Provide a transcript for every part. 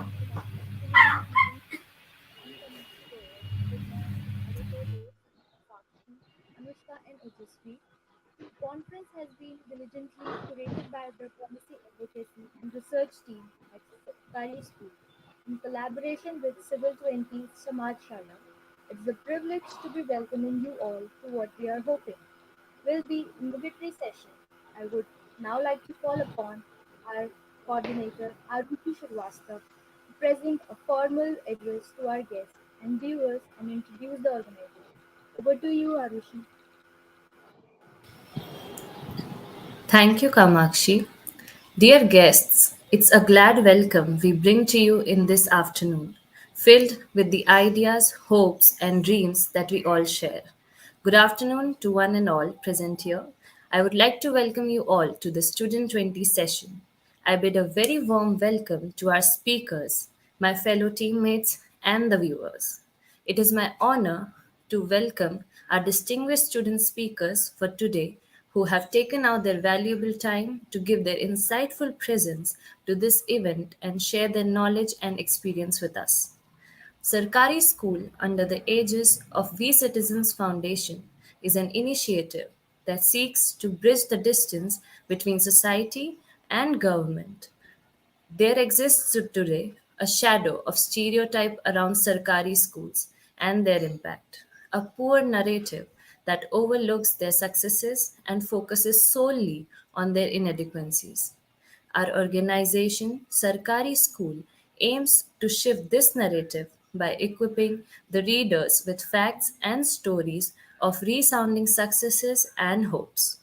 Good afternoon, and I'm coming forward with my other co-hosts, Sakshi, Anushka, and Ojasvi. The conference has been diligently curated by the Policy Advocacy and Research team at Sarkari School in collaboration with Civil20 Samajshaala. It's a privilege to be welcoming you all to what we are hoping will be innovatory session. I would now like to call upon our coordinator, Arushi Shrivastava, to present a formal address to our guests and viewers and introduce the organization. Over to you, Arushi. Thank you, Kamakshi. Dear guests, it's a glad welcome we bring to you in this afternoon, filled with the ideas, hopes, and dreams that we all share. Good afternoon to one and all present here. I would like to welcome you all to the Student 20 session. I bid a very warm welcome to our speakers, my fellow teammates, and the viewers. It is my honor to welcome our distinguished student speakers for today who have taken out their valuable time to give their insightful presence to this event and share their knowledge and experience with us. Sarkari School, under the aegis of We Citizens Foundation, is an initiative that seeks to bridge the distance between society and government. There exists today a shadow of stereotype around Sarkari schools and their impact, a poor narrative that overlooks their successes and focuses solely on their inadequacies. Our organization, Sarkari School, aims to shift this narrative by equipping the readers with facts and stories of resounding successes and hopes.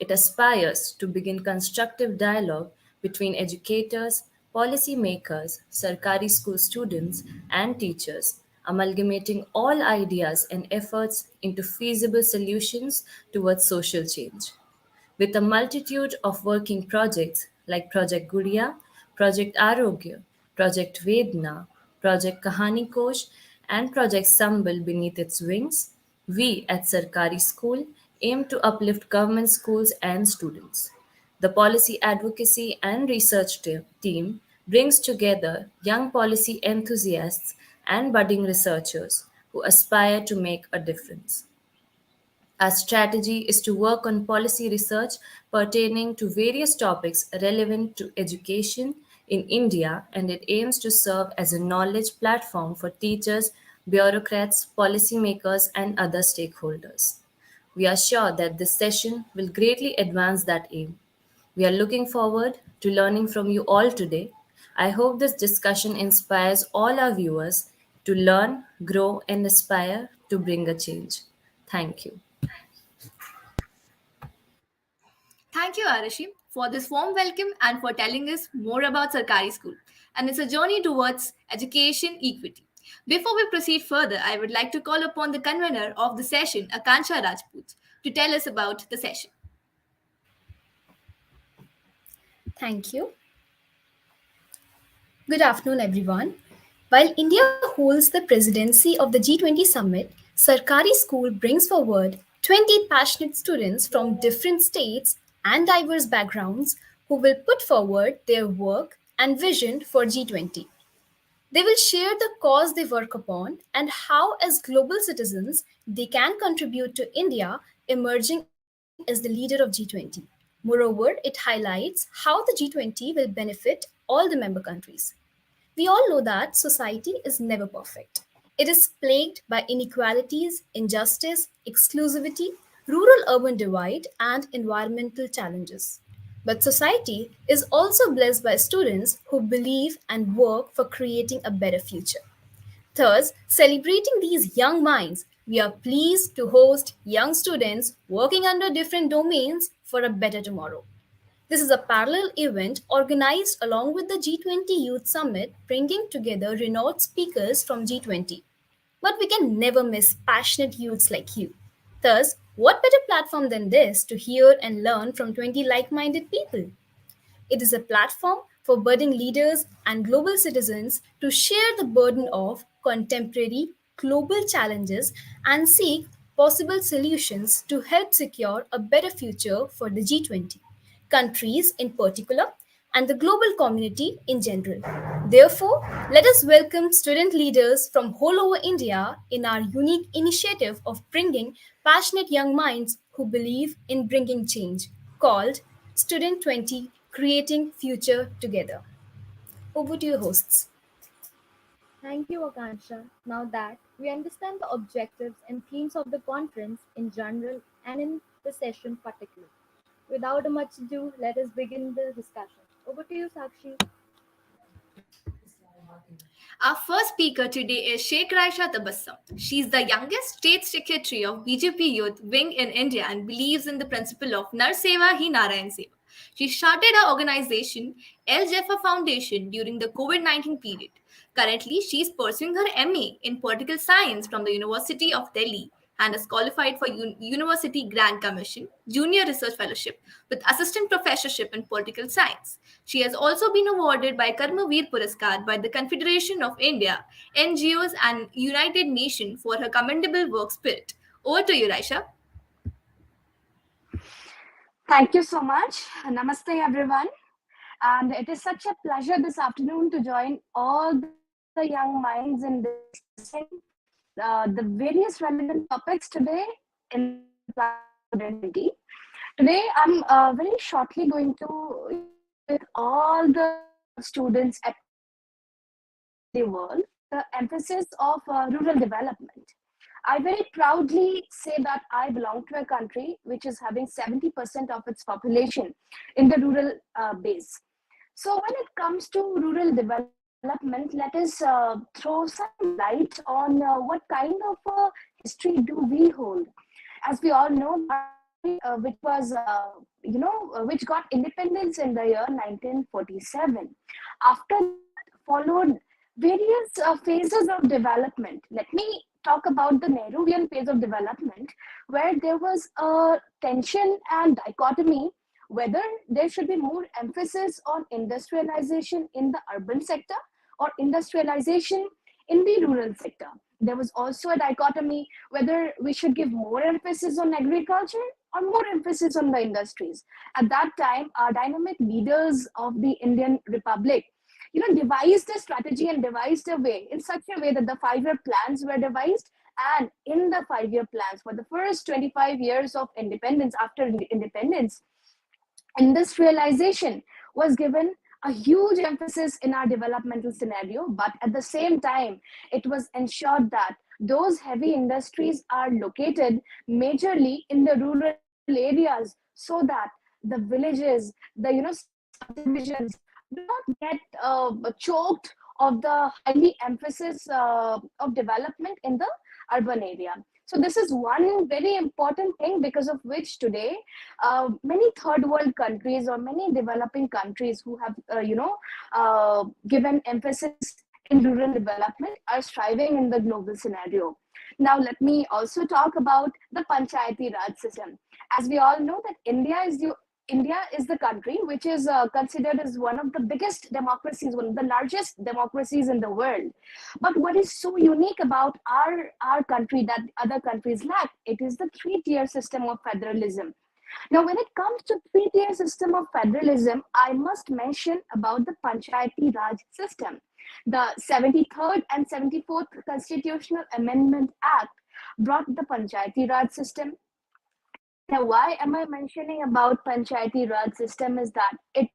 It aspires to begin constructive dialogue between educators, policymakers, Sarkari school students, and teachers, amalgamating all ideas and efforts into feasible solutions towards social change. With a multitude of working projects like Project Gudiya, Project Arogya, Project Vedna, Project Kahani Kosh, and Project Sambal beneath its wings, we at Sarkari School aim to uplift government schools and students. The Policy Advocacy and Research team brings together young policy enthusiasts and budding researchers who aspire to make a difference. Our strategy is to work on policy research pertaining to various topics relevant to education in India, and it aims to serve as a knowledge platform for teachers, bureaucrats, policymakers, and other stakeholders. We are sure that this session will greatly advance that aim. We are looking forward to learning from you all today. I hope this discussion inspires all our viewers to learn, grow, and aspire to bring a change. Thank you. Thank you, Arashi, for this warm welcome and for telling us more about Sarkari School. And it's a journey towards education equity. Before we proceed further, I would like to call upon the convener of the session, Akansha Rajput, to tell us about the session. Thank you. Good afternoon, everyone. While India holds the presidency of the G20 summit, Sarkari School brings forward 20 passionate students from different states and diverse backgrounds who will put forward their work and vision for G20. They will share the cause they work upon and how, as global citizens, they can contribute to India emerging as the leader of G20. Moreover, it highlights how the G20 will benefit all the member countries. We all know that society is never perfect. It is plagued by inequalities, injustice, exclusivity, rural urban divide, and environmental challenges. But society is also blessed by students who believe and work for creating a better future. Thus, celebrating these young minds, we are pleased to host young students working under different domains for a better tomorrow. This is a parallel event organized along with the G20 Youth Summit, bringing together renowned speakers from G20. But we can never miss passionate youths like you. Thus, what better platform than this to hear and learn from 20 like minded people? It is a platform for budding leaders and global citizens to share the burden of contemporary global challenges and seek possible solutions to help secure a better future for the G20, countries in particular, and the global community in general. Therefore, let us welcome student leaders from all over India in our unique initiative of bringing passionate young minds who believe in bringing change, called Student 20 Creating Future Together. Over to your hosts. Thank you, Akansha. Now that we understand the objectives and themes of the conference in general and in the session particular, without much ado, let us begin the discussion. Over to you, Sakshi. Our first speaker today is Sheikh Raisha Tabassum. She's the youngest state secretary of BJP Youth Wing in India and believes in the principle of Nar Seva Hi Narayan Seva. She started her organization, El Jaffa Foundation, during the COVID-19 period. Currently, she is pursuing her MA in Political Science from the University of Delhi and is qualified for University Grand Commission, Junior Research Fellowship with Assistant Professorship in Political Science. She has also been awarded by Karmaveer Puraskar by the Confederation of India, NGOs and United Nations for her commendable work spirit. Over to you, Raisha. Thank you so much. Namaste, everyone. And it is such a pleasure this afternoon to join all the young minds in discussing the various relevant topics today in the platform of Student 20. Today, I'm very shortly going to share with all the students across the world the emphasis of rural development. I very proudly say that I belong to a country which is having 70% of its population in the rural base. So when it comes to rural development, let us throw some light on what kind of history do we hold. As we all know, which was, which got independence in the year 1947. After that followed various phases of development. Let me talk about the Nehruvian phase of development, where there was a tension and dichotomy whether there should be more emphasis on industrialization in the urban sector or industrialization in the rural sector. There was also a dichotomy whether we should give more emphasis on agriculture or more emphasis on the industries. At that time, our dynamic leaders of the Indian Republic, devised a strategy and devised a way in such a way that the 5-year plans were devised. And in the 5-year plans for the first 25 years of independence, after independence, industrialization was given a huge emphasis in our developmental scenario, but at the same time, it was ensured that those heavy industries are located majorly in the rural areas so that the villages, the subdivisions do not get choked of the highly emphasis of development in the urban area. So this is one very important thing because of which today many third world countries or many developing countries who have given emphasis in rural development are striving in the global scenario. Now let me also talk about the Panchayati Raj system. As we all know that India is the country which is considered as one of the biggest democracies, one of the largest democracies in the world. But what is so unique about our country that other countries lack, it is the three-tier system of federalism. Now, when it comes to three-tier system of federalism, I must mention about the Panchayati Raj system. The 73rd and 74th Constitutional Amendment Act brought the Panchayati Raj system. Now, why am I mentioning about Panchayati Raj system is that it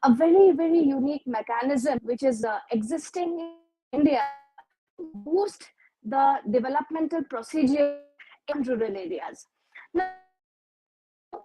a very, very unique mechanism which is existing in India to boost the developmental procedure in rural areas. Now,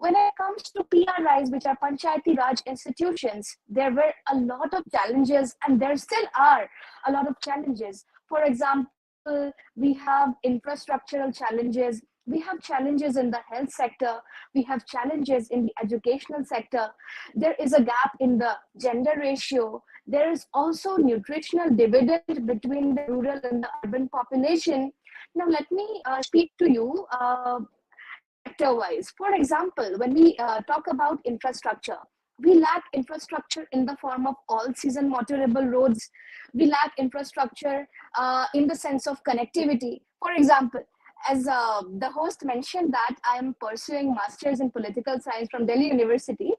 When it comes to PRIs, which are Panchayati Raj institutions, there were a lot of challenges, and there still are a lot of challenges. For example, we have infrastructural challenges, we have challenges in the health sector, we have challenges in the educational sector. There is a gap in the gender ratio. There is also nutritional dividend between the rural and the urban population. Now, let me speak to you sector wise. For example, when we talk about infrastructure, we lack infrastructure in the form of all season motorable roads. We lack infrastructure in the sense of connectivity. For example, as the host mentioned that I am pursuing masters in political science from Delhi University,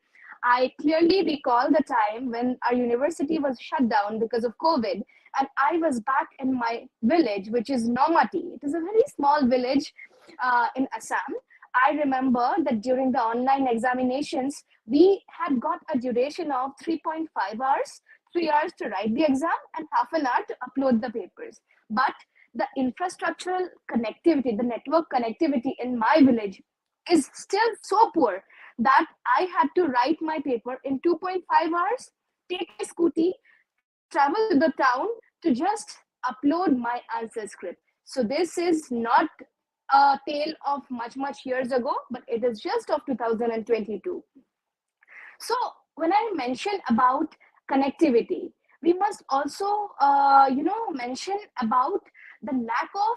I clearly recall the time when our university was shut down because of COVID, and I was back in my village, which is Nomati. It is a very small village in Assam. I remember that during the online examinations, we had got a duration of 3.5 hours, 3 hours to write the exam, and half an hour to upload the papers. But the infrastructural connectivity, the network connectivity in my village is still so poor that I had to write my paper in 2.5 hours, take a scooty, travel to the town to just upload my answer script. So this is not a tale of much years ago, but it is just of 2022. So when I mention about connectivity, we must also, mention about the lack of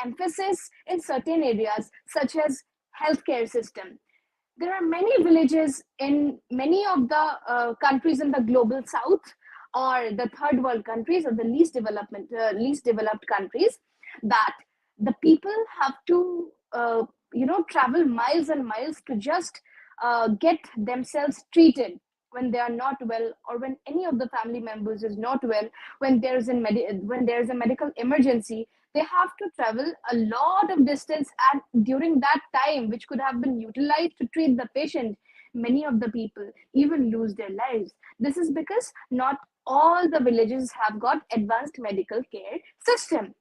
emphasis in certain areas, such as healthcare system. There are many villages in many of the countries in the global south, or the third world countries, or the least developed countries, that the people have to travel miles and miles to just get themselves treated when they are not well, or when any of the family members is not well. When when there is a medical emergency, they have to travel a lot of distance, and during that time which could have been utilized to treat the patient, many of the people even lose their lives. This is because not all the villages have got advanced medical care system.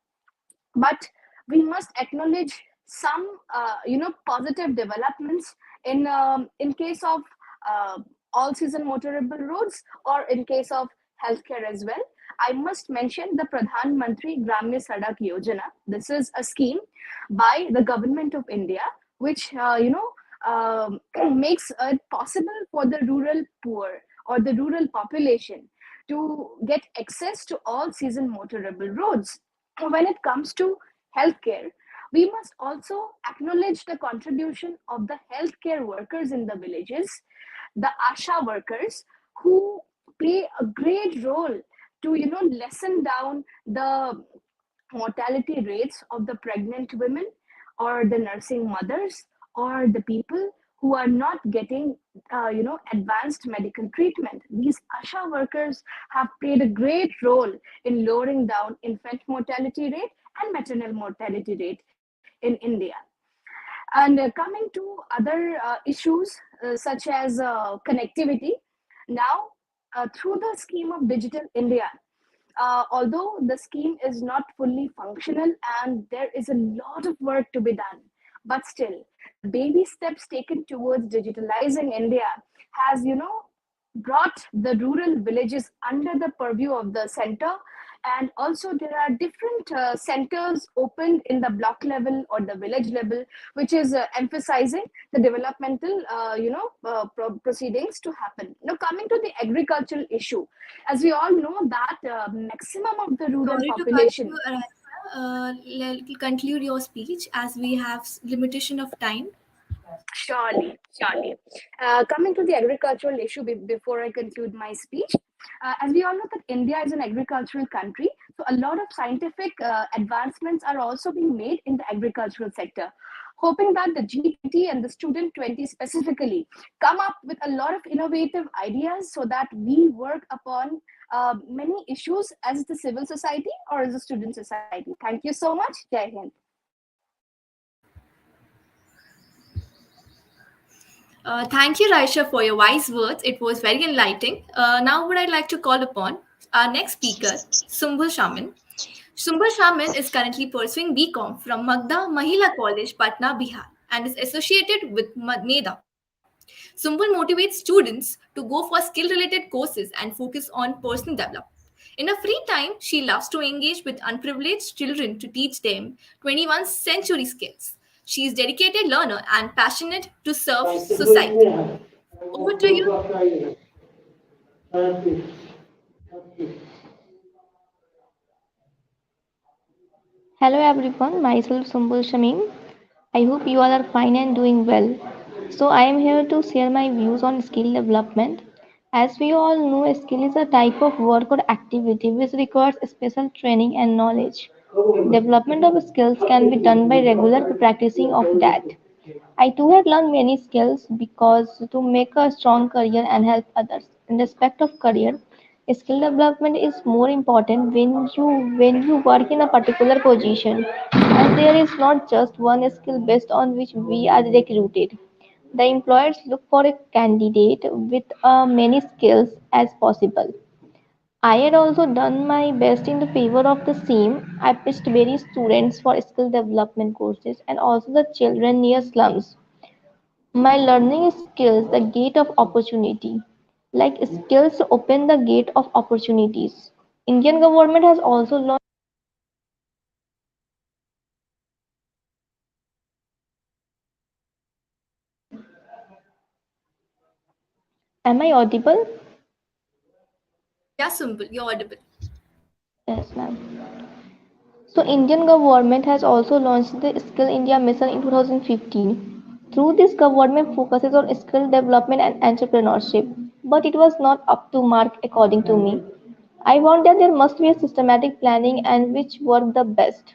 But we must acknowledge some positive developments in case of uh, all season motorable roads, or in case of healthcare as well. I must mention the Pradhan Mantri Gramya Sadak Yojana. This is a scheme by the government of India, which makes it possible for the rural poor or the rural population to get access to all season motorable roads. When it comes to healthcare, we must also acknowledge the contribution of the healthcare workers in the villages, the ASHA workers, who play a great role to lessen down the mortality rates of the pregnant women, or the nursing mothers, or the people who are not getting advanced medical treatment. These ASHA workers have played a great role in lowering down infant mortality rate and maternal mortality rate in India. And coming to other issues, such as connectivity, now through the scheme of Digital India, although the scheme is not fully functional and there is a lot of work to be done, but still, the baby steps taken towards digitalizing India has, brought the rural villages under the purview of the center. And also, there are different centers opened in the block level or the village level, which is emphasizing the developmental, proceedings to happen. Now, coming to the agricultural issue, as we all know that maximum of the rural Sorry to cut population. you, Araya. Conclude your speech as we have limitation of time. Surely, surely. Coming to the agricultural issue before I conclude my speech, as we all know that India is an agricultural country, so a lot of scientific advancements are also being made in the agricultural sector. Hoping that the G20 and the Student 20 specifically come up with a lot of innovative ideas, so that we work upon many issues as the civil society or as a student society. Thank you so much. Jai Hind. Thank you, Raisha, for your wise words. It was very enlightening. Now, would I like to call upon our next speaker, Sumbul Shaman. Sumbul Shaman is currently pursuing BCom from Magda Mahila College, Patna, Bihar, and is associated with MEDA. Sumbul motivates students to go for skill related courses and focus on personal development. In her free time, she loves to engage with unprivileged children to teach them 21st century skills. She is dedicated learner and passionate to serve society. Over to you. Hello everyone, myself Sumbul Shamim. I hope you all are fine and doing well. So I am here to share my views on skill development. As we all know, a skill is a type of work or activity which requires special training and knowledge. Development of skills can be done by regular practicing of that. I too had learned many skills because to make a strong career and help others. In respect of career, skill development is more important when you work in a particular position, as there is not just one skill based on which we are recruited. The employers look for a candidate with many skills as possible. I had also done my best in the favor of the same. I pitched various students for skill development courses and also the children near slums. My learning skills the gate of opportunity. Like skills open the gate of opportunities. Indian government has also launched. Am I audible? Yeah, Sumbul, you're audible. Yes, ma'am. So Indian government has also launched the Skill India Mission in 2015. Through this government focuses on skill development and entrepreneurship, but it was not up to mark according to me. I found that there must be a systematic planning and which worked the best.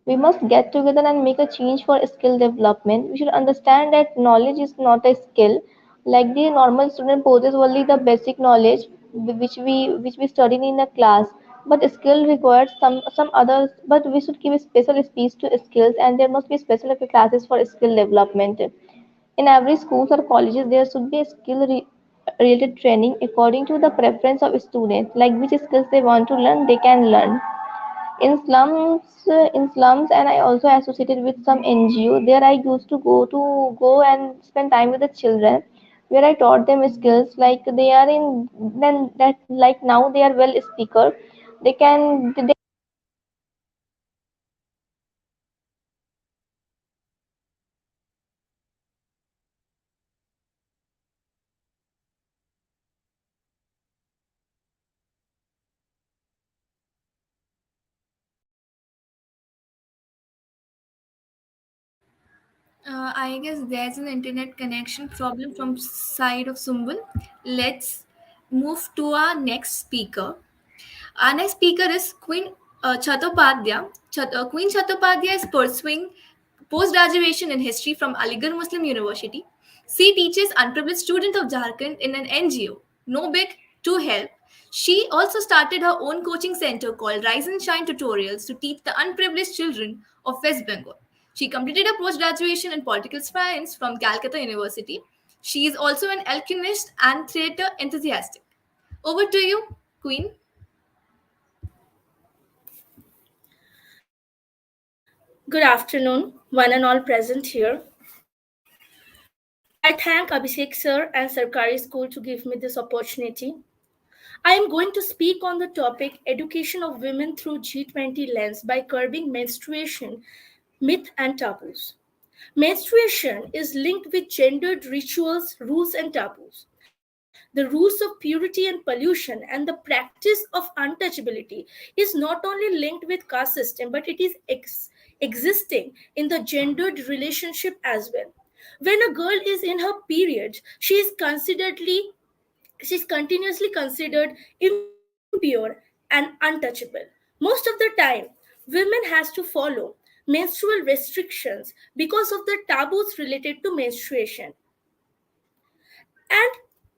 We must get together and make a change for skill development. We should understand that knowledge is not a skill. Like the normal student possesses only the basic knowledge which we studied in a class. But skill requires some others. But we should give a special space to skills, and there must be special classes for skill development. In every schools or colleges, there should be a related training according to the preference of students. Like which skills they want to learn, they can learn in slums, and I also associated with some NGO. There I used to go and spend time with the children, where I taught them skills like they are in then that like now they are well speaker. They I guess there's an internet connection problem from side of Sumbul. Let's move to our next speaker. Our next speaker is Queen Chattopadhyay. Queen Chattopadhyay is pursuing post-graduation in history from Aligarh Muslim University. She teaches unprivileged students of Jharkhand in an NGO, No Big to Help. She also started her own coaching center called Rise and Shine Tutorials to teach the unprivileged children of West Bengal. She completed a post-graduation in political science from Calcutta University. She is also an alchemist and theatre enthusiast. Over to you, Queen. Good afternoon, one and all present here. I thank Abhishek sir and Sarkari School to give me this opportunity. I am going to speak on the topic Education of Women through G20 Lens by Curbing Menstruation, Myth and Taboos. Menstruation is linked with gendered rituals, rules, and taboos. The rules of purity and pollution and the practice of untouchability is not only linked with caste system, but it is existing in the gendered relationship as well. When a girl is in her period, she is continuously considered impure and untouchable. Most of the time, women has to follow menstrual restrictions because of the taboos related to menstruation, and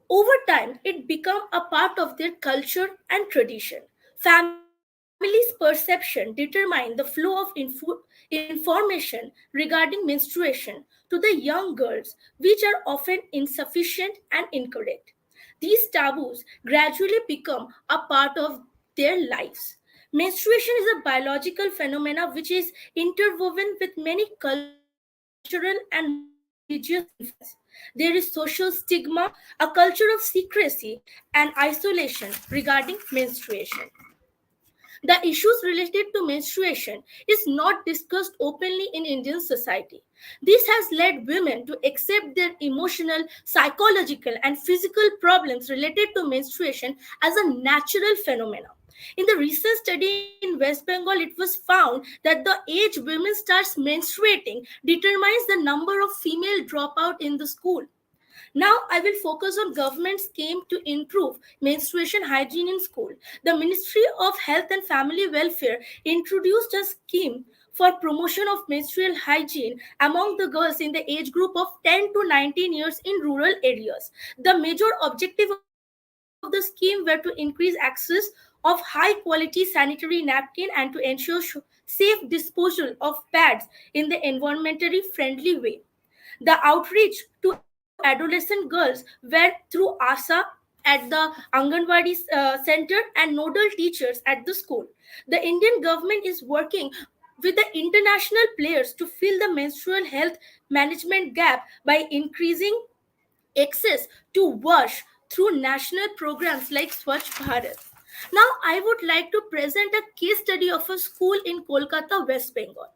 over time it become a part of their culture and tradition. Families perception determine the flow of information regarding menstruation to the young girls, which are often insufficient and incorrect. These taboos gradually become a part of their lives. Menstruation is a biological phenomena which is interwoven with many cultural and moral beliefs. religious influence. There is social stigma, a culture of secrecy and isolation regarding menstruation. The issues related to menstruation is not discussed openly in Indian society. This has led women to accept their emotional, psychological, and physical problems related to menstruation as a natural phenomenon. In the recent study in West Bengal, it was found that the age women starts menstruating determines the number of female dropout in the school. Now, I will focus on government's scheme to improve menstruation hygiene in school. The Ministry of Health and Family Welfare introduced a scheme for promotion of menstrual hygiene among the girls in the age group of 10 to 19 years in rural areas. The major objective of the scheme were to increase access of high quality sanitary napkin and to ensure safe disposal of pads in the environmentally friendly way. The outreach to adolescent girls were through ASA at the Anganwadi center and nodal teachers at the school. The Indian government is working with the international players to fill the menstrual health management gap by increasing access to wash through national programs like Swachh Bharat. Now, I would like to present a case study of a school in Kolkata, West Bengal.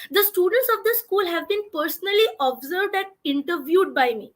The students of the school have been personally observed and interviewed by me.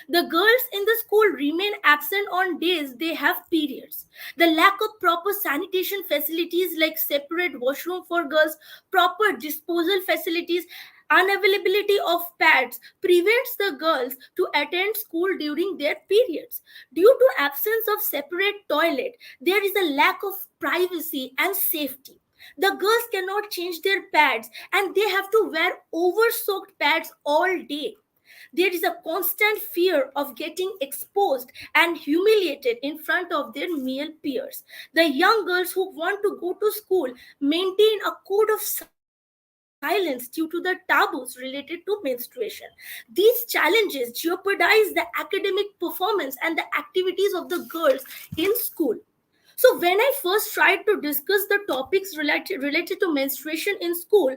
The girls in the school remain absent on days they have periods. The lack of proper sanitation facilities like separate washroom for girls, proper disposal facilities, unavailability of pads prevents the girls to attend school during their periods. Due to absence of separate toilet, there is a lack of privacy and safety. The girls cannot change their pads and they have to wear over soaked pads all day. There is a constant fear of getting exposed and humiliated in front of their male peers. The young girls who want to go to school maintain a code of silence due to the taboos related to menstruation. These challenges jeopardize the academic performance and the activities of the girls in school. So when I first tried to discuss the topics related to menstruation in school,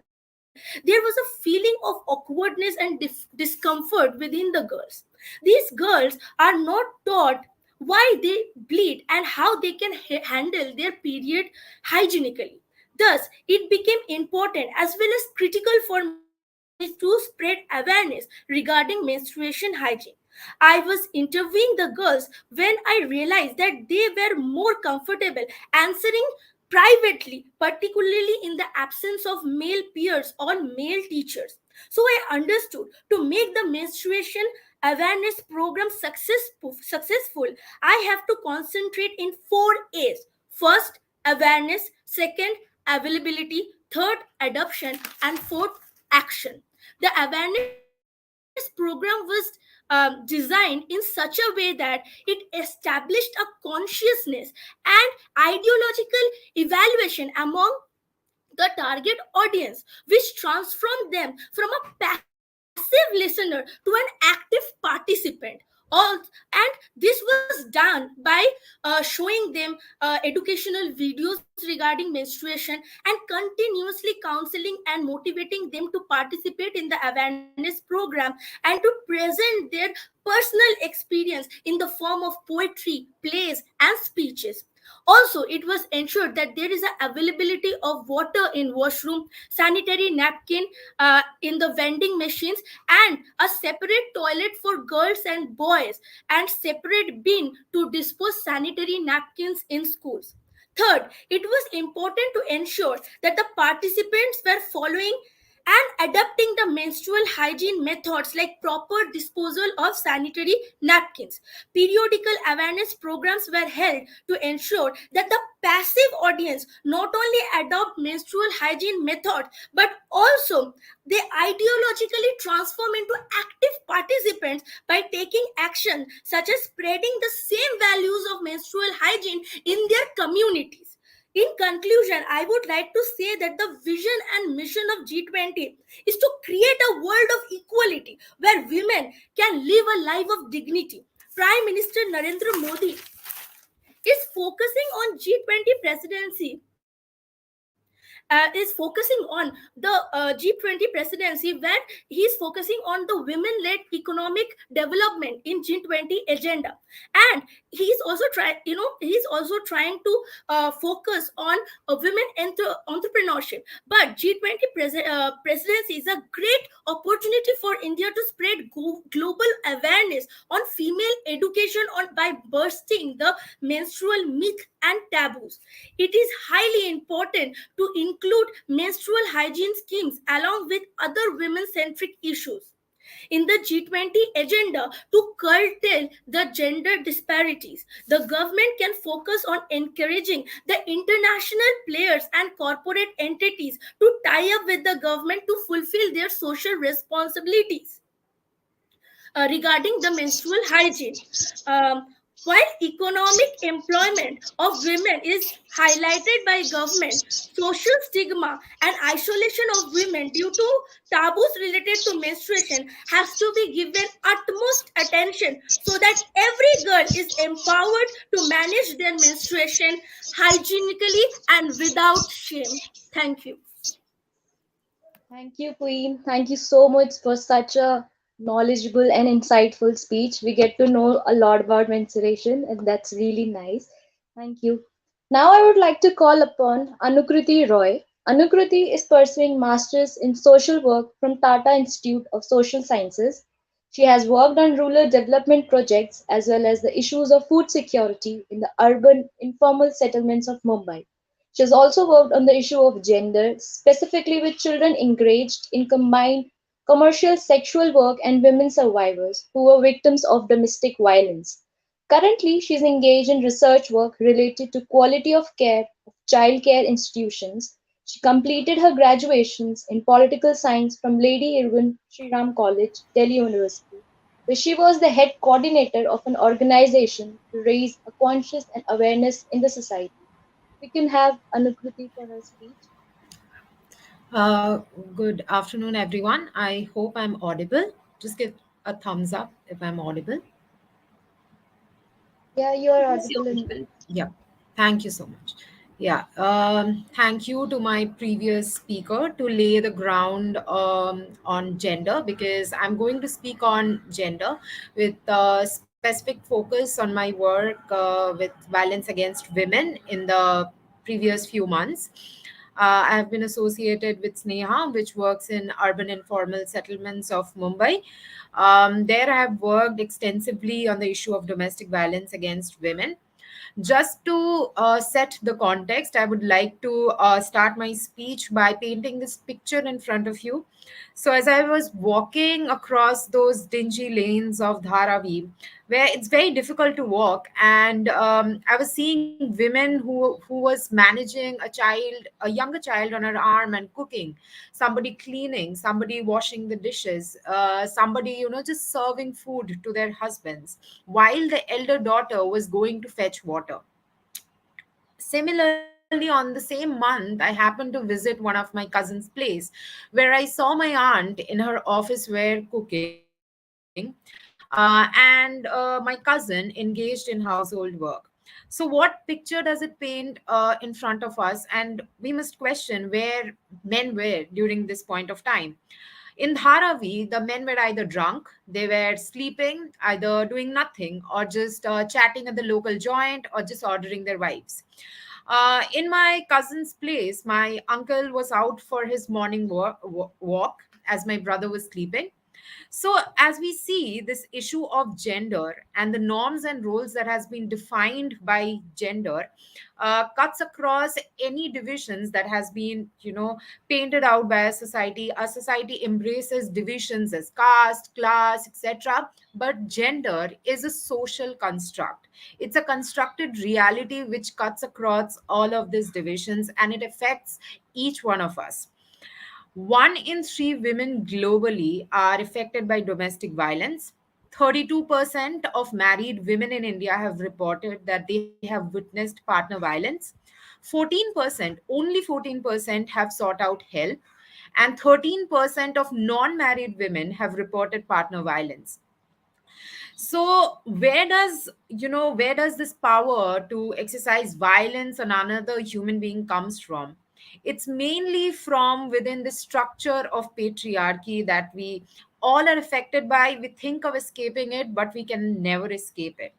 there was a feeling of awkwardness and discomfort within the girls. These girls are not taught why they bleed and how they can handle their period hygienically. Thus, it became important as well as critical for me to spread awareness regarding menstruation hygiene. I was interviewing the girls when I realized that they were more comfortable answering privately, particularly in the absence of male peers or male teachers. So I understood to make the menstruation awareness program successful, I have to concentrate in 4 A's. First, awareness. Second, availability. Third, adoption. And fourth, action. The awareness program was designed in such a way that it established a consciousness and ideological evaluation among the target audience, which transformed them from a passive listener to an active participant. All and this was done by showing them educational videos regarding menstruation and continuously counseling and motivating them to participate in the awareness program and to present their personal experience in the form of poetry, plays, and speeches. Also, it was ensured that there is a availability of water in washroom, sanitary napkin in the vending machines, and a separate toilet for girls and boys, and separate bin to dispose sanitary napkins in schools. Third, it was important to ensure that the participants were following and adapting the menstrual hygiene methods like proper disposal of sanitary napkins. Periodical awareness programs were held to ensure that the passive audience not only adopt menstrual hygiene methods but also they ideologically transform into active participants by taking action such as spreading the same values of menstrual hygiene in their communities. In conclusion, I would like to say that the vision and mission of G20 is to create a world of equality where women can live a life of dignity. Prime Minister Narendra Modi is focusing on G20 presidency is focusing on the G20 presidency, where he's focusing on the women-led economic development in G20 agenda. And he's also trying to focus on women entrepreneurship. But G20 presidency is a great opportunity for India to spread global awareness on female education on by bursting the menstrual myth and taboos. It is highly important to include menstrual hygiene schemes along with other women centric issues in the G20 agenda to curtail the gender disparities. The government can focus on encouraging the international players and corporate entities to tie up with the government to fulfill their social responsibilities regarding the menstrual hygiene. Um, while economic employment of women is highlighted by government, social stigma and isolation of women due to taboos related to menstruation has to be given utmost attention so that every girl is empowered to manage their menstruation hygienically and without shame. Thank you. Thank you, Queen. Thank you so much for such a knowledgeable and insightful speech. We get to know a lot about menstruation, and that's really nice. Thank you. Now, I would like to call upon Anukriti Roy. Anukriti is pursuing Masters in Social Work from Tata Institute of Social Sciences. She has worked on rural development projects as well as the issues of food security in the urban informal settlements of Mumbai. She has also worked on the issue of gender, specifically with children engaged in combined commercial sexual work and women survivors who were victims of domestic violence. Currently, she is engaged in research work related to quality of care of child care institutions. She completed her graduations in political science from Lady Irwin Shriram College, Delhi University, where she was the head coordinator of an organization to raise a conscious and awareness in the society. We can have Anukriti for her speech. Uh, Good afternoon, everyone. I hope I'm audible. Just give a thumbs up if I'm audible. Yeah, you are Yes, audible. you're And audible. Yeah, thank you so much. Yeah, thank you to my previous speaker to lay the ground on gender because I'm going to speak on gender with specific focus on my work with violence against women in the previous few months. I have been associated with Sneha, which works in urban informal settlements of Mumbai. There, I have worked extensively on the issue of domestic violence against women. Just to set the context, I would like to start my speech by painting this picture in front of you. So, as I was walking across those dingy lanes of Dharavi, where it's very difficult to walk, and I was seeing women who was managing a younger child on her arm and cooking, somebody cleaning, somebody washing the dishes, somebody just serving food to their husbands, while the elder daughter was going to fetch water. Similarly, on the same month, I happened to visit one of my cousin's place where I saw my aunt in her office wear cooking, and my cousin engaged in household work. So, what picture does it paint in front of us? And we must question where men were during this point of time. In Dharavi, the men were either drunk, they were sleeping, either doing nothing, or just chatting at the local joint, or just ordering their wives. In my cousin's place, my uncle was out for his morning walk as my brother was sleeping. So, as we see this issue of gender and the norms and roles that has been defined by gender cuts across any divisions that has been, painted out by a society. A society embraces divisions as caste, class, etc. But gender is a social construct. It's a constructed reality which cuts across all of these divisions and it affects each one of us. 1 in 3 women globally are affected by domestic violence. 32% of married women in India have reported that they have witnessed partner violence. 14%, only 14% have sought out help. And 13% of non married women have reported partner violence. So where does this power to exercise violence on another human being comes from? It's mainly from within the structure of patriarchy that we all are affected by. We think of escaping it, but we can never escape it.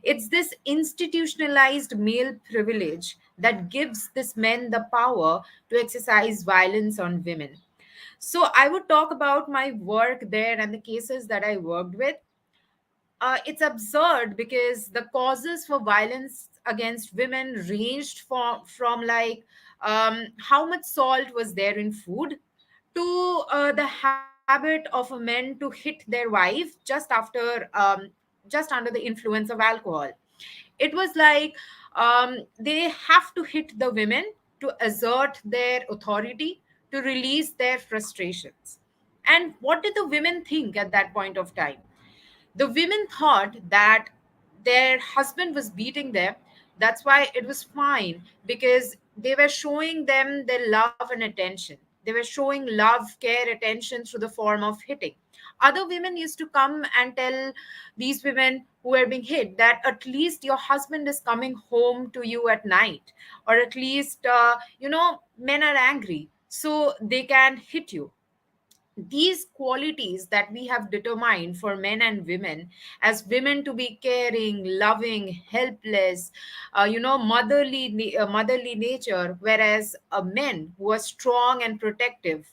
It's this institutionalized male privilege that gives this men the power to exercise violence on women. So I would talk about my work there and the cases that I worked with. It's absurd because the causes for violence against women ranged from like how much salt was there in food to the habit of a man to hit their wife just under the influence of alcohol. It was like they have to hit the women to assert their authority, to release their frustrations. And what did the women think at that point of time? The women thought that their husband was beating them. That's why it was fine, because they were showing them their love and attention. They were showing love, care, attention through the form of hitting. Other women used to come and tell these women who were being hit that at least your husband is coming home to you at night, or at least, men are angry, so they can hit you. These qualities that we have determined for men and women, as women to be caring, loving, helpless, motherly nature, whereas men who are strong and protective.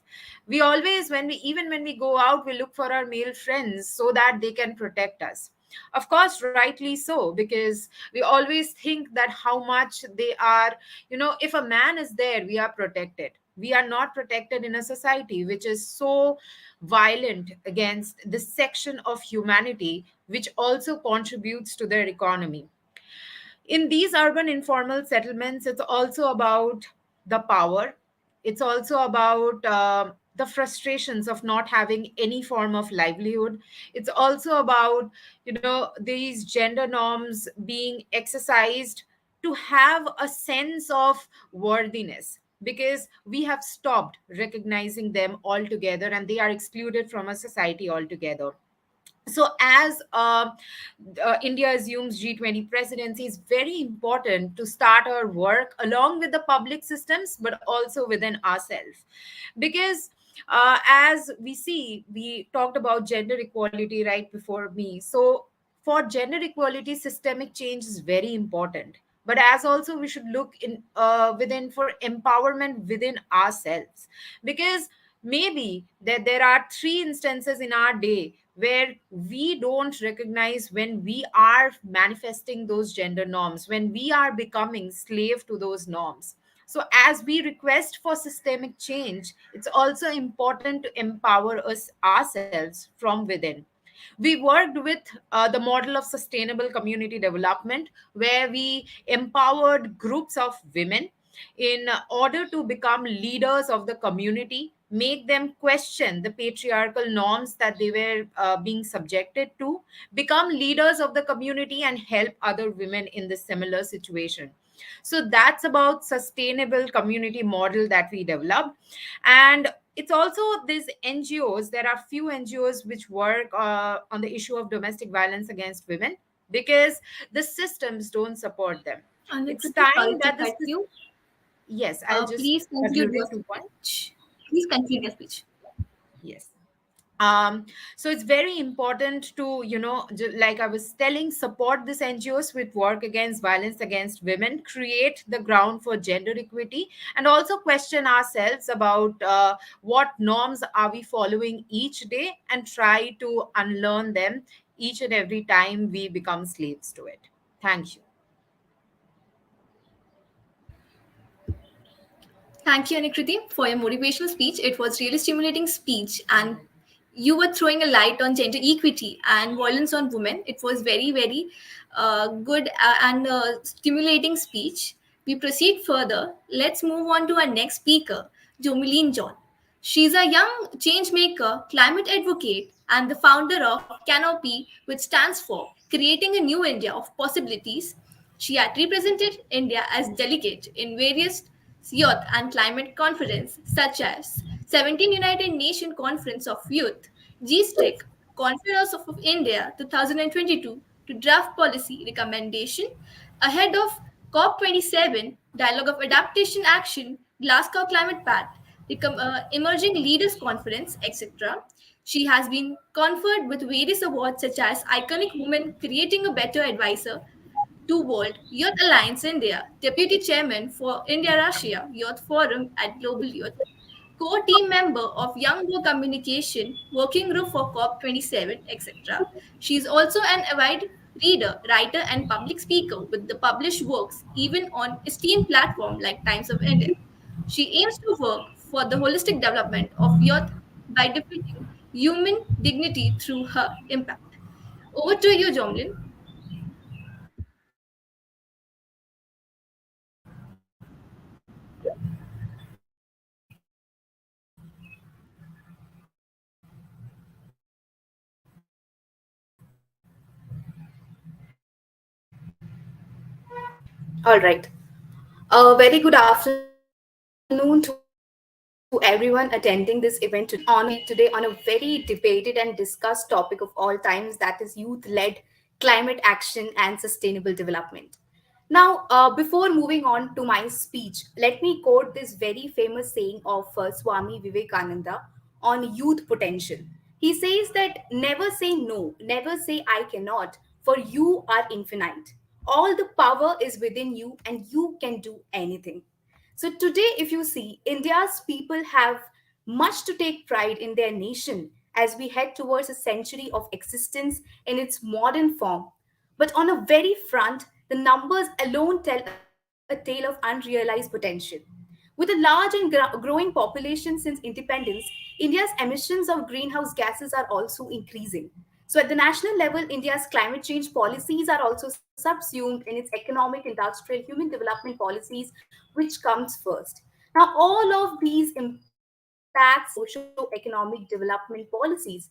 We always, when we go out, we look for our male friends so that they can protect us. Of course, rightly so, because we always think that how much they are, if a man is there, we are protected. We are not protected in a society which is so violent against this section of humanity, which also contributes to their economy. In these urban informal settlements, it's also about the power. It's also about the frustrations of not having any form of livelihood. It's also about, these gender norms being exercised to have a sense of worthiness, because we have stopped recognizing them altogether and they are excluded from a society altogether. So as India assumes G20 presidency, it's very important to start our work along with the public systems, but also within ourselves. Because as we see, we talked about gender equality right before me. So for gender equality, systemic change is very important. But as also we should look in within for empowerment within ourselves, because maybe that there are three instances in our day where we don't recognize when we are manifesting those gender norms, when we are becoming slave to those norms. So as we request for systemic change, it's also important to empower us ourselves from within. We worked with the model of sustainable community development, where we empowered groups of women in order to become leaders of the community, make them question the patriarchal norms that they were being subjected to, become leaders of the community, and help other women in the similar situation. So that's about sustainable community model that we developed. And it's also these NGOs. There are few NGOs which work on the issue of domestic violence against women, because the systems don't support them. It's Anikriti, time sorry to that this cut you. Yes, I'll just Please conclude conclude your it to one. speech. Please conclude your speech. Yes. So it's very important to, like I was telling, support these NGOs with work against violence against women, create the ground for gender equity, and also question ourselves about what norms are we following each day, and try to unlearn them each and every time we become slaves to it. Thank you. Thank you, Anikriti, for your motivational speech. It was really stimulating speech, and you were throwing a light on gender equity and violence on women. It was very, very good and stimulating speech. We proceed further. Let's move on to our next speaker, Jomeline John. She's a young change maker, climate advocate, and the founder of Canopy, which stands for Creating a New India of Possibilities. She had represented India as delegate in various youth and climate conferences such as 17th United Nations Conference of Youth, GSTIC, Conference of India 2022 to draft policy recommendation ahead of COP27 Dialogue of Adaptation Action Glasgow Climate Pact, Emerging Leaders Conference, etc. She has been conferred with various awards such as Iconic Woman Creating a Better Advisor to World Youth Alliance India, Deputy Chairman for India Russia Youth Forum at Global Youth, core team member of Young World Communication Working Group for COP27, etc. She is also an avid reader, writer, and public speaker with the published works even on esteemed platforms like Times of India. She aims to work for the holistic development of youth by defending human dignity through her impact. Over to you, Jomlin. All right. A very good afternoon to everyone attending this event today. It's an honor to speak today on a very debated and discussed topic of all times, that is youth-led climate action and sustainable development. Now, before moving on to my speech, let me quote this very famous saying of Swami Vivekananda on youth potential. He says that never say no, never say I cannot, for you are infinite. All the power is within you, and you can do anything. So, today, if you see, India's people have much to take pride in their nation as we head towards a century of existence in its modern form. But on a very front, the numbers alone tell a tale of unrealized potential. With a large and growing population since independence, India's emissions of greenhouse gases are also increasing. So, at the national level, India's climate change policies are also subsumed in its economic, industrial, human development policies, which comes first. Now, all of these impacts socio-economic development policies.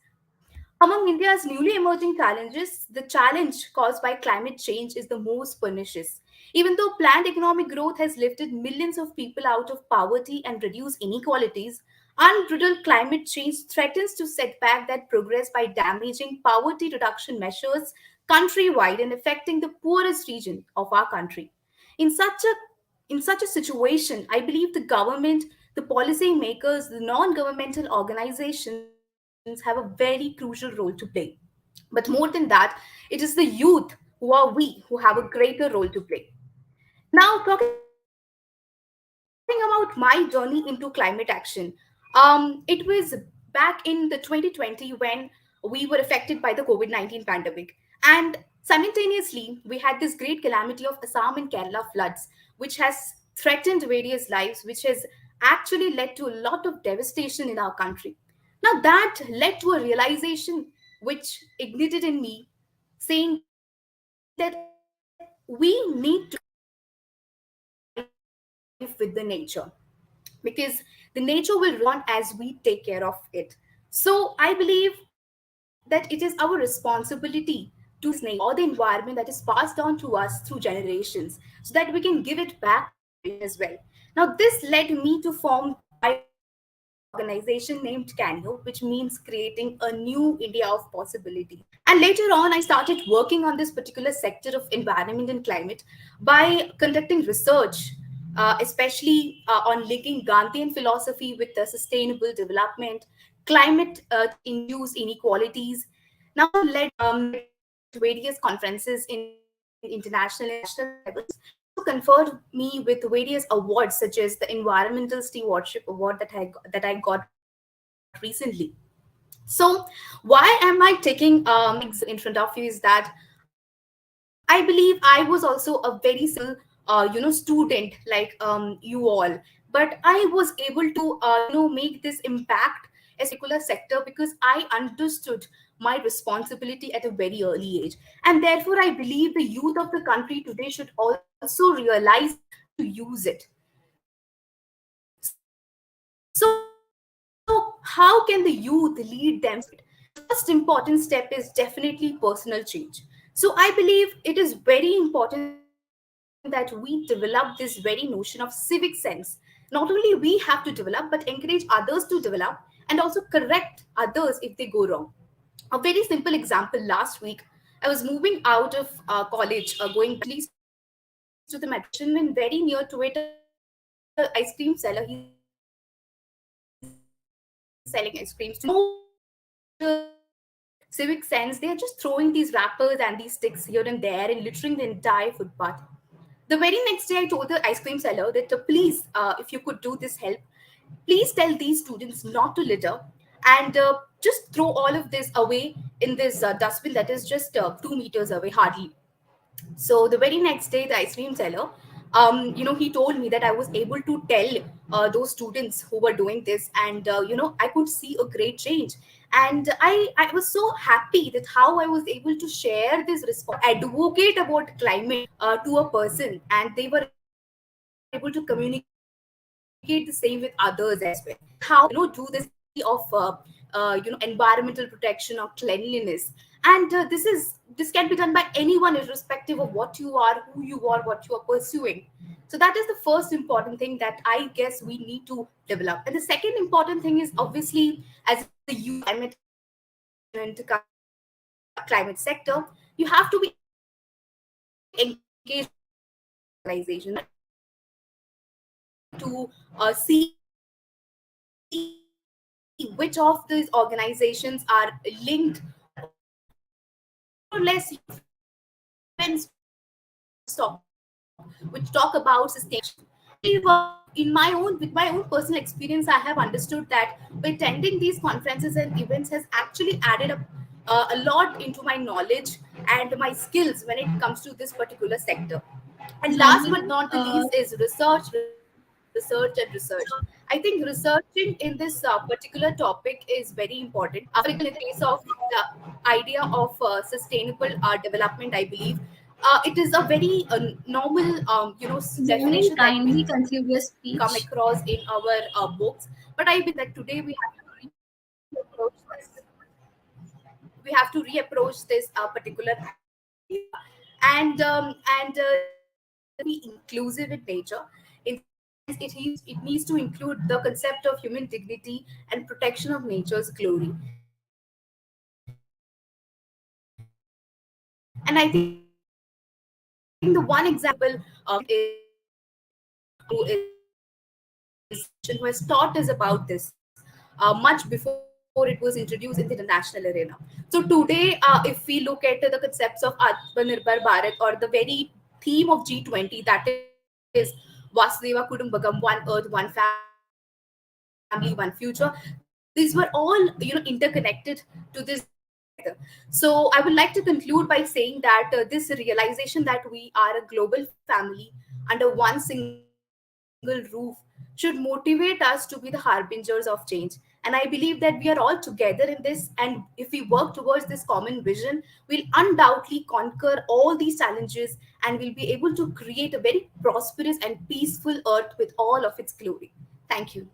Among India's newly emerging challenges, the challenge caused by climate change is the most pernicious. Even though planned economic growth has lifted millions of people out of poverty and reduced inequalities, unbridled climate change threatens to set back that progress by damaging poverty reduction measures countrywide and affecting the poorest region of our country. In such a in such a situation, I believe the government, the policy makers, the non-governmental organizations have a very crucial role to play. But more than that, it is the youth who are we who have a greater role to play. Now, talking about my journey into climate action, it was back in the 2020 when we were affected by the COVID-19 pandemic. And simultaneously, we had this great calamity of Assam and Kerala floods, which has threatened various lives, which has actually led to a lot of devastation in our country. Now, that led to a realization which ignited in me, saying that we need to live with the nature because the nature will respond as we take care of it. So I believe that it is our responsibility to protect this nature or the environment that is passed down to us through generations so that we can give it back to our generation as well. Now, this led me to form the biodiversity organization named CANYO, which means creating a new India of possibility. And later on, I started working on this particular sector of environment and climate by conducting research, especially on linking Gandhian philosophy with the sustainable development, climate change-induced inequalities. Now, this led to various conferences in international and national levels, and also conferred me with various awards, such as the Environmental Stewardship Award that I got recently. So, why am I taking my example in front of you? Is that I believe I was also a very simple, student like you all, but I was able to, make this impact as a particular sector because I understood my responsibility at a very early age, and therefore I believe the youth of the country today should also realize how to use it. So, how can the youth lead themselves to it? The first important step is definitely personal change. So I believe it is very important that we develop this very notion of civic sense. Not only we have to develop, but encourage others to develop, and also correct others if they go wrong. A very simple example, last week I was moving out of college, going back to my home, and suddenly I saw a very near to it a very famous ice cream seller. He's selling ice creams to no civic sense. They are just throwing these wrappers and these sticks here and there and littering the entire footpath. The very next day, I told the ice cream seller that please, if you could do this help, please tell these students not to litter and just throw all of this away in this dustbin that is just 2 meters away, hardly. So the very next day, the ice cream seller, he told me that I was able to tell those students who were doing this, and I could see a great change. And I was so happy that how I was able to share this advocate about climate to a person, and they were able to communicate the same with others as well. How do this of environmental protection or cleanliness, and this can be done by anyone irrespective of what you are, who you are, what you are pursuing. So that is the first important thing that I guess we need to develop. And the second important thing is, obviously, as a youth climate engagement, climate sector, you have to be engaged organization to see which of these organizations are linked or more or less events which talk about sustainability. In my own, with my own personal experience, I have understood that by attending these conferences and events has actually added up a lot into my knowledge and my skills when it comes to this particular sector. And last but Jamleen, not the least is research and research. I think researching in this particular topic is very important. For example, in the case of the idea of sustainable development, I believe it is a very normal, Jamleen, definition that we kindly conclude your come speech. across in our books. But I believe that today we have to reapproach this. We have to reapproach this particular idea, and be inclusive in nature. In the sense, it needs to include the concept of human dignity and protection of nature's glory. And I think the one example is who is who has taught us about this much before it was introduced in the international arena. So today, if we look at the concepts of Atmanirbhar Bharat, or the very theme of G20, that is Vasudeva Kudumbakam, one earth, one family, one future, these were all interconnected to this sector. So I would like to conclude by saying that this realization that we are a global family under one single roof should motivate us to be the harbingers of change. And I believe that we are all together in this, and if we work towards this common vision, we'll undoubtedly conquer all these challenges, and we'll be able to create a very prosperous and peaceful earth with all of its glory. Thank you.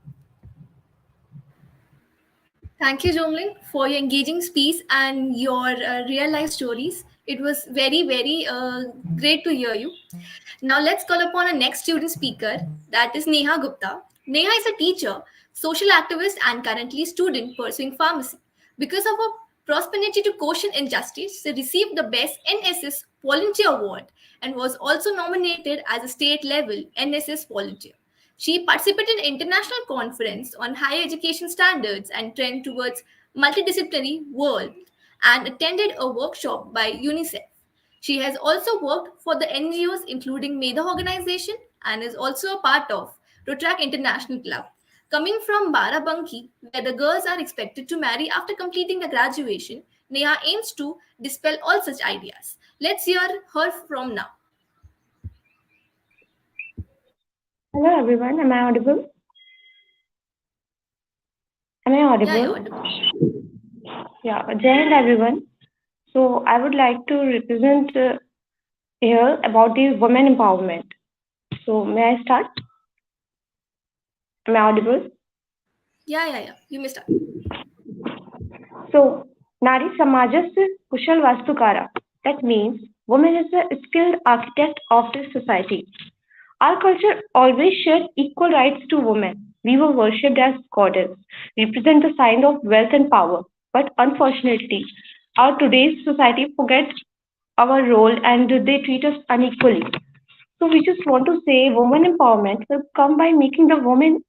Thank you, Jomling, for your engaging speech and your real life stories. It was very great to hear you. Now let's call upon our next student speaker, that is Neha Gupta. Neha is a teacher, social activist, and currently student pursuing pharmacy. Because of her prosperity to caution injustice, she received the Best NSS Volunteer Award and was also nominated as a state level NSS volunteer. She participated in international conference on higher education standards and trend towards multidisciplinary world and attended a workshop by UNICEF. She has also worked for the NGOs including Medha Organization and is also a part of Rotaract International Club. Coming from Barabanki, where the girls are expected to marry after completing the graduation, Neha aims to dispel all such ideas. Let's hear her from now. Hello everyone, am I audible? Am I Yeah, you're audible? audible. Yeah, Jai Hind everyone. So I would like to represent here about the women empowerment. So may I start? Am I audible? Yeah. You may start. So Nari Samajasya Kushal Vastukara. That means woman is a skilled architect of this society. Our culture always shared equal rights to women. We were worshipped as goddess, represent the sign of wealth and power. But unfortunately, our today's society forgets our role and they treat us unequally. So we just want to say women empowerment will come by making the women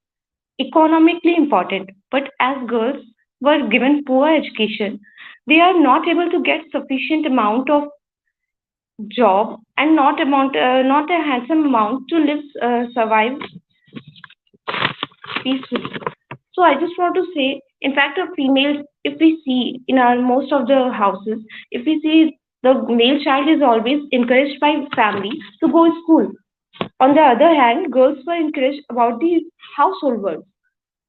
economically important. But as girls were given poor education, they are not able to get sufficient amount of job and not a handsome amount to live survive peacefully. So I just want to say, in fact, a female, if we see in our most of the houses, if we see the male child is always encouraged by family to go to school. On the other hand, girls were encouraged about the household work.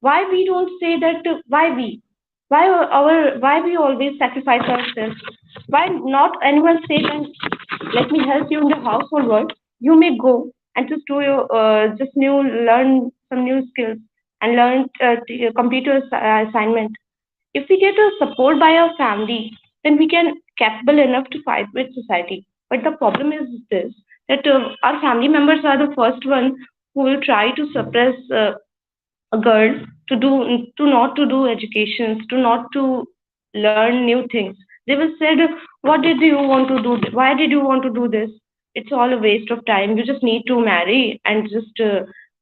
Why we don't say that? Why we always sacrifice ourselves? Why not anyone say that? Let me help you in the household work. You may go and just do your just new learn some new skills and learn complete your assignment. If we get a support by our family, then we can capable enough to fight with society. But the problem is this that our family members are the first one who will try to suppress a girl to not to do educations, to not to learn new things. They will say, "What did you want to do? Why did you want to do this? It's all a waste of time. You just need to marry and just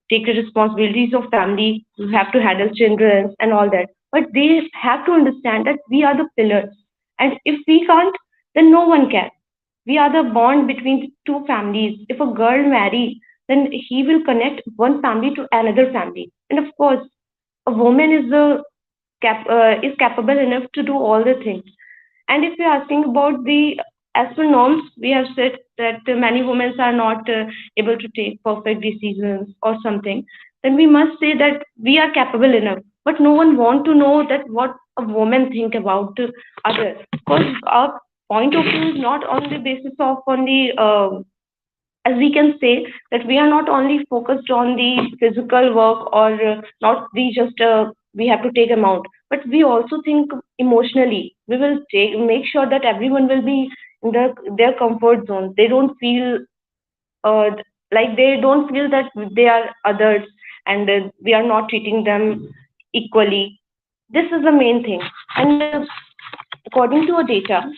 take the responsibilities of family. You have to handle children and all that." But they have to understand that we are the pillars, and if we can't, then no one can. We are the bond between two families. If a girl marry, then he will connect one family to another family. And of course, a woman is capable enough to do all the things. And if you're asking about the as per norms, we have said that many women are not able to take perfect decisions or something. Then we must say that we are capable enough. But no one want to know that what a woman think about others. Because our point of view is not on the basis of only as we can say that we are not only focused on the physical work or not the just we have to take amount, but we also think emotionally. We will make sure that everyone will be in their comfort zone. They don't feel uh, like they don't feel that they are others and we are not treating them equally. This is the main thing. And according to a data,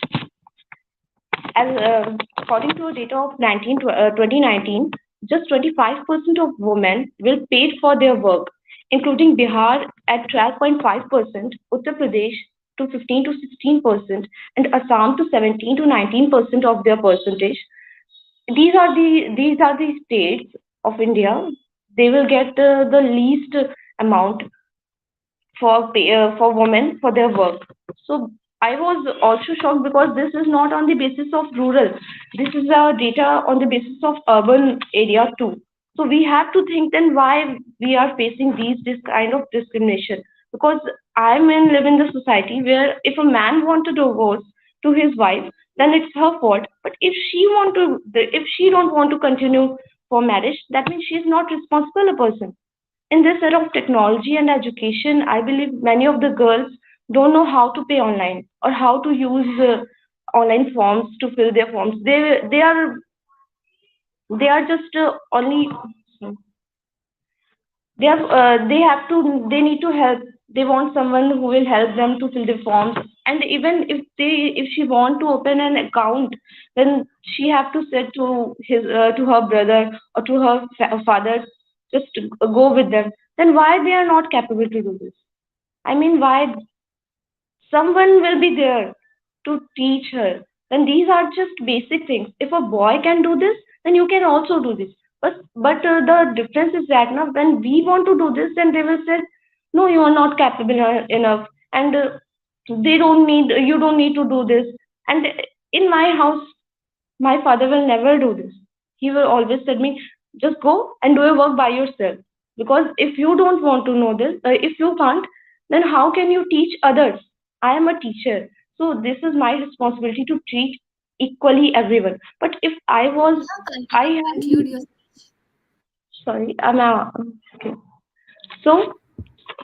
as according to data of 2019, just 25% of women will paid for their work, including Bihar at 12.5%, Uttar Pradesh to 15 to 16%, and Assam to 17 to 19% of their percentage. These are the states of India. They will get the least amount for women for their work. So I was also shocked because this is not on the basis of rural. This is data on the basis of urban area too. So we have to think then why we are facing this kind of discrimination. Because I'm in live in the society where if a man want to divorce to his wife, then it's her fault. But if she don't want to continue for marriage, that means she is not responsible a person. In this era of technology and education, I believe many of the girls don't know how to pay online or how to use online forms to fill their forms. They are just only they need to help. They want someone who will help them to fill the forms. And even if she want to open an account, then she have to say to her brother or to her father, just go with them. Then why they are not capable to do this? I mean, why someone will be there to teach her? Then these are just basic things. If a boy can do this, then you can also do this. But the difference is that now when we want to do this, then they will say, no, you are not capable enough, and you don't need to do this. And in my house, my father will never do this. He will always tell me, just go and do your work by yourself. Because if you don't want to know this, if you can't, then how can you teach others? I am a teacher. So this is my responsibility to treat equally everyone. But if I was, I Conclude have, your. sorry, okay. So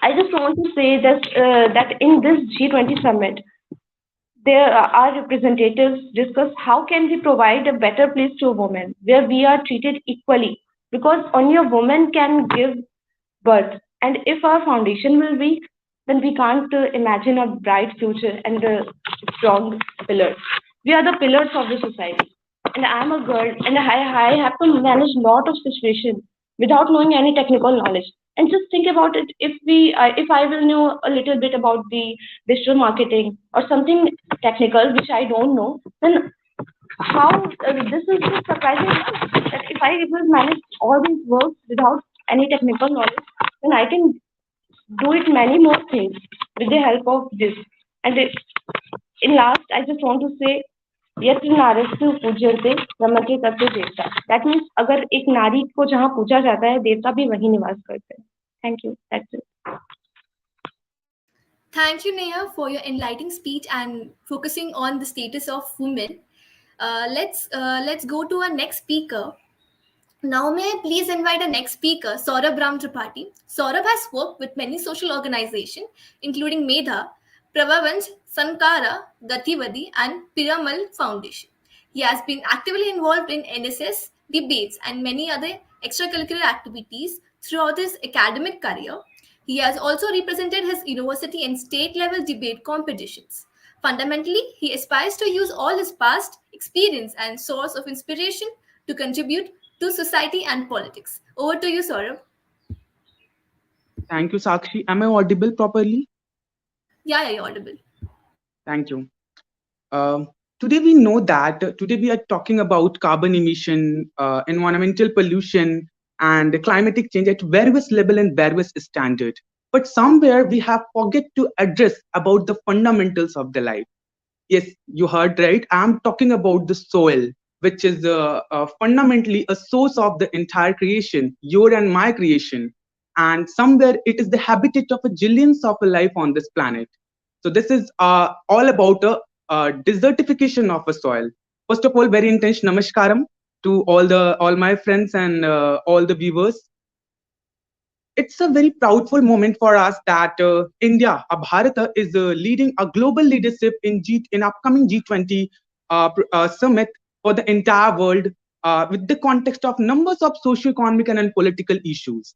I just want to say that in this G20 summit, there our representatives discuss how can we provide a better place to women where we are treated equally, because only a woman can give birth, and if our foundation will weak, then we can't imagine a bright future and strong pillars. We are the pillars of the society. and I'm a girl, and I have to manage a lot of situations without knowing any technical knowledge. And just think about it: if I will know a little bit about the digital marketing or something technical which I don't know, then how this is just surprising enough that if I will manage all these works without any technical knowledge, then I can do it many more things with the help of this. And in last, I just want to say, यत्र नारस्तु पूज्यते रमते तत्र देवता. That means अगर एक नारी को जहाँ पूजा जाता है, देवता भी वहीं निवास करते हैं. Thank you. That's it. Thank you, Neha, for your enlightening speech and focusing on the status of women. Let's go to our next speaker. Now, may I please invite our next speaker, Saurabh Ram Tripathi. Saurabh has worked with many social organizations, including Medha, Pravavansh, Sankara, Gativadi, and Piramal Foundation. He has been actively involved in NSS, debates, and many other extracurricular activities throughout his academic career. He has also represented his university and state level debate competitions. Fundamentally, he aspires to use all his past experience and source of inspiration to contribute to society and politics. Over to you, Saurabh. Thank you, Sakshi. Am I audible properly? Yeah, you're audible. Thank you. Today we know that today we are talking about carbon emission, environmental pollution, and climatic change at various level and various standard. But somewhere we have forget to address about the fundamentals of the life. Yes, you heard right. I'm talking about the soil, which is fundamentally a source of the entire creation, your and my creation. And somewhere it is the habitat of a zillions of a life on this planet. So this is all about a desertification of a soil. First of all, very intense namaskaram to all my friends and all the viewers. It's a very proudful moment for us that India, Bharata, is leading a global leadership in upcoming G20 summit for the entire world with the context of numbers of socio-economic and political issues.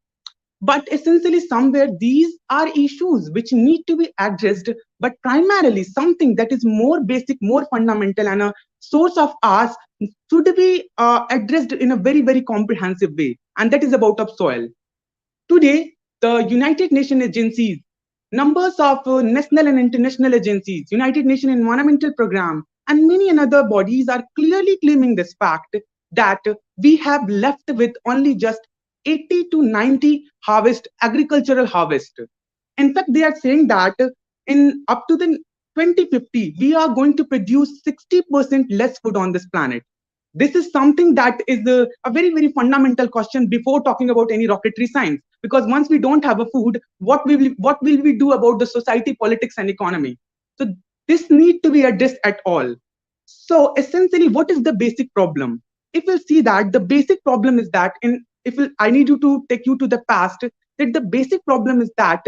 But essentially, somewhere these are issues which need to be addressed, but primarily something that is more basic, more fundamental, and a source of ours should be addressed in a very, very comprehensive way, and that is about of soil. Today, the United Nations agencies, numbers of national and international agencies, United Nations Environmental Programme, and many other bodies are clearly claiming this fact that we have left with only just 80 to 90 agricultural harvest. In fact, they are saying that in up to the 2050, we are going to produce 60% less food on this planet. This is something that is a very, very fundamental question before talking about any rocketry science. Because once we don't have a food, what will we do about the society, politics, and economy? So this need to be addressed at all. So essentially, what is the basic problem? If we'll see that the basic problem is that I need you to take you to the past, that the basic problem is that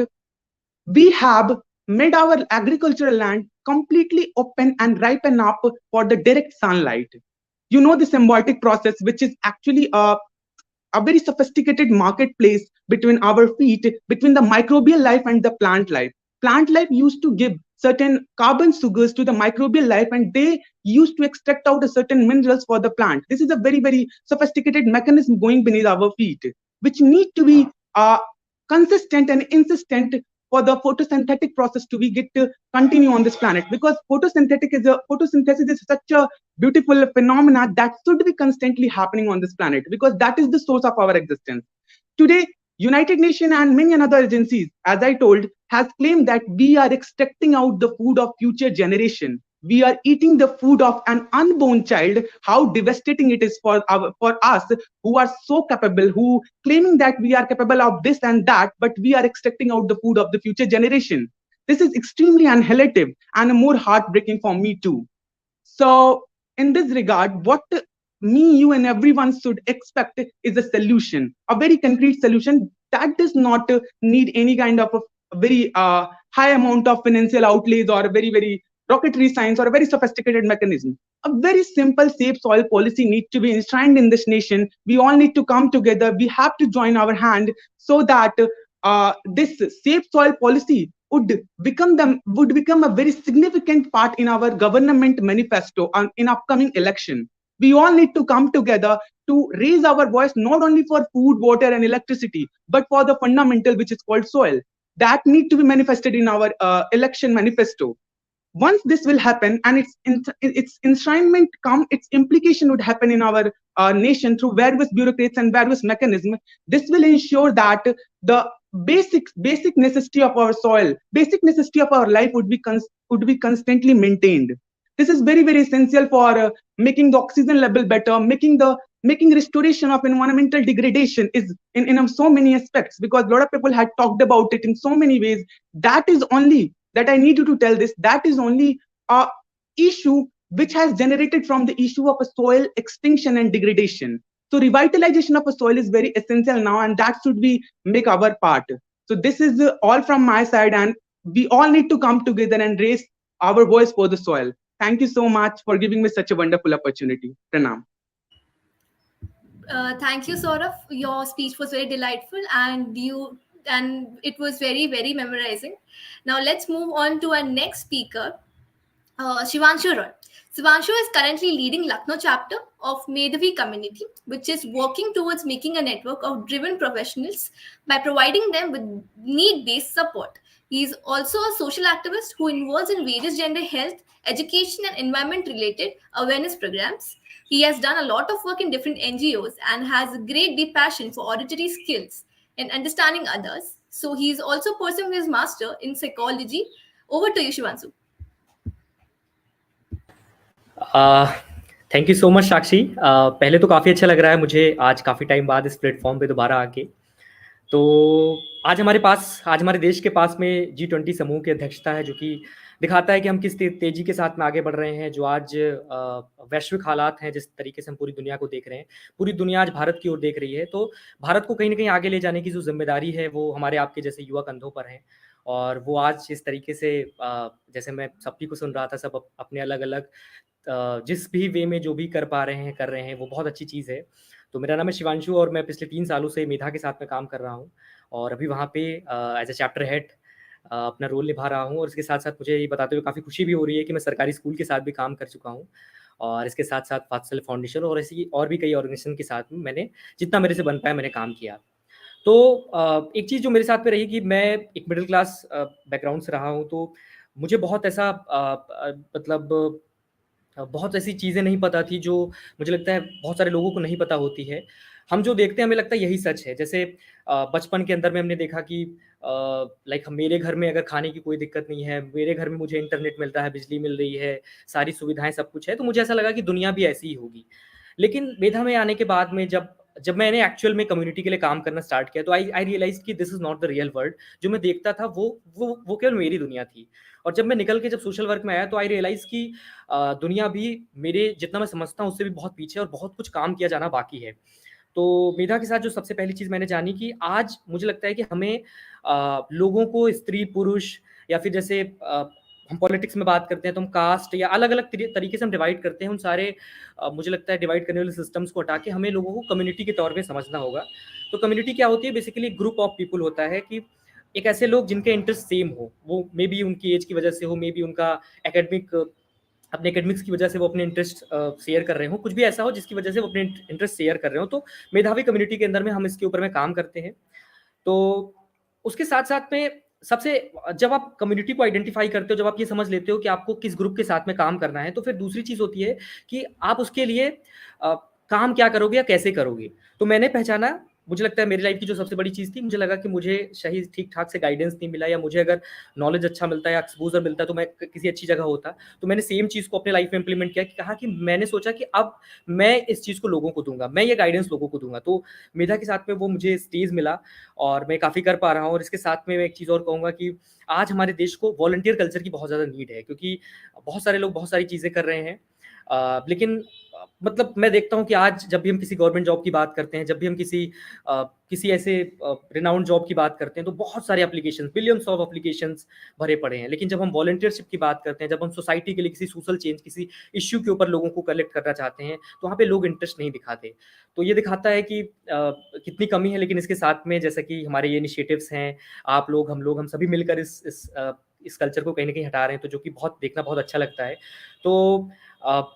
we have made our agricultural land completely open and ripen up for the direct sunlight. You know the symbiotic process, which is actually a very sophisticated marketplace between our feet, between the microbial life and the plant life. Plant life used to give certain carbon sugars to the microbial life, and they used to extract out a certain minerals for the plant. This is a very, very sophisticated mechanism going beneath our feet, which need to be consistent and insistent for the photosynthetic process to be get to continue on this planet, because photosynthesis is such a beautiful phenomena that should be constantly happening on this planet, because that is the source of our existence. Today, United Nations and many other agencies, as I told, has claimed that we are extracting out the food of future generation. We are eating the food of an unborn child. How devastating it is for us who are so capable, who claiming that we are capable of this and that, but we are extracting out the food of the future generation. This is extremely unhealthy and more heartbreaking for me too. So in this regard, what me, you, and everyone should expect is a solution, a very concrete solution that does not need any kind of a very high amount of financial outlays or a very, very rocketry science or a very sophisticated mechanism. A very simple safe soil policy needs to be enshrined in this nation. We all need to come together. We have to join our hand so that this safe soil policy would become a very significant part in our government manifesto in upcoming election. We all need to come together to raise our voice not only for food, water, and electricity, but for the fundamental, which is called soil. That need to be manifested in our election manifesto. Once this will happen and its enshrinement come, its implication would happen in our nation through various bureaucrats and various mechanisms. This will ensure that the basic necessity of our soil, basic necessity of our life would be constantly maintained. This is very essential for making the oxygen level better, making restoration of environmental degradation is in so many aspects, because a lot of people had talked about it in so many ways. That is only that I need you to tell this, that is only a issue which has generated from the issue of a soil extinction and degradation. So revitalization of a soil is very essential now, and that should be make our part. So this is all from my side, and we all need to come together and raise our voice for the soil. Thank you so much for giving me such a wonderful opportunity. Pranam. Thank you, Saurav. Your speech was very delightful, and it was very memorizing. Now let's move on to our next speaker, Shivanshu Roy. Shivanshu is currently leading Lucknow chapter of Medhavi community, which is working towards making a network of driven professionals by providing them with need-based support. He is also a social activist who involves in various gender health, education, and environment-related awareness programs. He has done a lot of work in different NGOs and has a great deep passion for auditory skills and understanding others. So he is also pursuing his master in psychology. Over to you, Shivanshu. Thank you so much Sakshi. पहले तो काफ़ी अच्छा लग रहा है मुझे आज काफ़ी टाइम बाद इस प्लेटफॉर्म पे दोबारा आके। तो आज हमारे देश के पास में G20 समूह की अध्यक्षता है, जो कि दिखाता है कि हम किस तेज़ी के साथ में आगे बढ़ रहे हैं। जो आज वैश्विक हालात हैं, जिस तरीके से हम पूरी दुनिया को देख रहे हैं, पूरी दुनिया आज भारत की ओर देख रही है। तो भारत को कहीं न कहीं आगे ले जाने की जो ज़िम्मेदारी है, वो हमारे आपके जैसे युवा कंधों पर है। और वो आज इस तरीके से जैसे मैं सभी को सुन रहा था, सब अपने अलग-अलग जिस भी वे में जो भी कर पा रहे हैं, कर रहे हैं, वो बहुत अच्छी चीज़ है। तो मेरा नाम है शिवांशु और मैं पिछले 3 सालों से मेधा के साथ में काम कर रहा हूँ और अभी वहाँ पे एज़ अ चैप्टर हेड अपना रोल निभा रहा हूँ। और इसके साथ-साथ मुझे ये बताते हुए काफ़ी खुशी भी हो रही है कि मैं सरकारी स्कूल के साथ भी काम कर चुका हूँ और इसके साथ-साथ वात्सल्य फाउंडेशन और ऐसी और भी कई ऑर्गेनाइजेशन के साथ में मैंने जितना मेरे से बन पाया मैंने काम किया। तो एक चीज़ जो मेरे साथ में रही कि मैं एक मिडल क्लास बैकग्राउंड से रहा हूँ, तो मुझे बहुत ऐसा मतलब बहुत ऐसी चीज़ें नहीं पता थी जो मुझे लगता है बहुत सारे लोगों को नहीं पता होती है। हम जो देखते हैं हमें लगता है यही सच है। जैसे बचपन के अंदर में हमने देखा कि लाइक मेरे घर में अगर खाने की कोई दिक्कत नहीं है, मेरे घर में मुझे इंटरनेट मिल रहा है, बिजली मिल रही है, सारी सुविधाएँ सब कुछ है, तो मुझे ऐसा लगा कि दुनिया भी ऐसी ही होगी। लेकिन मेधा में आने के बाद में जब मैंने एक्चुअल में कम्युनिटी के लिए काम करना स्टार्ट किया, तो आई रियलाइज़्ड कि this is not the real world. जो मैं देखता था वो केवल मेरी दुनिया थी। और जब मैं निकल के जब सोशल वर्क में आया, तो आई रियलाइज़ कि दुनिया भी मेरे जितना मैं समझता हूँ उससे भी बहुत पीछे है और बहुत कुछ काम किया जाना बाकी है। तो मेधा के साथ जो सबसे पहली चीज़ मैंने जानी कि आज मुझे लगता है कि हमें लोगों को स्त्री-पुरुष या फिर जैसे हम पॉलिटिक्स में बात करते हैं तो हम कास्ट या अलग-अलग तरीके से हम डिवाइड करते हैं। उन सारे मुझे लगता है डिवाइड करने वाले सिस्टम्स को हटा के हमें लोगों को कम्युनिटी के तौर पे समझना होगा। तो कम्युनिटी क्या होती है? बेसिकली ग्रुप ऑफ पीपल होता है कि एक ऐसे लोग जिनके इंटरेस्ट सेम हो। वो मे बी उनकी एज की वजह से हो, मे बी उनका अपने एकेडमिक्स की वजह से वो अपने इंटरेस्ट शेयर कर रहे हो, कुछ भी ऐसा हो जिसकी वजह से वो अपने इंटरेस्ट शेयर कर रहे हो। तो मेधावी कम्युनिटी के अंदर में हम इसके ऊपर में काम करते हैं। तो उसके साथ-साथ में सबसे जब आप कम्युनिटी को आइडेंटिफ़ाई करते हो, जब आप ये समझ लेते हो कि आपको किस ग्रुप के साथ में काम करना है, तो फिर दूसरी चीज़ होती है कि आप उसके लिए काम क्या करोगे या कैसे करोगे। तो मैंने पहचाना, मुझे लगता है मेरी लाइफ़ की जो सबसे बड़ी चीज़ थी, मुझे लगा कि मुझे सही ठीक-ठाक से गाइडेंस नहीं मिला या मुझे अगर नॉलेज अच्छा मिलता या एक्सपोज़र मिलता तो मैं किसी अच्छी जगह होता। तो मैंने सेम चीज़ को अपने लाइफ़ में इम्प्लीमेंट किया कि कहा कि मैंने सोचा कि अब मैं इस चीज़ को लोगों को दूँगा, मैं ये गाइडेंस लोगों को दूँगा। तो मेधा के साथ में वो मुझे स्टेज मिला और मैं काफ़ी कर पा रहा हूँ। और इसके साथ में मैं एक चीज़ और कहूँगा कि आज हमारे देश को वॉलंटियर कल्चर की बहुत ज़्यादा नीड है, क्योंकि बहुत सारे लोग बहुत सारी चीज़ें कर रहे हैं। लेकिन मतलब मैं देखता हूँ कि आज जब भी हम किसी गवर्नमेंट जॉब की बात करते हैं, जब भी हम किसी ऐसे रिनाउंड जॉब की बात करते हैं, तो बहुत सारे एप्लीकेशंस, बिलियंस ऑफ एप्लीकेशंस भरे पड़े हैं। लेकिन जब हम वॉलंटियरशिप की बात करते हैं, जब हम सोसाइटी के लिए किसी सोशल चेंज, किसी इश्यू के ऊपर लोगों को कलेक्ट करना चाहते हैं, तो वहाँ पे लोग इंटरेस्ट नहीं दिखाते। तो ये दिखाता है कि कितनी कमी है। लेकिन इसके साथ में जैसा कि हमारे ये इनिशिएटिव्स हैं, आप लोग, हम सभी मिलकर इस कल्चर को कहीं न कहीं हटा रहे हैं, तो जो कि बहुत देखना बहुत अच्छा लगता है। तो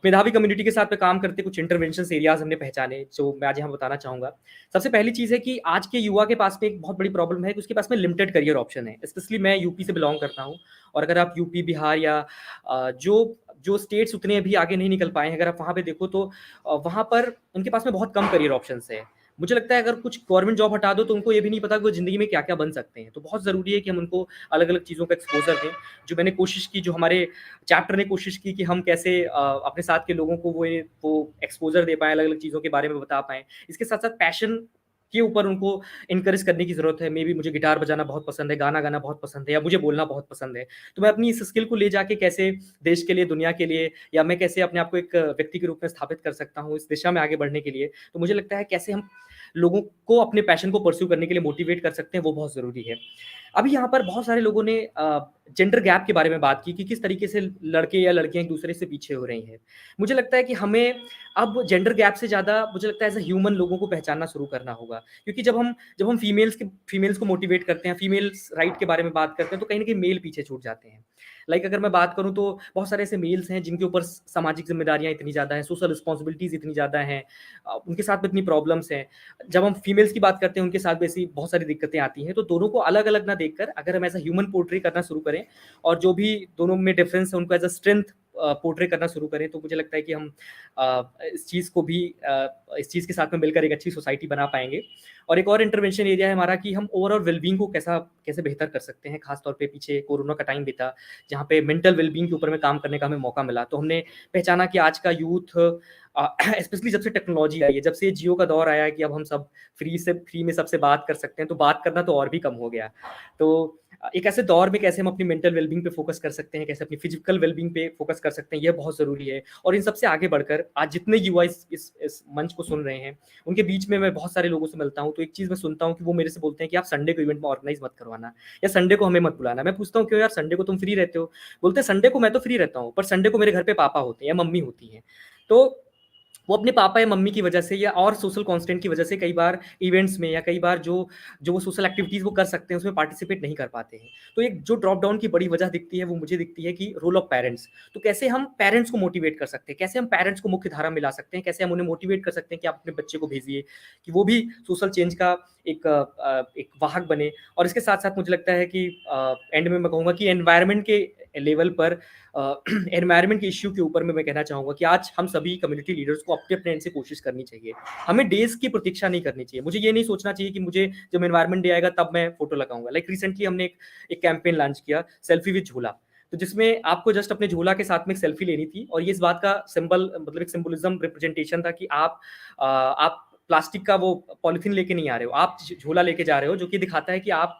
मेधावी कम्युनिटी के साथ में काम करते कुछ इंटरवेंशन एरियाज हमने पहचाने, जो मैं आज यहाँ बताना चाहूँगा। सबसे पहली चीज़ है कि आज के युवा के पास में एक बहुत बड़ी प्रॉब्लम है कि उसके पास में लिमिटेड करियर ऑप्शन है। स्पेशली मैं यूपी से बिलोंग करता हूँ, और अगर आप यूपी, बिहार या जो जो स्टेट्स उतने अभी आगे नहीं निकल पाए हैं, अगर आप वहाँ पे देखो तो वहाँ पर उनके पास में बहुत कम करियर ऑप्शंस है। मुझे लगता है अगर कुछ गवर्नमेंट जॉब हटा दो तो उनको ये भी नहीं पता कि वो ज़िंदगी में क्या-क्या बन सकते हैं। तो बहुत ज़रूरी है कि हम उनको अलग-अलग चीज़ों का एक्सपोज़र दें। जो मैंने कोशिश की, जो हमारे चैप्टर ने कोशिश की कि हम कैसे अपने साथ के लोगों को वो एक्सपोज़र दे पाएँ, अलग-अलग चीज़ों के बारे में बता पाएँ। इसके साथ-साथ पैशन के ऊपर उनको एनकरेज करने की ज़रूरत है। मेबी मुझे गिटार बजाना बहुत पसंद है, गाना गाना बहुत पसंद है, या मुझे बोलना बहुत पसंद है। तो मैं अपनी इस स्किल को ले जाके कैसे देश के लिए, दुनिया के लिए, या मैं कैसे अपने आप को एक व्यक्ति के रूप में स्थापित कर सकता हूँ इस दिशा में आगे बढ़ने के लिए। तो मुझे लगता है कैसे हम लोगों को अपने पैशन को परस्यू करने के लिए मोटिवेट कर सकते हैं, वो बहुत ज़रूरी है। अभी यहाँ पर बहुत सारे लोगों ने जेंडर गैप के बारे में बात की कि किस तरीके से लड़के या लड़कियाँ एक दूसरे से पीछे हो रही हैं। मुझे लगता है कि हमें अब जेंडर गैप से ज़्यादा मुझे लगता है एज़ अ ह्यूमन लोगों को पहचानना शुरू करना होगा। क्योंकि जब हम फीमेल्स को मोटिवेट करते हैं, फीमेल्स राइट के बारे में बात करते हैं, तो कहीं न कहीं मेल पीछे छूट जाते हैं। लाइक अगर मैं बात करूँ तो बहुत सारे ऐसे मेल्स हैं जिनके ऊपर सामाजिक ज़िम्मेदारियाँ इतनी ज़्यादा हैं, सोशल रिस्पॉन्सिबिलिटीज़ इतनी ज़्यादा हैं, उनके साथ में इतनी प्रॉब्लम्स हैं। जब हम फीमेल्स की बात करते हैं, उनके साथ भी ऐसी बहुत सारी दिक्कतें आती हैं। तो दोनों को अलग-अलग ना देखकर अगर हम एज़ अ ह्यूमन पोर्ट्रे करना शुरू करें, और जो भी दोनों में डिफरेंस है उनको एज़ अ स्ट्रेंथ पोर्ट्रे करना शुरू करें, तो मुझे लगता है कि हम इस चीज़ को भी इस चीज़ के साथ में मिलकर एक अच्छी सोसाइटी बना पाएँगे। और एक और इंटरवेंशन एरिया है हमारा कि हम ओवरऑल वेलबींग को कैसे बेहतर कर सकते हैं। ख़ास तौर पे पीछे कोरोना का टाइम बीता, जहाँ पे मेंटल वेलबींग के ऊपर में काम करने का हमें मौका मिला। तो हमने पहचाना कि आज का यूथ स्पेशली जब से टेक्नोलॉजी आई है, जब से जियो का दौर आया है कि अब हम सब फ्री में सबसे बात कर सकते हैं, तो बात करना तो और भी कम हो गया। तो एक ऐसे दौर में कैसे हम अपनी मेंटल वेलबींग पे फोकस कर सकते हैं, कैसे अपनी फिजिकल वेलबींग पे फोकस कर सकते हैं, यह बहुत ज़रूरी है। और इन सबसे आगे बढ़कर आज जितने युवा इस मंच को सुन रहे हैं, उनके बीच में मैं बहुत सारे लोगों से मिलता हूँ, तो एक चीज़ मैं सुनता हूँ कि वो मेरे से बोलते हैं कि आप संडे को इवेंट में ऑर्गेनाइज़ मत करवाना, या संडे को हमें मत बुलाना। मैं पूछता हूँ क्यों यार, संडे को तुम फ्री रहते हो? बोलते हैं संडे को मैं तो फ्री रहता हूँ, पर संडे को मेरे घर पे पापा होते हैं या मम्मी होती हैं। तो वो अपने पापा या मम्मी की वजह से या और सोशल कांस्टेंट की वजह से कई बार इवेंट्स में, या कई बार जो जो वो सोशल एक्टिविटीज़ वो कर सकते हैं उसमें पार्टिसिपेट नहीं कर पाते हैं। तो एक जो ड्रॉप डाउन की बड़ी वजह दिखती है, वो मुझे दिखती है कि रोल ऑफ पेरेंट्स। तो कैसे हम पेरेंट्स को मोटिवेट कर सकते हैं, कैसे हम पेरेंट्स को मुख्य धारा में ला सकते हैं, कैसे हम उन्हें मोटिवेट कर सकते हैं कि आप अपने बच्चे को भेजिए, कि वो भी सोशल चेंज का एक वाहक बने। और इसके साथ-साथ मुझे लगता है कि एंड में मैं कहूँगा कि एनवायरनमेंट के लेवल पर एनवायरनमेंट के इश्यू के ऊपर में मैं कहना चाहूँगा कि आज हम सभी कम्युनिटी लीडर्स को अपने एंड से कोशिश करनी चाहिए। हमें डेज़ की प्रतीक्षा नहीं करनी चाहिए। मुझे ये नहीं सोचना चाहिए कि मुझे जब एनवायरनमेंट डे आएगा तब मैं फ़ोटो लगाऊँगा। लाइक रिसेंटली हमने एक कैंपेन लॉन्च किया, सेल्फी विद झूला। तो जिसमें आपको जस्ट अपने झूला के साथ में एक सेल्फी लेनी थी, और ये इस बात का सिंबल, मतलब एक सिंबोलिज़्म रिप्रेजेंटेशन था कि आप प्लास्टिक का वो पॉलीथीन लेके नहीं आ रहे हो, आप झोला लेके जा रहे हो, जो कि दिखाता है कि आप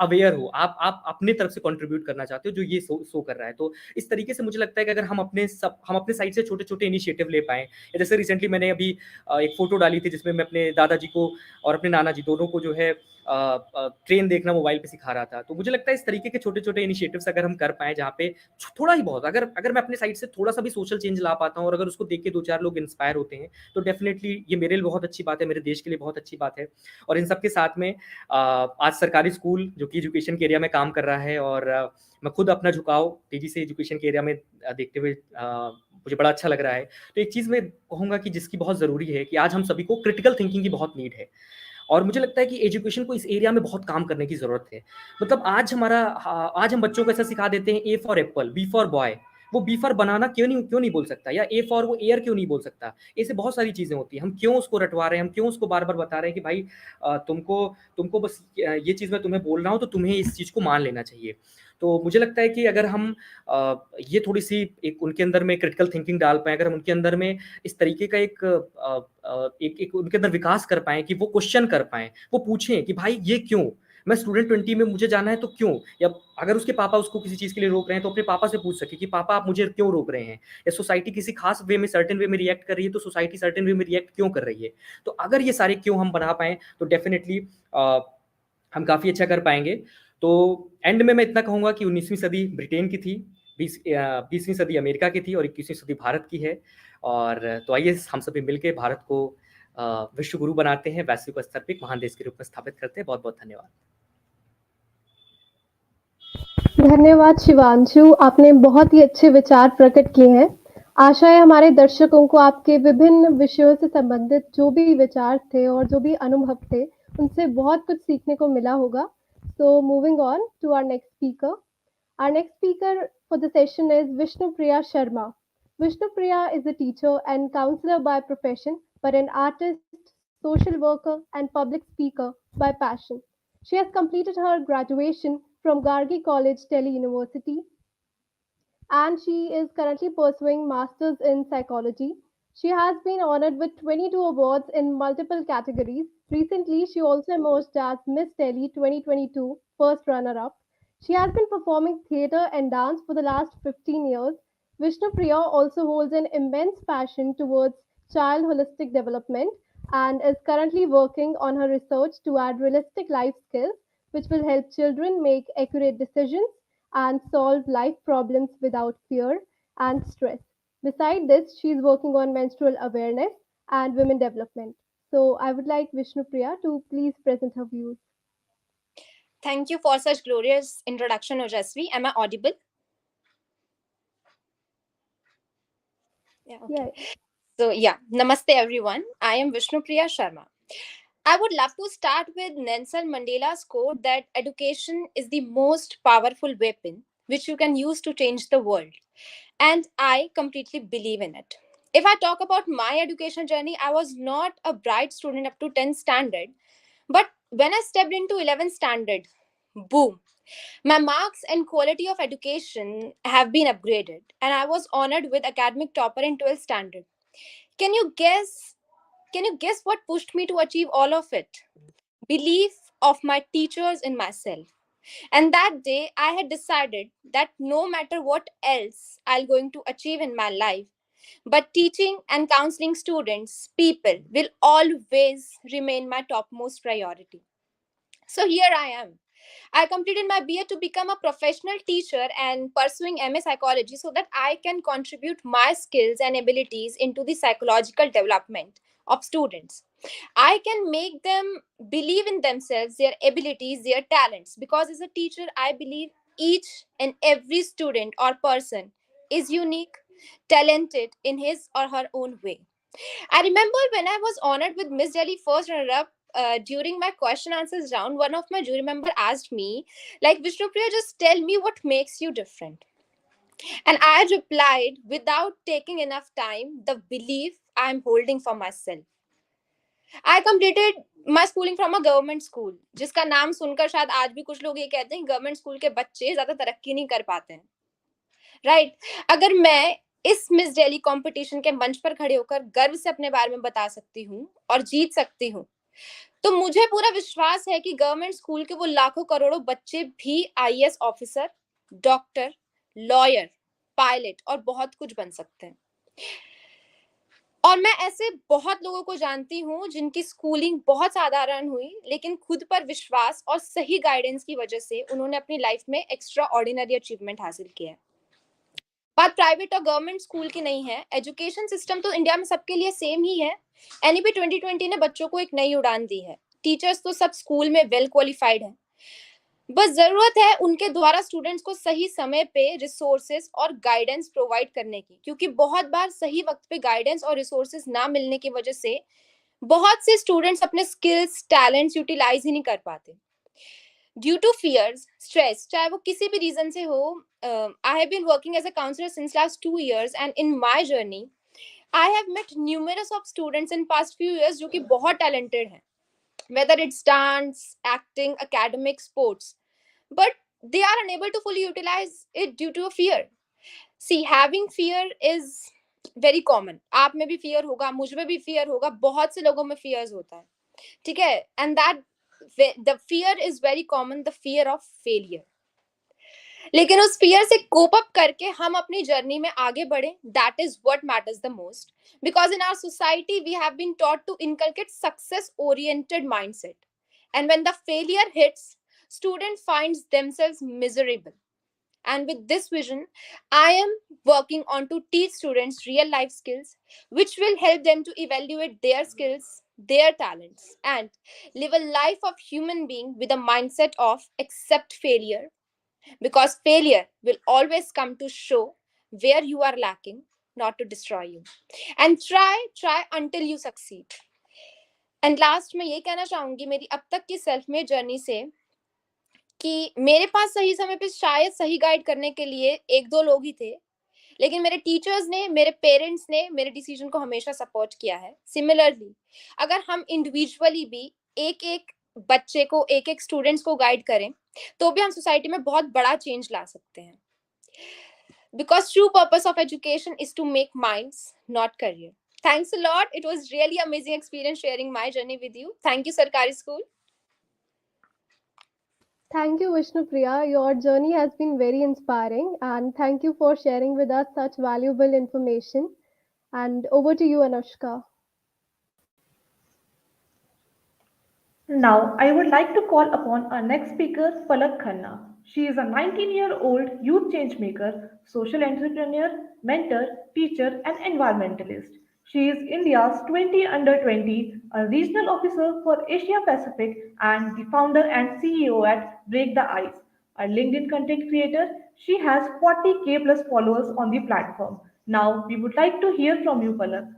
अवेयर हो, आप अपने तरफ से कंट्रीब्यूट करना चाहते हो, जो ये शो कर रहा है। तो इस तरीके से मुझे लगता है कि अगर हम अपने साइड से छोटे-छोटे इनिशिएटिव ले पाएँ, या जैसे रिसेंटली मैंने अभी एक फ़ोटो डाली थी जिसमें मैं अपने दादाजी को और अपने नाना जी दोनों को जो है ट्रेन देखना मोबाइल पे सिखा रहा था। तो मुझे लगता है इस तरीके के छोटे-छोटे इनिशिएटिव्स अगर हम कर पाएँ, जहाँ पे थोड़ा ही बहुत, अगर मैं अपने साइड से थोड़ा-सा भी सोशल चेंज ला पाता हूँ, और अगर उसको देख के 2-4 लोग इंस्पायर होते हैं, तो डेफिनिटली ये मेरे लिए बहुत अच्छी बात है, मेरे देश के लिए बहुत अच्छी बात है। और इन सब के साथ में आज सरकारी स्कूल जो कि एजुकेशन के एरिया में काम कर रहा है, और मैं खुद अपना झुकाव तेज़ी से एजुकेशन के एरिया में देखते हुए मुझे बड़ा अच्छा लग रहा है। तो एक चीज़ मैं कहूँगा कि जिसकी बहुत ज़रूरी है कि आज हम सभी को क्रिटिकल थिंकिंग की बहुत नीड है। और मुझे लगता है कि एजुकेशन को इस एरिया में बहुत काम करने की ज़रूरत है। मतलब आज हम बच्चों को ऐसा सिखा देते हैं, A for apple, B for boy. वो बी फॉर बनाना क्यों नहीं बोल सकता, या ए फॉर वो एयर क्यों नहीं बोल सकता। ऐसे बहुत सारी चीज़ें होती हैं। हम क्यों उसको रटवा रहे हैं, हम क्यों उसको बार-बार बता रहे हैं कि भाई तुमको बस ये चीज़ मैं तुम्हें बोल रहा हूँ, तो तुम्हें इस चीज़ को मान लेना चाहिए। तो मुझे लगता है कि अगर हम ये थोड़ी-सी एक उनके अंदर में क्रिटिकल थिंकिंग डाल पाएँ, अगर हम उनके अंदर में इस तरीके का एक उनके अंदर विकास कर पाएँ कि वो क्वेश्चन कर पाएँ, वो पूछें कि भाई ये क्यों? मैं स्टूडेंट 20 में मुझे जाना है तो क्यों? या अगर उसके पापा उसको किसी चीज़ के लिए रोक रहे हैं, तो अपने पापा से पूछ सके कि पापा आप मुझे क्यों रोक रहे हैं? या सोसाइटी किसी खास वे में, सर्टेन वे में रिएक्ट कर रही है, तो सोसाइटी सर्टेन वे में रिएक्ट क्यों कर रही है? तो अगर ये सारे क्यों हम बना पाएँ, तो डेफिनिटली हम काफ़ी अच्छा कर पाएँगे। तो एंड में मैं इतना कहूँगा कि 19वीं सदी ब्रिटेन की थी, 20वीं सदी अमेरिका की थी, और 21वीं सदी भारत की है। और तो आइए हम सभी मिलके भारत को विश्व गुरु बनाते हैं, वैश्विक स्तर पे एक महान देश के रूप में स्थापित करते हैं। बहुत-बहुत धन्यवाद। धन्यवाद शिवांशु, आपने बहुत ही अच्छे विचार प्रकट किए हैं आशा है हमारे दर्शकों को आपके विभिन्न विषयों से संबंधित जो भी विचार थे और जो भी अनुभव थे, उनसे बहुत कुछ सीखने को मिला होगा। So moving on to our next speaker. Our next speaker for the session is Vishnupriya Sharma. Vishnupriya is a teacher and counselor by profession, but an artist, social worker, and public speaker by passion. She has completed her graduation from Gargi College, Delhi University, and she is currently pursuing masters in psychology. She has been honored with 22 awards in multiple categories. Recently, she also emerged as Miss Delhi 2022 first runner up. She has been performing theatre and dance for the last 15 years. Vishnu Priya also holds an immense passion towards child holistic development and is currently working on her research to add realistic life skills which will help children make accurate decisions and solve life problems without fear and stress. Beside this, she is working on menstrual awareness and women development. So I would like Vishnu Priya to please present her views. Thank you for such glorious introduction, Ojasvi. Am I audible? Yeah, okay. Yeah. So, yeah, namaste everyone. I am Vishnu Priya Sharma. I would love to start with Nelson Mandela's quote that education is the most powerful weapon which you can use to change the world. And I completely believe in it. If I talk about my education journey, I was not a bright student up to 10th standard. But when I stepped into 11th standard, boom, my marks and quality of education have been upgraded, and I was honored with academic topper in 12th standard. Can you guess? Can you guess what pushed me to achieve all of it? Belief of my teachers in myself. And that day, I had decided that no matter what else I'm going to achieve in my life, but teaching and counseling students, people, will always remain my topmost priority. So here I am. I completed my BA to become a professional teacher and pursuing MA psychology so that I can contribute my skills and abilities into the psychological development of students. I can make them believe in themselves, their abilities, their talents. Because as a teacher, I believe each and every student or person is unique, talented in his or her own way. I remember when I was honored with Miss Delhi first runner up. During my question answers round, one of my jury member asked me, like, Vishnupriya, just tell me what makes you different. And I replied, without taking enough time, the belief I'm holding for myself. I completed my schooling from a government school, जिसका नाम सुनकर शायद आज भी कुछ लोग ये कहते हैं गवर्नमेंट स्कूल के बच्चे ज्यादा तरक्की नहीं कर पाते हैं, राइट? अगर मैं इस मिस दिल्ली कंपटीशन के मंच पर खड़े होकर गर्व से अपने बारे में बता सकती हूँ और जीत सकती हूँ, तो मुझे पूरा विश्वास है कि गवर्नमेंट स्कूल के वो लाखों करोड़ों बच्चे भी IAS officer, doctor, lawyer, pilot और बहुत कुछ बन सकते हैं. और मैं ऐसे बहुत लोगों को जानती हूँ जिनकी स्कूलिंग बहुत साधारण हुई, लेकिन खुद पर विश्वास और सही गाइडेंस की वजह से उन्होंने अपनी लाइफ में एक्स्ट्रा ऑर्डिनरी अचीवमेंट हासिल किया है. बात प्राइवेट और गवर्नमेंट स्कूल की नहीं है. एजुकेशन सिस्टम तो इंडिया में सबके लिए सेम ही है. एनईपी 2020 ने बच्चों को एक नई उड़ान दी है. टीचर्स तो सब स्कूल में वेल क्वालिफाइड हैं. बस जरूरत है उनके द्वारा स्टूडेंट्स को सही समय पे रिसोर्सेज और गाइडेंस प्रोवाइड करने की, क्योंकि बहुत बार सही वक्त पे गाइडेंस और रिसोर्सेज ना मिलने की वजह से बहुत से स्टूडेंट्स अपने स्किल्स, टैलेंट्स यूटिलाइज ही नहीं कर पाते. ड्यू टू फियर्स, स्ट्रेस, चाहे वो किसी भी रीजन से हो. I have been working as a counsellor since last 2 years and in my journey I have met numerous of students in past few years जो कि बहुत टैलेंटेड हैं, whether it's dance, acting, academic, sports, but they are unable to fully utilize it due to a fear. See, having fear is very common. आप में भी fear होगा, मुझ में भी fear होगा, बहुत से लोगों में fears होता है, ठीक है? And that the fear is very common, the fear of failure. लेकिन उस फियर से कोप अप करके हम अपनी जर्नी में आगे बढ़े, that is what matters the most. Because in our society we have been taught to inculcate success oriented mindset, and when the failure hits, student finds themselves miserable. And with this vision, I am working on to teach students real life skills which will help them to evaluate their skills, their talents, and live a life of human being with a mindset of accept failure, because failure will always come to show where you are lacking, not to destroy you. And try until you succeed. And last मैं ये कहना चाहूंगी मेरी अब तक की self made journey से कि मेरे पास सही समय पे शायद सही गाइड करने के लिए एक दो लोग ही थे, लेकिन मेरे टीचर्स ने, मेरे पेरेंट्स ने मेरे डिसीजन को हमेशा सपोर्ट किया है. सिमिलरली अगर हम इंडिविजुअली भी एक एक बच्चे को, एक एक स्टूडेंट्स को गाइड करें, तो भी हम सोसाइटी में बहुत बड़ा चेंज ला सकते हैं. Because true purpose of education is to make minds, not career. Thanks a lot. It was really amazing experience sharing my journey with you. Thank you, Sarkari School. Thank you, Vishnupriya. Your journey has been very inspiring, and thank you for sharing with us such valuable information. And over to you, Anushka. Now, I would like to call upon our next speaker, Palak Khanna. She is a 19-year-old youth change maker, social entrepreneur, mentor, teacher, and environmentalist. She is India's 20 under 20, a regional officer for Asia Pacific, and the founder and CEO at Break the Ice. A LinkedIn content creator, she has 40K plus followers on the platform. Now, we would like to hear from you, Palak.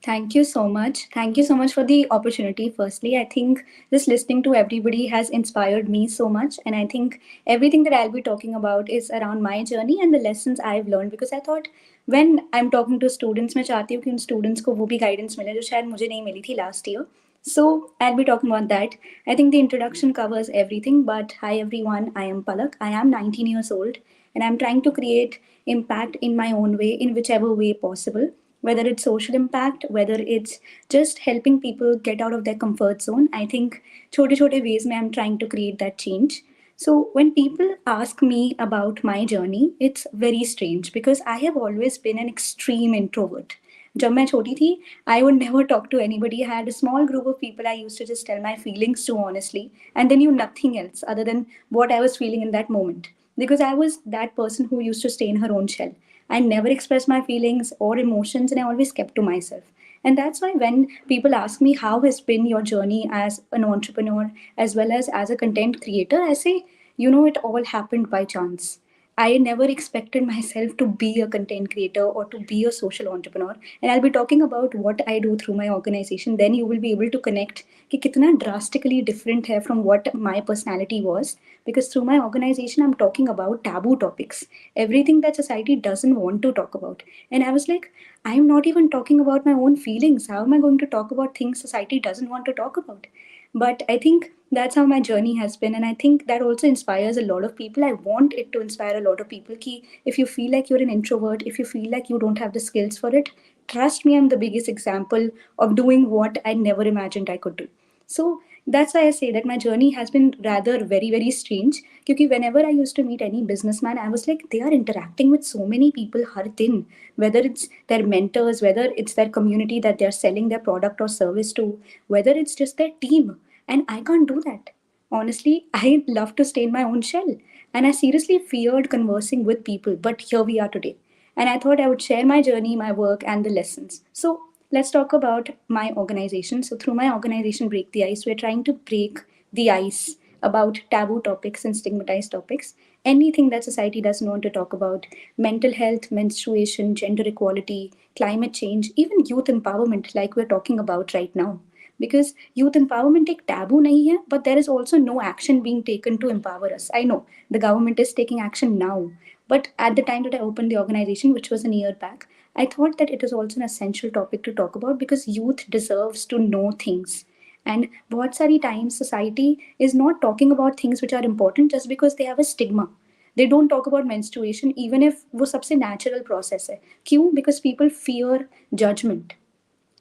Thank you so much. Thank you so much for the opportunity. Firstly, I think just listening to everybody has inspired me so much. And I think everything that I'll be talking about is around my journey and the lessons I've learned. Because I thought when I'm talking to students, मैं चाहती हूँ कि उन students को वो भी guidance मिले जो शायद मुझे नहीं मिली थी last year. So I'll be talking about that. I think the introduction covers everything. But hi everyone, I am Palak. I am 19 years old and I'm trying to create impact in my own way, in whichever way possible, whether it's social impact, whether it's just helping people get out of their comfort zone. I think छोटे छोटे ways में I'm trying to create that change. So when people ask me about my journey, it's very strange because I have always been an extreme introvert. जब मैं छोटी थी, I would never talk to anybody. I had a small group of people I used to just tell my feelings to honestly, and they knew nothing else other than what I was feeling in that moment. Because I was that person who used to stay in her own shell. I never expressed my feelings or emotions and I always kept to myself. And that's why when people ask me how has been your journey as an entrepreneur as well as a content creator, I say, it all happened by chance. I never expected myself to be a content creator or to be a social entrepreneur. And I'll be talking about what I do through my organization. Then you will be able to connect कि कितना drastically different है from what my personality was. Because through my organization, I'm talking about taboo topics, everything that society doesn't want to talk about. And I was like, I'm not even talking about my own feelings. How am I going to talk about things society doesn't want to talk about? But I think that's how my journey has been, and I think that also inspires a lot of people. I want it to inspire a lot of people ki if you feel like you're an introvert, if you feel like you don't have the skills for it, trust me, I'm the biggest example of doing what I never imagined I could do. So that's why I say that my journey has been rather very very strange, because whenever I used to meet any businessman, I was like, they are interacting with so many people har din, whether it's their mentors, whether it's their community that they're selling their product or service to, whether it's just their team. And I can't do that. Honestly, I love to stay in my own shell. And I seriously feared conversing with people, but here we are today. And I thought I would share my journey, my work, and the lessons. So let's talk about my organization. So through my organization, Break the Ice, we're trying to break the ice about taboo topics and stigmatized topics. Anything that society doesn't want to talk about: mental health, menstruation, gender equality, climate change, even youth empowerment, like we're talking about right now. Because youth empowerment एक taboo नहीं है, but there is also no action being taken to empower us. I know the government is taking action now, but at the time that I opened the organization, which was a year back, I thought that it is also an essential topic to talk about because youth deserves to know things. And बहुत सारी times society is not talking about things which are important just because they have a stigma. They don't talk about menstruation even if वो सबसे natural process है. क्यों? Because people fear judgment.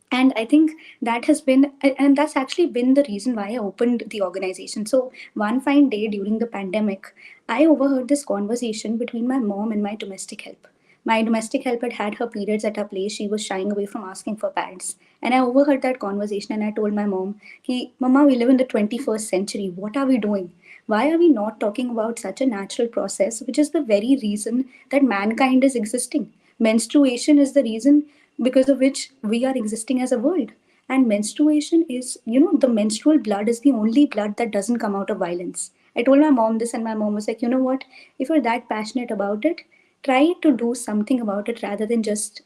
And I think that has been, and that's actually been the reason why I opened the organization. So one fine day during the pandemic, I overheard this conversation between my mom and my domestic help. My domestic help had her periods at her place. She was shying away from asking for pads, and I overheard that conversation and I told my mom ki, Mama, we live in the 21st century, what are we doing? Why are we not talking about such a natural process, which is the very reason that mankind is existing? Menstruation is the reason because of which we are existing as a world. And menstruation is, the menstrual blood is the only blood that doesn't come out of violence. I told my mom this, and my mom was like, you know what? If you're that passionate about it, try to do something about it rather than just,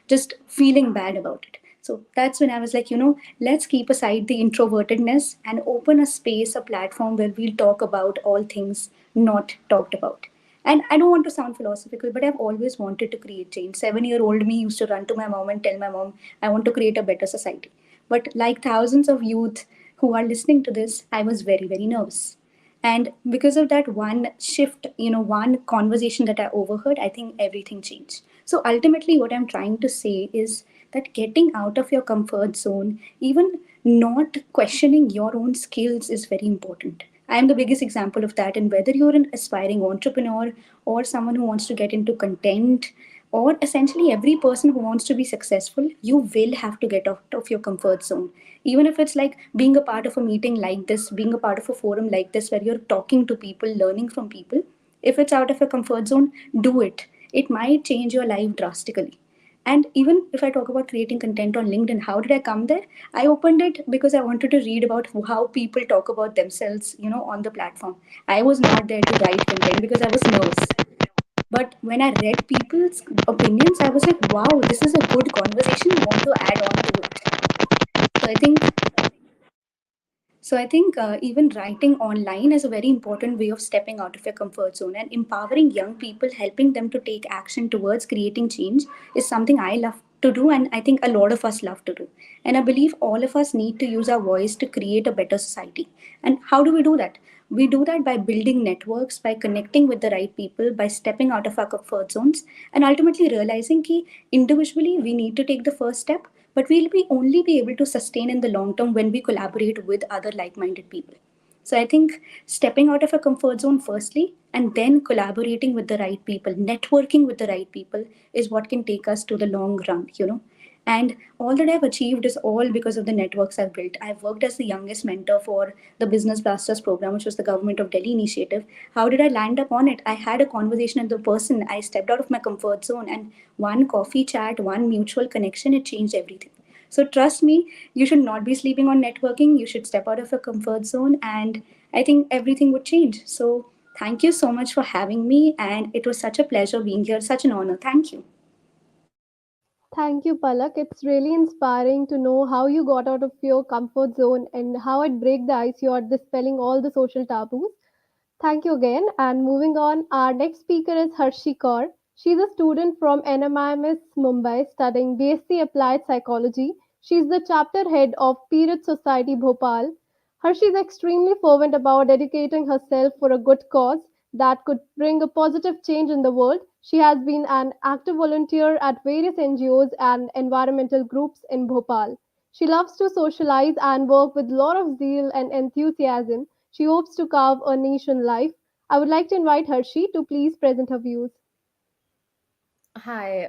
just feeling bad about it. So that's when I was like, let's keep aside the introvertedness and open a space, a platform where we'll talk about all things not talked about. And I don't want to sound philosophical, but I've always wanted to create change. 7-year-old me used to run to my mom and tell my mom, I want to create a better society. But like thousands of youth who are listening to this, I was very, very nervous. And because of that one shift, one conversation that I overheard, I think everything changed. So ultimately, what I'm trying to say is that getting out of your comfort zone, even not questioning your own skills, is very important. I am the biggest example of that. And whether you're an aspiring entrepreneur or someone who wants to get into content, or essentially every person who wants to be successful, you will have to get out of your comfort zone. Even if it's like being a part of a meeting like this, being a part of a forum like this where you're talking to people, learning from people, if it's out of your comfort zone, do it. It might change your life drastically. And even if I talk about creating content on LinkedIn, how did I come there? I opened it because I wanted to read about how people talk about themselves, on the platform. I was not there to write content because I was nervous. But when I read people's opinions, I was like, wow, this is a good conversation. I want to add on to it. So I think even writing online is a very important way of stepping out of your comfort zone, and empowering young people, helping them to take action towards creating change is something I love to do, and I think a lot of us love to do. And I believe all of us need to use our voice to create a better society. And how do we do that? We do that by building networks, by connecting with the right people, by stepping out of our comfort zones, and ultimately realizing that individually we need to take the first step, but we'll be only be able to sustain in the long term when we collaborate with other like-minded people. So I think stepping out of a comfort zone firstly, and then collaborating with the right people, networking with the right people, is what can take us to the long run. And all that I've achieved is all because of the networks I've built. I've worked as the youngest mentor for the Business Blasters program, which was the Government of Delhi initiative. How did I land up on it? I had a conversation with the person. I stepped out of my comfort zone, and one coffee chat, one mutual connection, it changed everything. So trust me, you should not be sleeping on networking. You should step out of your comfort zone, and I think everything would change. So thank you so much for having me, and it was such a pleasure being here, such an honor. Thank you. Thank you, Palak. It's really inspiring to know how you got out of your comfort zone and how at Break the Ice you are dispelling all the social taboos. Thank you again. And moving on, our next speaker is Harshi Kaur. She's a student from NMIMS Mumbai studying BSc Applied Psychology. She's the chapter head of Period Society Bhopal. Harshi is extremely fervent about dedicating herself for a good cause that could bring a positive change in the world. She has been an active volunteer at various NGOs and environmental groups in Bhopal. She loves to socialize and work with a lot of zeal and enthusiasm. She hopes to carve a niche in life. I would like to invite Harshi to please present her views. Hi,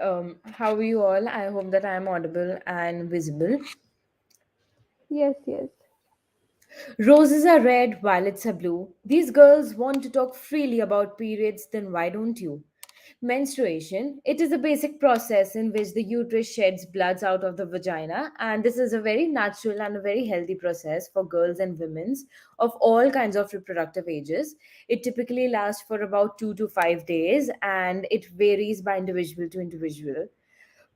how are you all? I hope that I am audible and visible. Yes, yes. Roses are red, violets are blue. These girls want to talk freely about periods, then why don't you? Menstruation, it is a basic process in which the uterus sheds bloods out of the vagina, and this is a very natural and a very healthy process for girls and women of all kinds of reproductive ages. It typically lasts for about 2 to 5 days, and it varies by individual to individual.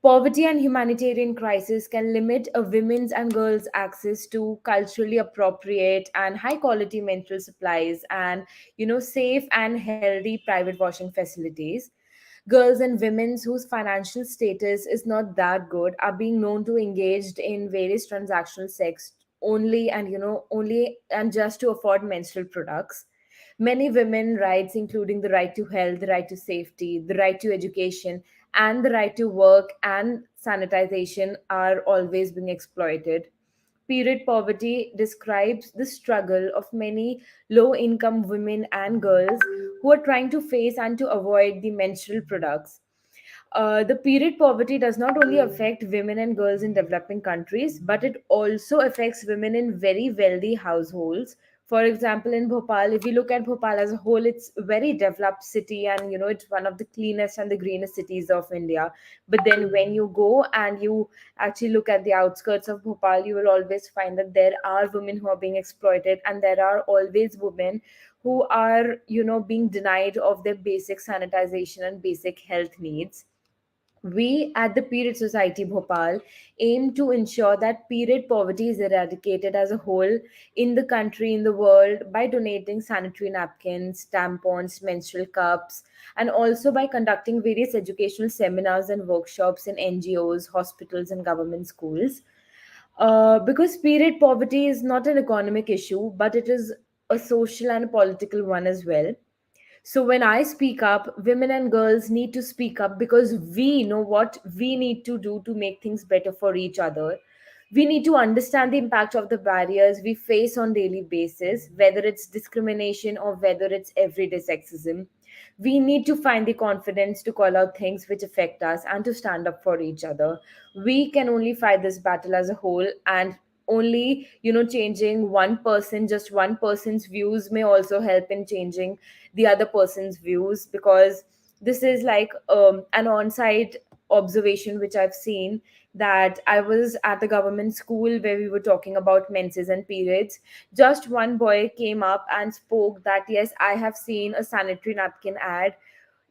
Poverty and humanitarian crisis can limit a women's and girls' access to culturally appropriate and high quality menstrual supplies and safe and healthy private washing facilities. Girls and women whose financial status is not that good are being known to engaged in various transactional sex only and just to afford menstrual products. Many women rights, including the right to health, the right to safety, the right to education, and the right to work and sanitization, are always being exploited. Period poverty describes the struggle of many low income women and girls who are trying to face and to avoid the menstrual products. The period poverty does not only affect women and girls in developing countries, but it also affects women in very wealthy households. For example, in Bhopal, if we look at Bhopal as a whole, it's a very developed city, and it's one of the cleanest and the greenest cities of India. But then when you go and you actually look at the outskirts of Bhopal, you will always find that there are women who are being exploited, and there are always women who are, being denied of their basic sanitization and basic health needs. We at the Period Society Bhopal aim to ensure that period poverty is eradicated as a whole in the country, in the world, by donating sanitary napkins, tampons, menstrual cups, and also by conducting various educational seminars and workshops in NGOs, hospitals, and government schools. Because period poverty is not an economic issue, but it is a social and a political one as well. So when I speak up, women and girls need to speak up because we know what we need to do to make things better for each other. We need to understand the impact of the barriers we face on daily basis, whether it's discrimination or whether it's everyday sexism. We need to find the confidence to call out things which affect us and to stand up for each other. We can only fight this battle as a whole, and only, changing one person, just one person's views may also help in changing the other person's views, because this is like an on-site observation which I've seen, that I was at a government school where we were talking about menses and periods. Just one boy came up and spoke that, yes, I have seen a sanitary napkin ad.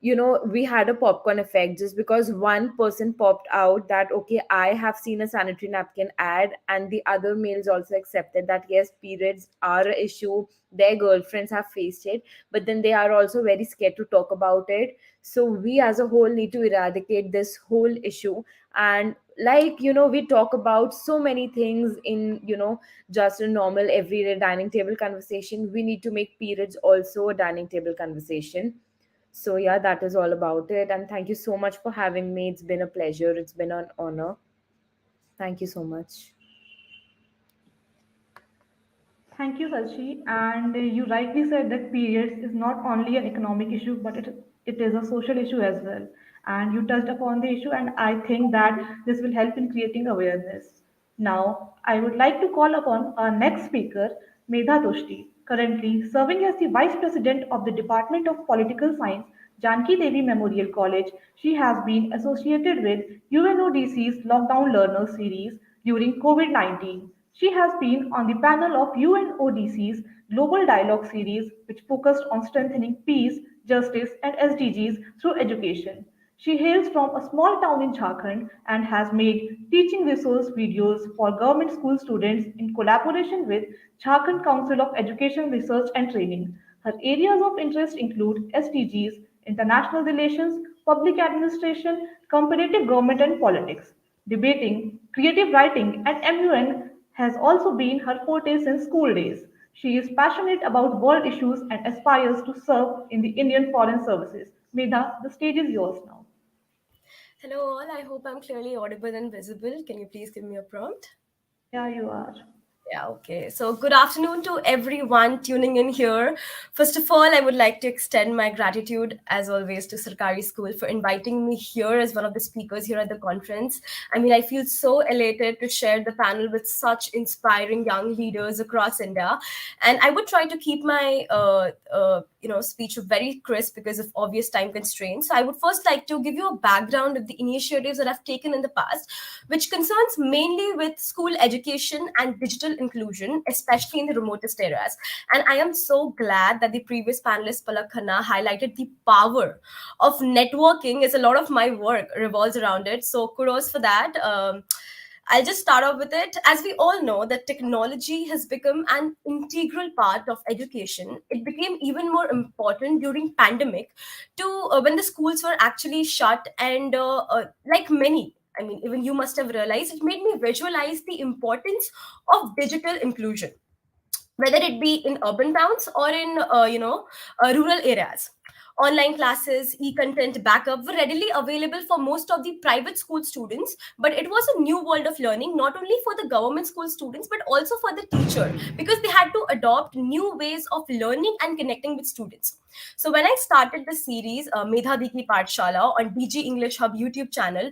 We had a popcorn effect just because one person popped out that, okay, I have seen a sanitary napkin ad, and the other males also accepted that, yes, periods are an issue, their girlfriends have faced it, but then they are also very scared to talk about it. So we as a whole need to eradicate this whole issue. And like, we talk about so many things in, just a normal everyday dining table conversation, we need to make periods also a dining table conversation. So, yeah, that is all about it. And thank you so much for having me. It's been a pleasure. It's been an honor. Thank you so much. Thank you, Sachi. And you rightly said that periods is not only an economic issue, but it is a social issue as well. And you touched upon the issue, and I think that this will help in creating awareness. Now, I would like to call upon our next speaker, Medha Toshti, currently serving as the Vice President of the Department of Political Science, Janki Devi Memorial College. She has been associated with UNODC's Lockdown Learner Series during COVID 19. She has been on the panel of UNODC's Global Dialogue Series, which focused on strengthening peace, justice, and SDGs through education. She hails from a small town in Jharkhand and has made teaching resource videos for government school students in collaboration with Jharkhand Council of Education Research and Training. Her areas of interest include SDGs, international relations, public administration, comparative government and politics. Debating, creative writing, and MUN has also been her forte since school days. She is passionate about world issues and aspires to serve in the Indian Foreign Services. Medha, the stage is yours now. Hello all, I hope I'm clearly audible and visible. Can you please give me a prompt? Yeah, you are. Yeah, okay. So, good afternoon to everyone tuning in here. First of all, I would like to extend my gratitude, as always, to Sarkari School for inviting me here as one of the speakers here at the conference. I mean, I feel so elated to share the panel with such inspiring young leaders across India. And I would try to keep my speech very crisp because of obvious time constraints. So I would first like to give you a background of the initiatives that I've taken in the past, which concerns mainly with school education and digital inclusion, especially in the remotest areas. And I am so glad that the previous panelist, Palak Khanna, highlighted the power of networking, as a lot of my work revolves around it. So kudos for that. I'll just start off with it. As we all know, that technology has become an integral part of education. It became even more important during pandemic to when the schools were actually shut, and like many, I mean, even you must have realized, it made me visualize the importance of digital inclusion, whether it be in urban towns or in rural areas. Online classes, e-content backup were readily available for most of the private school students, but it was a new world of learning, not only for the government school students, but also for the teacher, because they had to adopt new ways of learning and connecting with students. So when I started the series Medha Diki Pathshala on DG English Hub YouTube channel,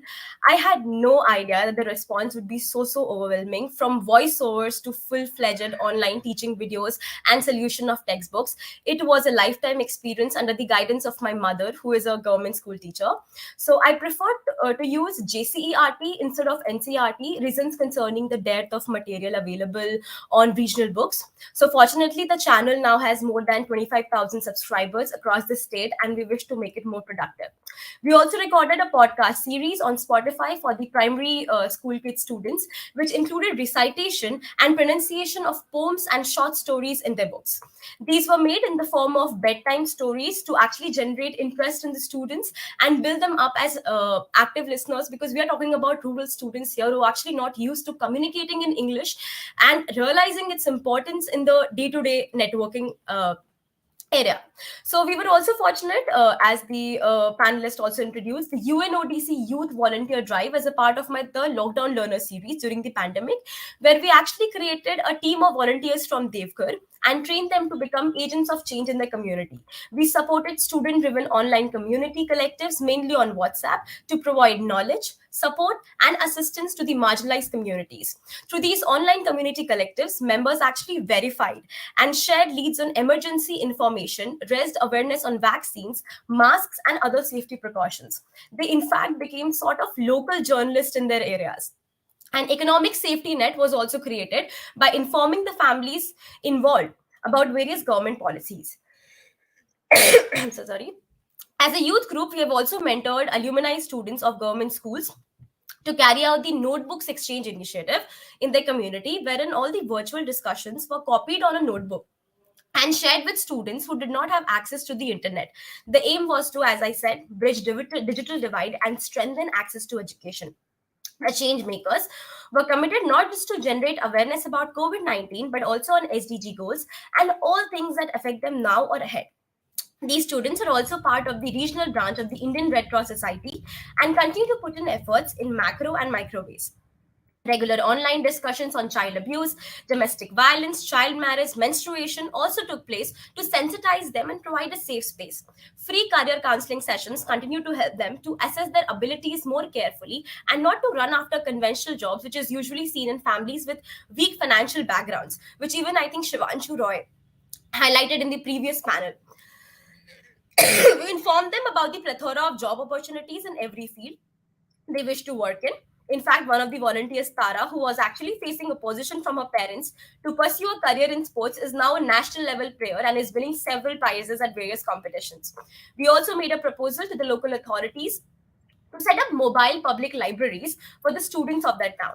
I had no idea that the response would be so overwhelming, from voiceovers to full-fledged online teaching videos and solution of textbooks. It was a lifetime experience under the guidance of my mother, who is a government school teacher. So I preferred to use JCERT instead of NCERT, reasons concerning the depth of material available on regional books. So fortunately, the channel now has more than 25,000 subscribers across the state, and we wish to make it more productive. We also recorded a podcast series on Spotify for the primary school kid students, which included recitation and pronunciation of poems and short stories in their books. These were made in the form of bedtime stories to actually generate interest in the students and build them up as active listeners, because we are talking about rural students here who are actually not used to communicating in English and realizing its importance in the day-to-day networking area. So we were also fortunate, as the panelist also introduced, the UNODC Youth Volunteer Drive as a part of the Lockdown Learner series during the pandemic, where we actually created a team of volunteers from Devghar and trained them to become agents of change in their community. We supported student-driven online community collectives, mainly on WhatsApp, to provide knowledge, support, and assistance to the marginalized communities. Through these online community collectives, members actually verified and shared leads on emergency information, raised awareness on vaccines, masks, and other safety precautions. They, in fact, became sort of local journalists in their areas. An economic safety net was also created by informing the families involved about various government policies. So sorry. As a youth group, we have also mentored alumni students of government schools to carry out the Notebooks Exchange initiative in their community, wherein all the virtual discussions were copied on a notebook and shared with students who did not have access to the internet. The aim was to, as I said, bridge digital divide and strengthen access to education. The change makers were committed not just to generate awareness about COVID 19, but also on SDG goals and all things that affect them now or ahead. These students are also part of the regional branch of the Indian Red Cross Society and continue to put in efforts in macro and micro ways. Regular online discussions on child abuse, domestic violence, child marriage, menstruation also took place to sensitize them and provide a safe space. Free career counseling sessions continue to help them to assess their abilities more carefully and not to run after conventional jobs, which is usually seen in families with weak financial backgrounds, which even I think Shivanshu Roy highlighted in the previous panel. We informed them about the plethora of job opportunities in every field they wish to work in. In fact, one of the volunteers, Tara, who was actually facing opposition from her parents to pursue a career in sports, is now a national level player and is winning several prizes at various competitions. We also made a proposal to the local authorities to set up mobile public libraries for the students of that town.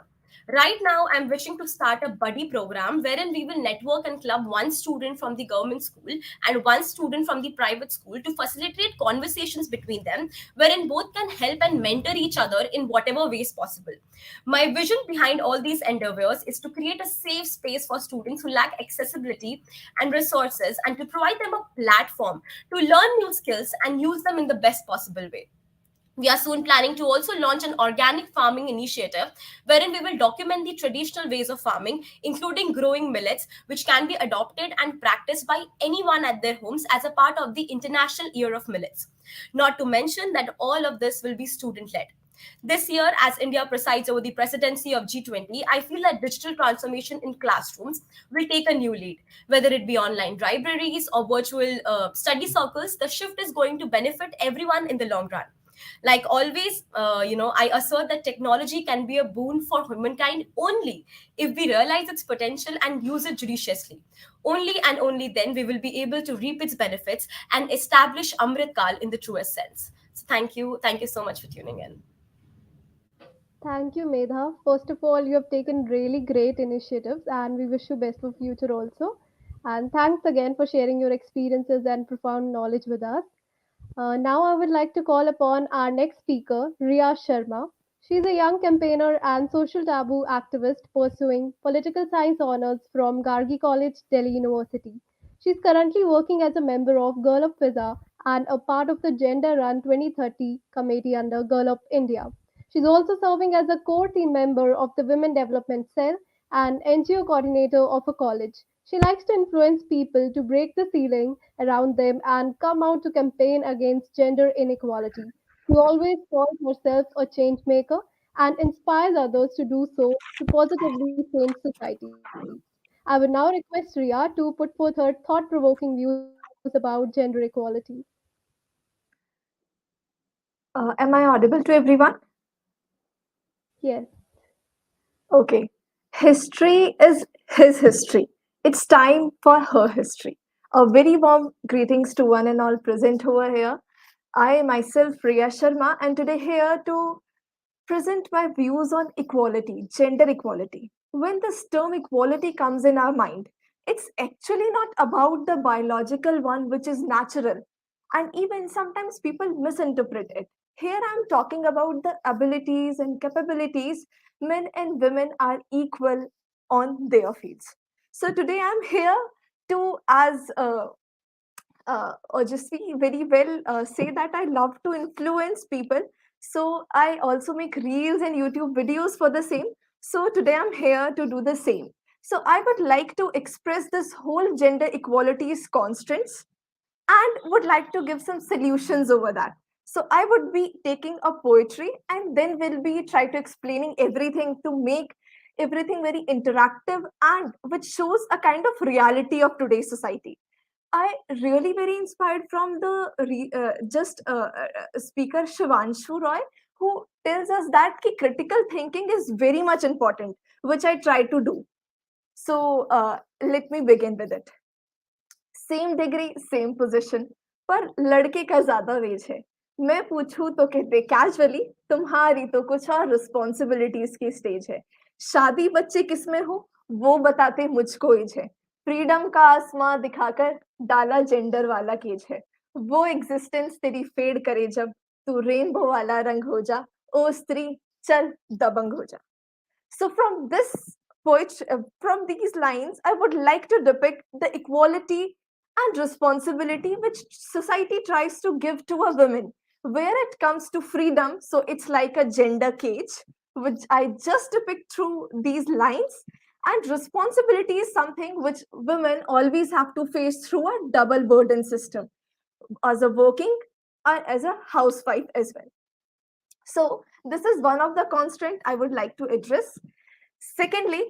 Right now, I'm wishing to start a buddy program wherein we will network and club one student from the government school and one student from the private school to facilitate conversations between them, wherein both can help and mentor each other in whatever ways possible. My vision behind all these endeavors is to create a safe space for students who lack accessibility and resources, and to provide them a platform to learn new skills and use them in the best possible way. We are soon planning to also launch an organic farming initiative wherein we will document the traditional ways of farming, including growing millets, which can be adopted and practiced by anyone at their homes as a part of the International Year of Millets. Not to mention that all of this will be student led. This year, as India presides over the presidency of G20, I feel that digital transformation in classrooms will take a new lead. Whether it be online libraries or virtual study circles, the shift is going to benefit everyone in the long run. Like always, I assert that technology can be a boon for humankind only if we realize its potential and use it judiciously. Only and only then we will be able to reap its benefits and establish Amrit Kal in the truest sense. So thank you so much for tuning in. Thank you, Medha. First of all, you have taken really great initiatives, and we wish you best for future also. And thanks again for sharing your experiences and profound knowledge with us. Now, I would like to call upon our next speaker, Riya Sharma. She's a young campaigner and social taboo activist pursuing political science honors from Gargi College, Delhi University. She's currently working as a member of Girl of Fizza and a part of the Gender Run 2030 committee under Girl of India. She's also serving as a core team member of the Women Development Cell and NGO coordinator of a college. She likes to influence people to break the ceiling around them and come out to campaign against gender inequality. She always calls herself a change maker and inspires others to do so to positively change society. I would now request Ria to put forth her thought provoking views about gender equality. Am I audible to everyone? Yes. Okay. History is his history. It's time for her history. A very warm greetings to one and all present over here. I myself, Priya Sharma, and today here to present my views on equality, gender equality. When this term equality comes in our mind, it's actually not about the biological one, which is natural. And even sometimes people misinterpret it. Here I'm talking about the abilities and capabilities men and women are equal on their fields. So today I'm here to, as Ojasvi very well say that I love to influence people. So I also make reels and YouTube videos for the same. So today I'm here to do the same. So I would like to express this whole gender equality's constraints and would like to give some solutions over that. So I would be taking a poetry and then we'll be try to explaining everything to make everything very interactive and which shows a kind of reality of today's society. I really very inspired from the just speaker Shivanshu Roy, who tells us that ki critical thinking is very much important, which I try to do. So let me begin with it. Same degree same position पर लड़के का ज्यादा veg है मैं पूछूं तो कहते casually तुम्हारी तो कुछ और रिस्पॉन्सिबिलिटीज की स्टेज है शादी बच्चे किसमें हो वो बताते मुझको एज है फ्रीडम का आसमां दिखाकर डाला जेंडर वाला केज है वो एग्जिस्टेंस तेरी फेड करे जब तू रेनबो वाला रंग हो जा ओ स्त्री चल दबंग हो जा so from this poetry, from these lines, I would like to depict the equality and responsibility which society tries to give to a woman. Where it comes to freedom, so it's like a gender cage, which I just depict through these lines. And responsibility is something which women always have to face through a double burden system as a working and as a housewife as well. So this is one of the constraint I would like to address. Secondly,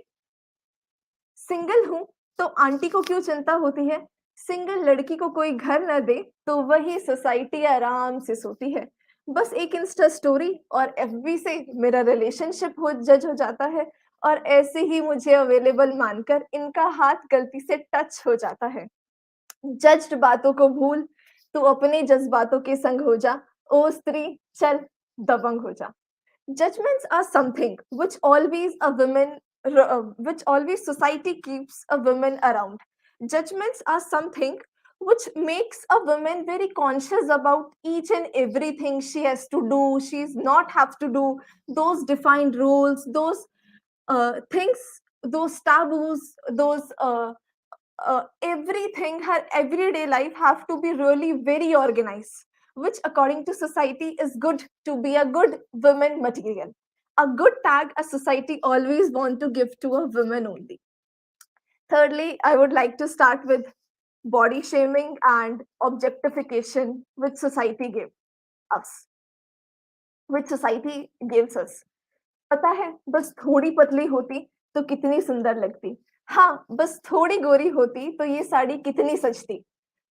single हूं तो aunty को क्यों चिंता होती है single लड़की को कोई घर न दे तो वही सोसाइटी आराम से सोती है बस एक इंस्टा स्टोरी और एफबी से मेरा रिलेशनशिप हो जज हो जाता है और ऐसे ही मुझे अवेलेबल मानकर इनका हाथ गलती से टच हो जाता है जज्ड बातों को भूल तू अपने जज्बातों के संग हो जा ओ स्त्री चल दबंग हो जा judgments are something which always a woman which always society keeps a woman around judgments are something which makes a woman very conscious about each and everything she has to do she's not have to do those defined rules those things those taboos those everything her everyday life have to be really very organized which according to society is good to be a good women material a good tag a society always want to give to a woman only thirdly I would like to start with body shaming and objectification which society gave us which society gives us पता है बस थोड़ी पतली होती तो कितनी सुंदर लगती हाँ बस थोड़ी गोरी होती तो ये साड़ी कितनी सजती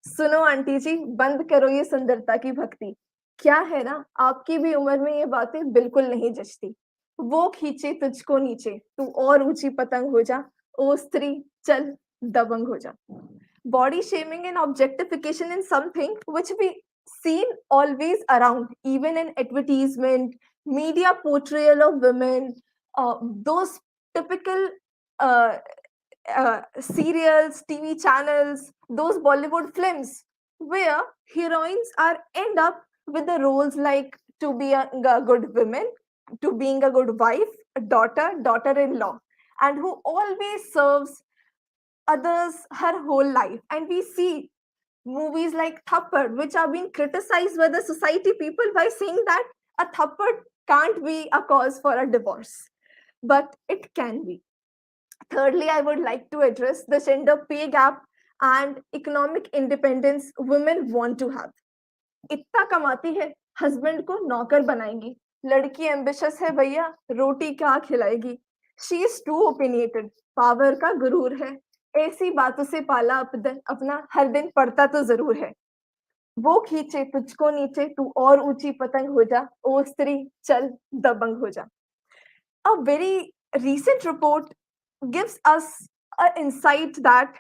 सुनो आंटी जी बंद करो ये सुंदरता की भक्ति क्या है ना आपकी भी उम्र में ये बातें बिल्कुल नहीं जचती वो खींचे तुझको नीचे तू और ऊंची पतंग हो जा ओ स्त्री चल दबंग हो जा body shaming and objectification is something which we seen always around even in advertisement media portrayal of women those typical uh, serials tv channels those bollywood films where heroines are end up with the roles like to be a good woman to being a good wife a daughter-in-law and who always serves others her whole life and we see movies like Thappad, which are being criticized by the society people by saying that a Thappad can't be a cause for a divorce, but it can be. Thirdly, I would like to address the gender pay gap and economic independence women want to have. इतना कमाती है, husband को नौकर बनाएंगी, लड़की ambitious है भैया, रोटी क्या खिलाएगी, she is too opinionated, power का गुरूर है, ऐसी बातों से पाला अपना हर दिन पड़ता तो जरूर है, वो खींचे तुझको नीचे तू और ऊंची पतंग हो जा, ओ स्त्री चल दबंग हो जा. A very recent report gives us an insight that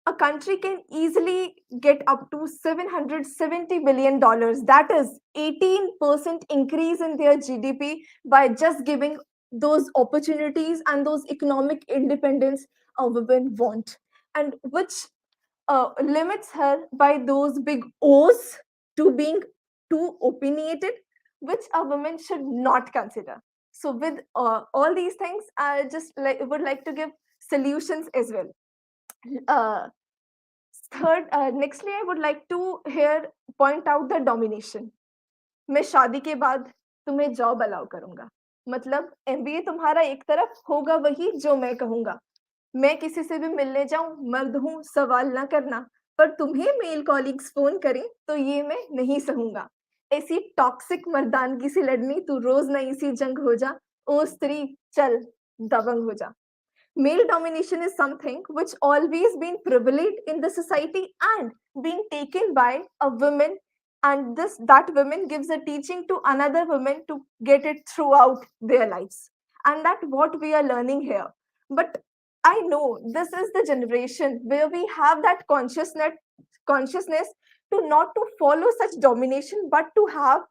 a country can easily get up to $770 billion. That is 18% increase in their GDP by just giving those opportunities and those economic independence a women want, and which limits her by those big O's to being too opinionated, which a woman should not consider. So, with all these things, I just would like to give solutions as well. Uh, nextly, I would like to here point out the domination. मैं शादी के बाद तुम्हें job allow करूंगा, मतलब MBA तुम्हारा एक तरफ होगा वही जो मैं कहूंगा, मैं किसी से भी मिलने जाऊं, मर्द हूं, सवाल ना करना, पर तुम्हें मेल कॉलीग्स फोन करें तो ये मैं नहीं सहूंगा, ऐसी टॉक्सिक मर्दानगी से लड़नी, तू रोज नई सी जंग हो जा, ओ स्त्री चल दबंग हो जा. Male domination is something which always been prevalent in the society and being taken by a woman, and this that woman gives a teaching to another woman to get it throughout their lives, and that what we are learning here. But I know this is the generation where we have that consciousness to not to follow such domination but to have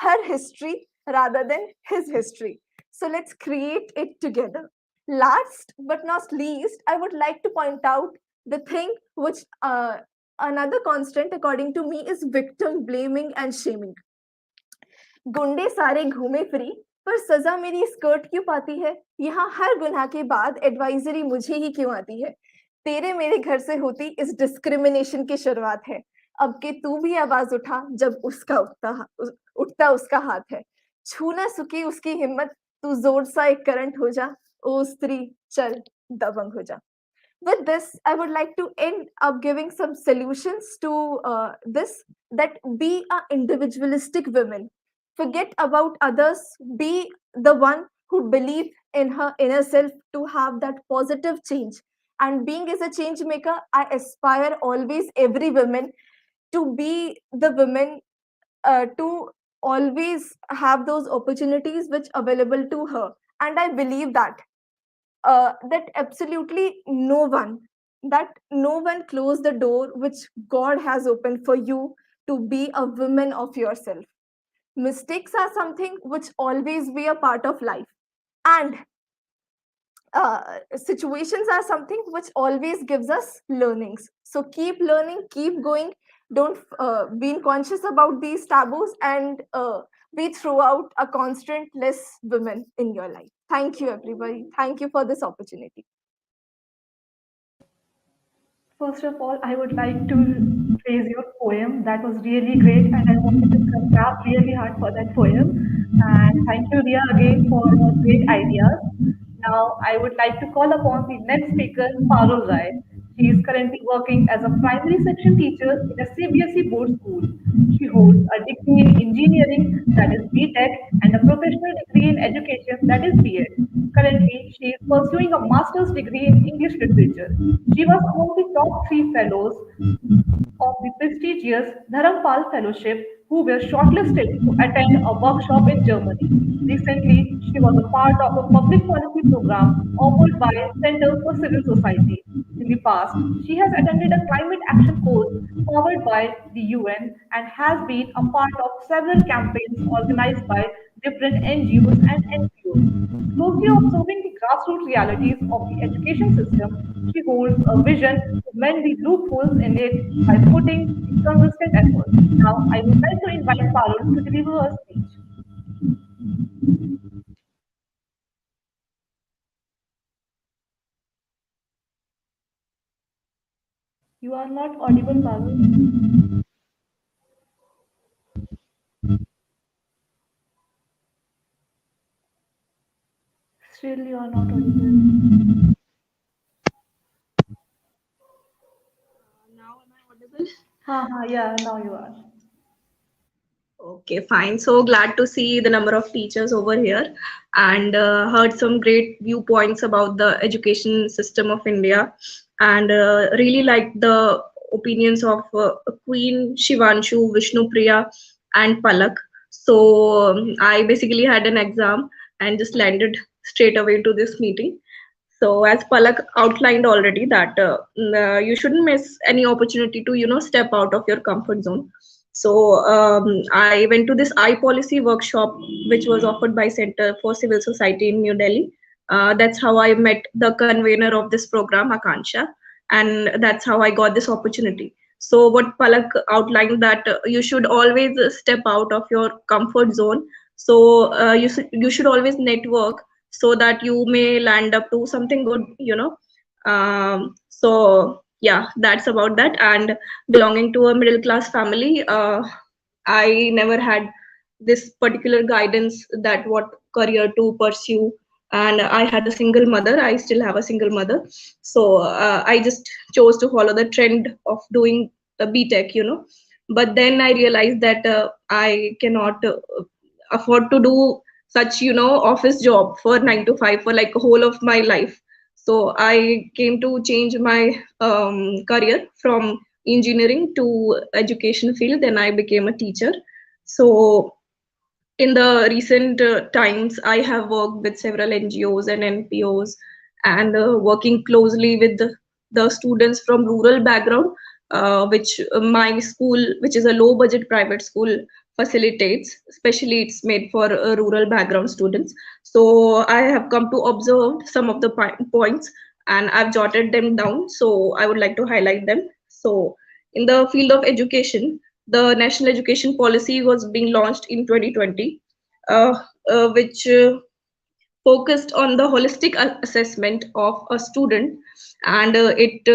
her history rather than his history. So let's create it together. Last but not least, I would like to point out the thing which another constant, according to me, is victim blaming and shaming. गुंडे सारे घूमे free, पर सजा मेरी skirt क्यों पाती है, यहाँ हर गुनाह के बाद एडवाइजरी मुझे ही क्यों आती है, तेरे मेरे घर से होती इस डिस्क्रिमिनेशन की शुरुआत है, अब के तू भी आवाज उठा जब उसका उठता उसका हाथ है, छू ना सके उसकी हिम्मत, तू जोर सा एक करंट हो जा, ओ स्त्री चल दबंग हो जा. With this, I would like to end up giving some solutions to this, that be a individualistic women, forget about others, be the one who believe in her inner self to have that positive change, and being as a change maker, I aspire always every woman to be the women, to always have those opportunities which available to her, and I believe that absolutely no one close the door which God has opened for you to be a woman of yourself. Mistakes are something which always be a part of life, and situations are something which always gives us learnings. So keep learning, keep going, don't be conscious about these taboos, and be throughout a constant less women in your life. Thank you, everybody. Thank you for this opportunity. First of all, I would like to praise your poem. That was really great, and I wanted to clap really hard for that poem. And thank you, Ria, again for your great ideas. Now, I would like to call upon the next speaker, Parul Rai. She is currently working as a primary section teacher in a CBSE board school. She holds a degree in engineering, that is BTech, and a professional degree in education, that is BEd. Currently, she is pursuing a master's degree in English literature. She was among the top three fellows of the prestigious Dharampal Fellowship who were shortlisted to attend a workshop in Germany. Recently, she was a part of a public policy program offered by Center for Civil Society. In the past, she has attended a climate action course powered by the UN and has been a part of several campaigns organized by different NGOs and NPOs. Closely observing the grassroots realities of the education system, she holds a vision to mend the loopholes in it by putting in consistent effort. Now, I would like to invite Parul to deliver her speech. You are not audible, Parul. Still, you are not audible. Now am I audible? Yeah, now you are. Okay, fine. So glad to see the number of teachers over here and heard some great viewpoints about the education system of India and really like the opinions of Queen Shivanshu, Vishnupriya and Palak. So I basically had an exam and just landed straight away to this meeting. So as Palak outlined already that you shouldn't miss any opportunity to step out of your comfort zone. So I went to this policy workshop which was offered by Center for Civil Society in New Delhi. That's how I met the convener of this program, Akansha, and that's how I got this opportunity. So what Palak outlined that you should always step out of your comfort zone. So you should always network so that you may land up to something good. So yeah, that's about that. And belonging to a middle class family, I never had this particular guidance that what career to pursue. And I had a single mother. I still have a single mother. So I just chose to follow the trend of doing a BTech. But then I realized that I cannot afford to do such office job for 9 to 5 for like a whole of my life. So I came to change my career from engineering to education field. Then I became a teacher. So in the recent times, I have worked with several NGOs and NPOs and working closely with the students from rural background, which my school, which is a low budget private school, facilitates. Especially, it's made for rural background students. So I have come to observe some of the points and I've jotted them down. So I would like to highlight them. So in the field of education, the national education policy was being launched in 2020, uh, which focused on the holistic assessment of a student, and it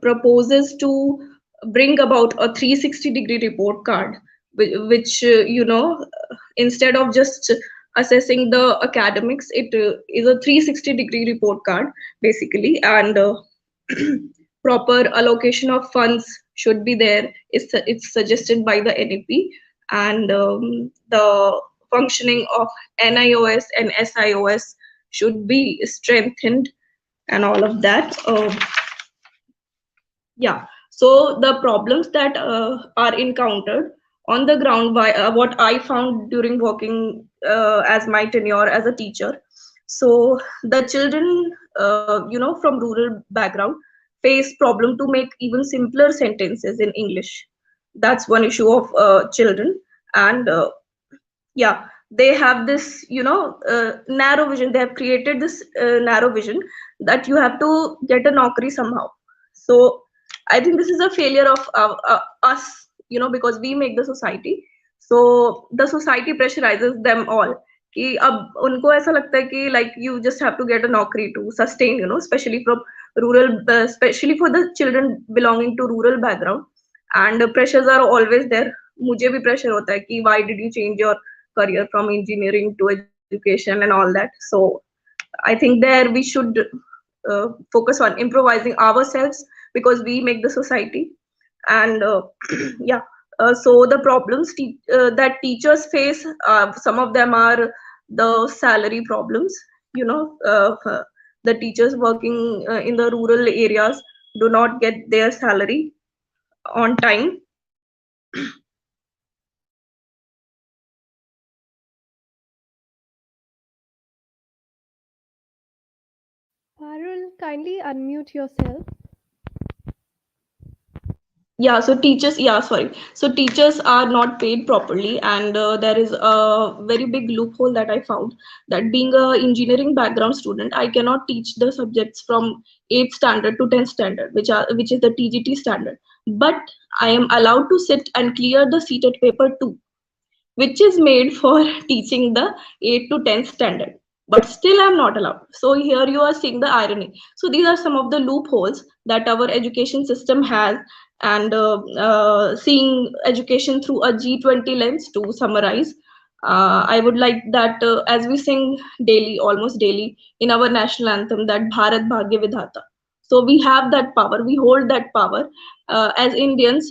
proposes to bring about a 360-degree report card, which instead of just assessing the academics, it is a 360-degree report card basically, and proper allocation of funds should be there. It's suggested by the NEP, and the functioning of NIOS and SIOS should be strengthened and all of that. Yeah. So the problems that are encountered on the ground by what I found during working as my tenure as a teacher. So the children, from rural background face problem to make even simpler sentences in English. That's one issue of children, and yeah, they have this narrow vision. They have created this narrow vision that you have to get a naukri somehow. So I think this is a failure of us, because we make the society. So the society pressurizes them all कि अब उनको ऐसा लगता है कि like you just have to get a naukri to sustain, especially from rural, especially for the children belonging to rural background, and the pressures are always there. मुझे भी pressure होता है कि why did you change your career from engineering to education and all that. So I think there we should focus on improvising ourselves because we make the society. And yeah, so the problems that teachers face, some of them are the salary problems. The teachers working in the rural areas do not get their salary on time. Parul, kindly unmute yourself. Yeah, so teachers, yeah, sorry. So teachers are not paid properly, and there is a very big loophole that I found, that being a engineering background student, I cannot teach the subjects from 8th standard to 10th standard, which is the TGT standard. But I am allowed to sit and clear the seated paper too, which is made for teaching the 8th to 10th standard, but still I'm not allowed. So here you are seeing the irony. So these are some of the loopholes that our education system has, and seeing education through a G20 lens, to summarize, I would like that as we sing daily, almost daily, in our national anthem, that Bharat Bhagya Vidhata. So we have that power, we hold that power as Indians,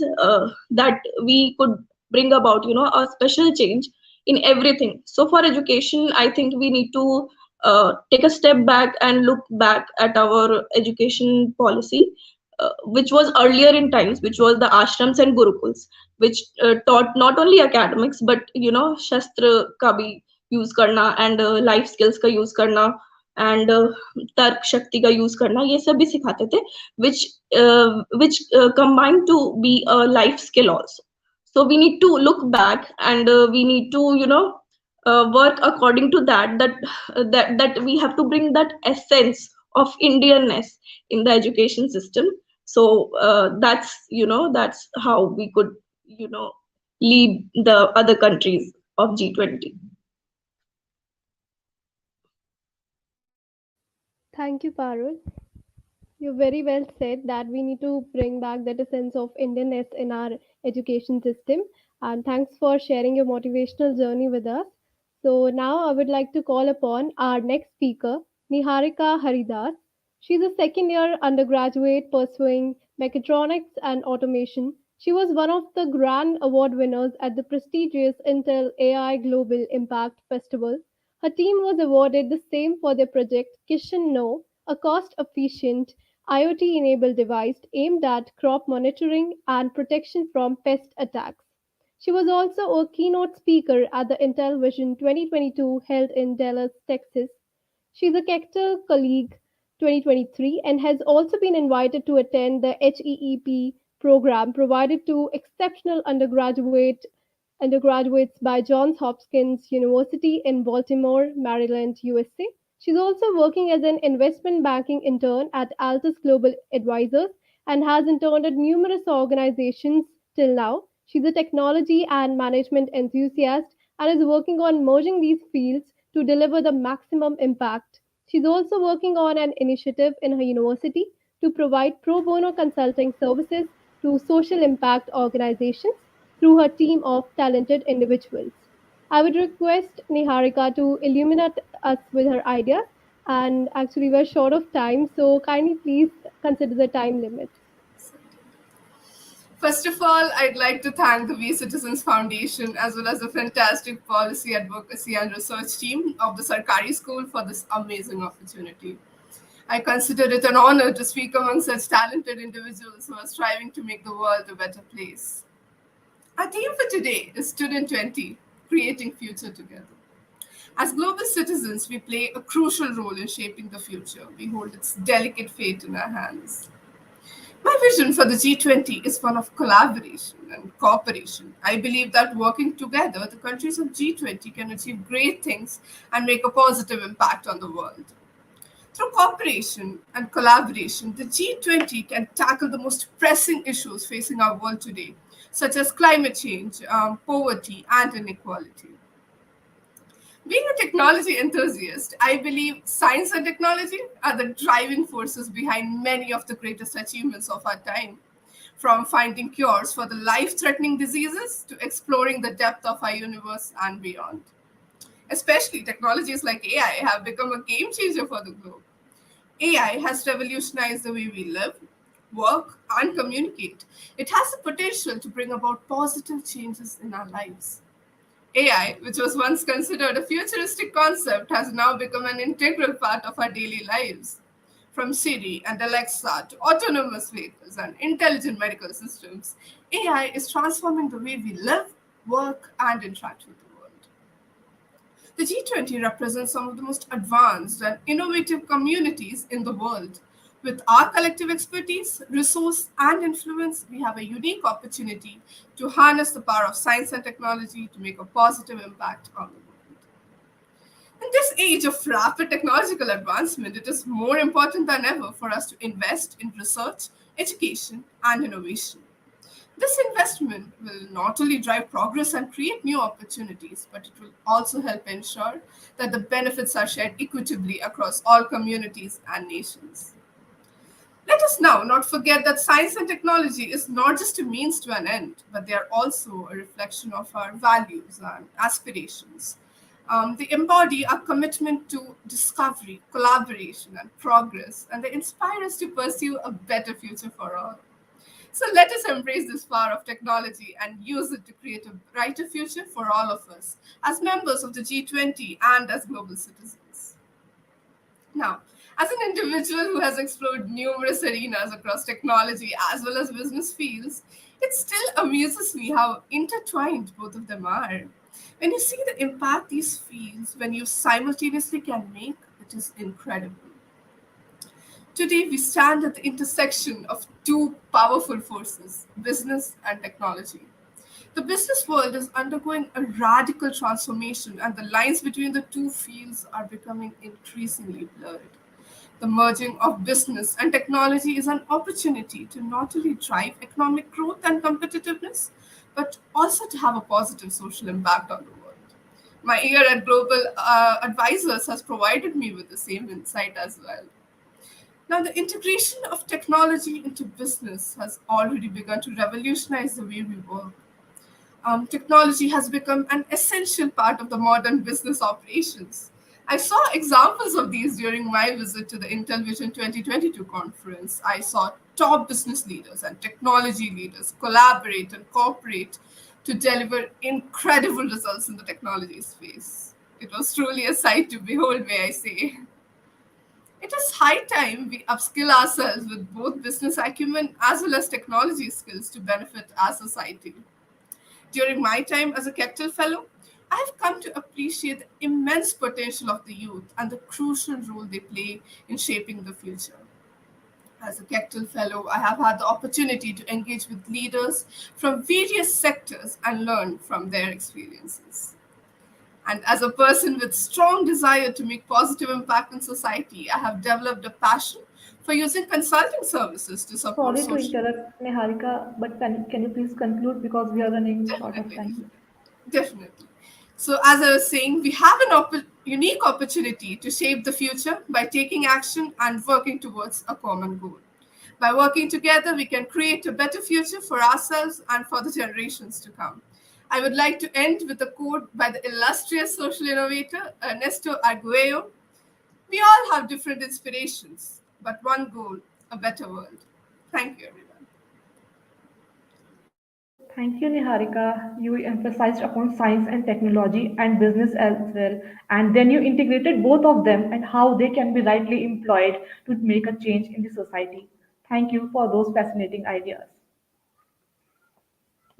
that we could bring about, a special change in everything. So for education, I think we need to take a step back and look back at our education policy, which was earlier in times, which was the ashrams and gurukuls, which taught not only academics but shastra ka bhi use karna, and life skills ka use karna, and tark shakti ka use karna, ye sab bhi sikhate the, which combined to be a life skill also. So we need to look back, and we need to work according to that we have to bring that essence of Indianness in the education system. So that's how we could lead the other countries of G20. Thank you, Parul. You very well said that we need to bring back that sense of Indianness in our education system. And thanks for sharing your motivational journey with us. So now I would like to call upon our next speaker, Niharika Haridas. She's a second year undergraduate pursuing mechatronics and automation. She was one of the grand award winners at the prestigious Intel AI Global Impact Festival. Her team was awarded the same for their project Kishan No, a cost efficient IoT enabled device aimed at crop monitoring and protection from pest attacks. She was also a keynote speaker at the Intel Vision 2022 held in Dallas, Texas. She's a Kectel Colleague 2023 and has also been invited to attend the HEEP program provided to exceptional undergraduates by Johns Hopkins University in Baltimore, Maryland, USA. She's also working as an investment banking intern at Altus Global Advisors and has interned at numerous organizations till now. She's a technology and management enthusiast and is working on merging these fields to deliver the maximum impact. She's also working on an initiative in her university to provide pro bono consulting services to social impact organizations through her team of talented individuals. I would request Niharika to illuminate us with her ideas. And actually, we're short of time, so kindly please consider the time limits. First of all, I'd like to thank the We Citizens Foundation as well as the fantastic Policy Advocacy and Research team of the Sarkari School for this amazing opportunity. I consider it an honor to speak among such talented individuals who are striving to make the world a better place. Our theme for today is Student 20, Creating Future Together. As global citizens, we play a crucial role in shaping the future. We hold its delicate fate in our hands. My vision for the G20 is one of collaboration and cooperation. I believe that working together, the countries of G20 can achieve great things and make a positive impact on the world. Through cooperation and collaboration, the G20 can tackle the most pressing issues facing our world today, such as climate change, poverty, and inequality. Being a technology enthusiast, I believe science and technology are the driving forces behind many of the greatest achievements of our time. From finding cures for the life threatening diseases to exploring the depth of our universe and beyond. Especially technologies like AI have become a game changer for the globe. AI has revolutionized the way we live, work, and communicate. It has the potential to bring about positive changes in our lives. AI, which was once considered a futuristic concept, has now become an integral part of our daily lives. From Siri and Alexa to autonomous vehicles and intelligent medical systems, AI is transforming the way we live, work, and interact with the world. The G20 represents some of the most advanced and innovative communities in the world. With our collective expertise, resource, and influence, we have a unique opportunity to harness the power of science and technology to make a positive impact on the world. In this age of rapid technological advancement, it is more important than ever for us to invest in research, education, and innovation. This investment will not only drive progress and create new opportunities, but it will also help ensure that the benefits are shared equitably across all communities and nations. Let us now not forget that science and technology is not just a means to an end, but they are also a reflection of our values and aspirations. They embody our commitment to discovery, collaboration, and progress, and they inspire us to pursue a better future for all. So let us embrace this power of technology and use it to create a brighter future for all of us as members of the G20 and as global citizens. Now, as an individual who has explored numerous arenas across technology as well as business fields, it still amuses me how intertwined both of them are. When you see the impact these fields, when you simultaneously can make, it is incredible. Today, we stand at the intersection of two powerful forces, business and technology. The business world is undergoing a radical transformation, and the lines between the two fields are becoming increasingly blurred. The merging of business and technology is an opportunity to not only drive economic growth and competitiveness, but also to have a positive social impact on the world. My year at Global Advisors has provided me with the same insight as well. Now, the integration of technology into business has already begun to revolutionize the way we work. Technology has become an essential part of the modern business operations. I saw examples of these during my visit to the Intel Vision 2022 conference. I saw top business leaders and technology leaders collaborate and cooperate to deliver incredible results in the technology space. It was truly a sight to behold, may I say. It is high time we upskill ourselves with both business acumen as well as technology skills to benefit our society. During my time as a Kectel Fellow, I have come to appreciate the immense potential of the youth and the crucial role they play in shaping the future. As a Kectel Fellow, I have had the opportunity to engage with leaders from various sectors and learn from their experiences. And as a person with strong desire to make positive impact in society, I have developed a passion for using consulting services to support Sorry to social. interrupt, Niharika, but can you please conclude because we are running short of Definitely. time. Definitely. So, as I was saying, we have an unique opportunity to shape the future by taking action and working towards a common goal. By working together, we can create a better future for ourselves and for the generations to come. I would like to end with a quote by the illustrious social innovator Ernesto Arguello. We all have different inspirations, but one goal, a better world. Thank you, everyone. Thank you, Niharika. You emphasized upon science and technology and business as well, and then you integrated both of them and how they can be rightly employed to make a change in the society. Thank you for those fascinating ideas.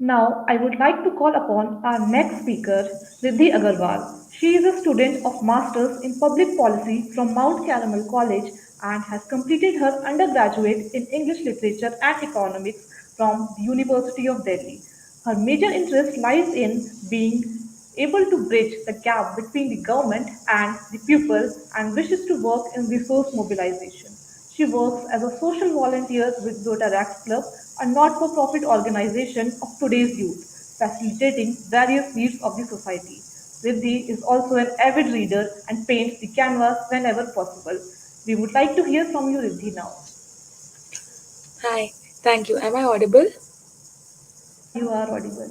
Now, I would like to call upon our next speaker, Riddhi Agarwal. She is a student of Masters in Public Policy from Mount Carmel College and has completed her undergraduate in English Literature and Economics from the University of Delhi. Her major interest lies in being able to bridge the gap between the government and the people and wishes to work in resource mobilization. She works as a social volunteer with Rotaract Club, a not for profit organization of today's youth, facilitating various needs of the society. Riddhi is also an avid reader and paints the canvas whenever possible. We would like to hear from you, Riddhi, now. Hi, thank you. Am I audible? Yeah, you are audible.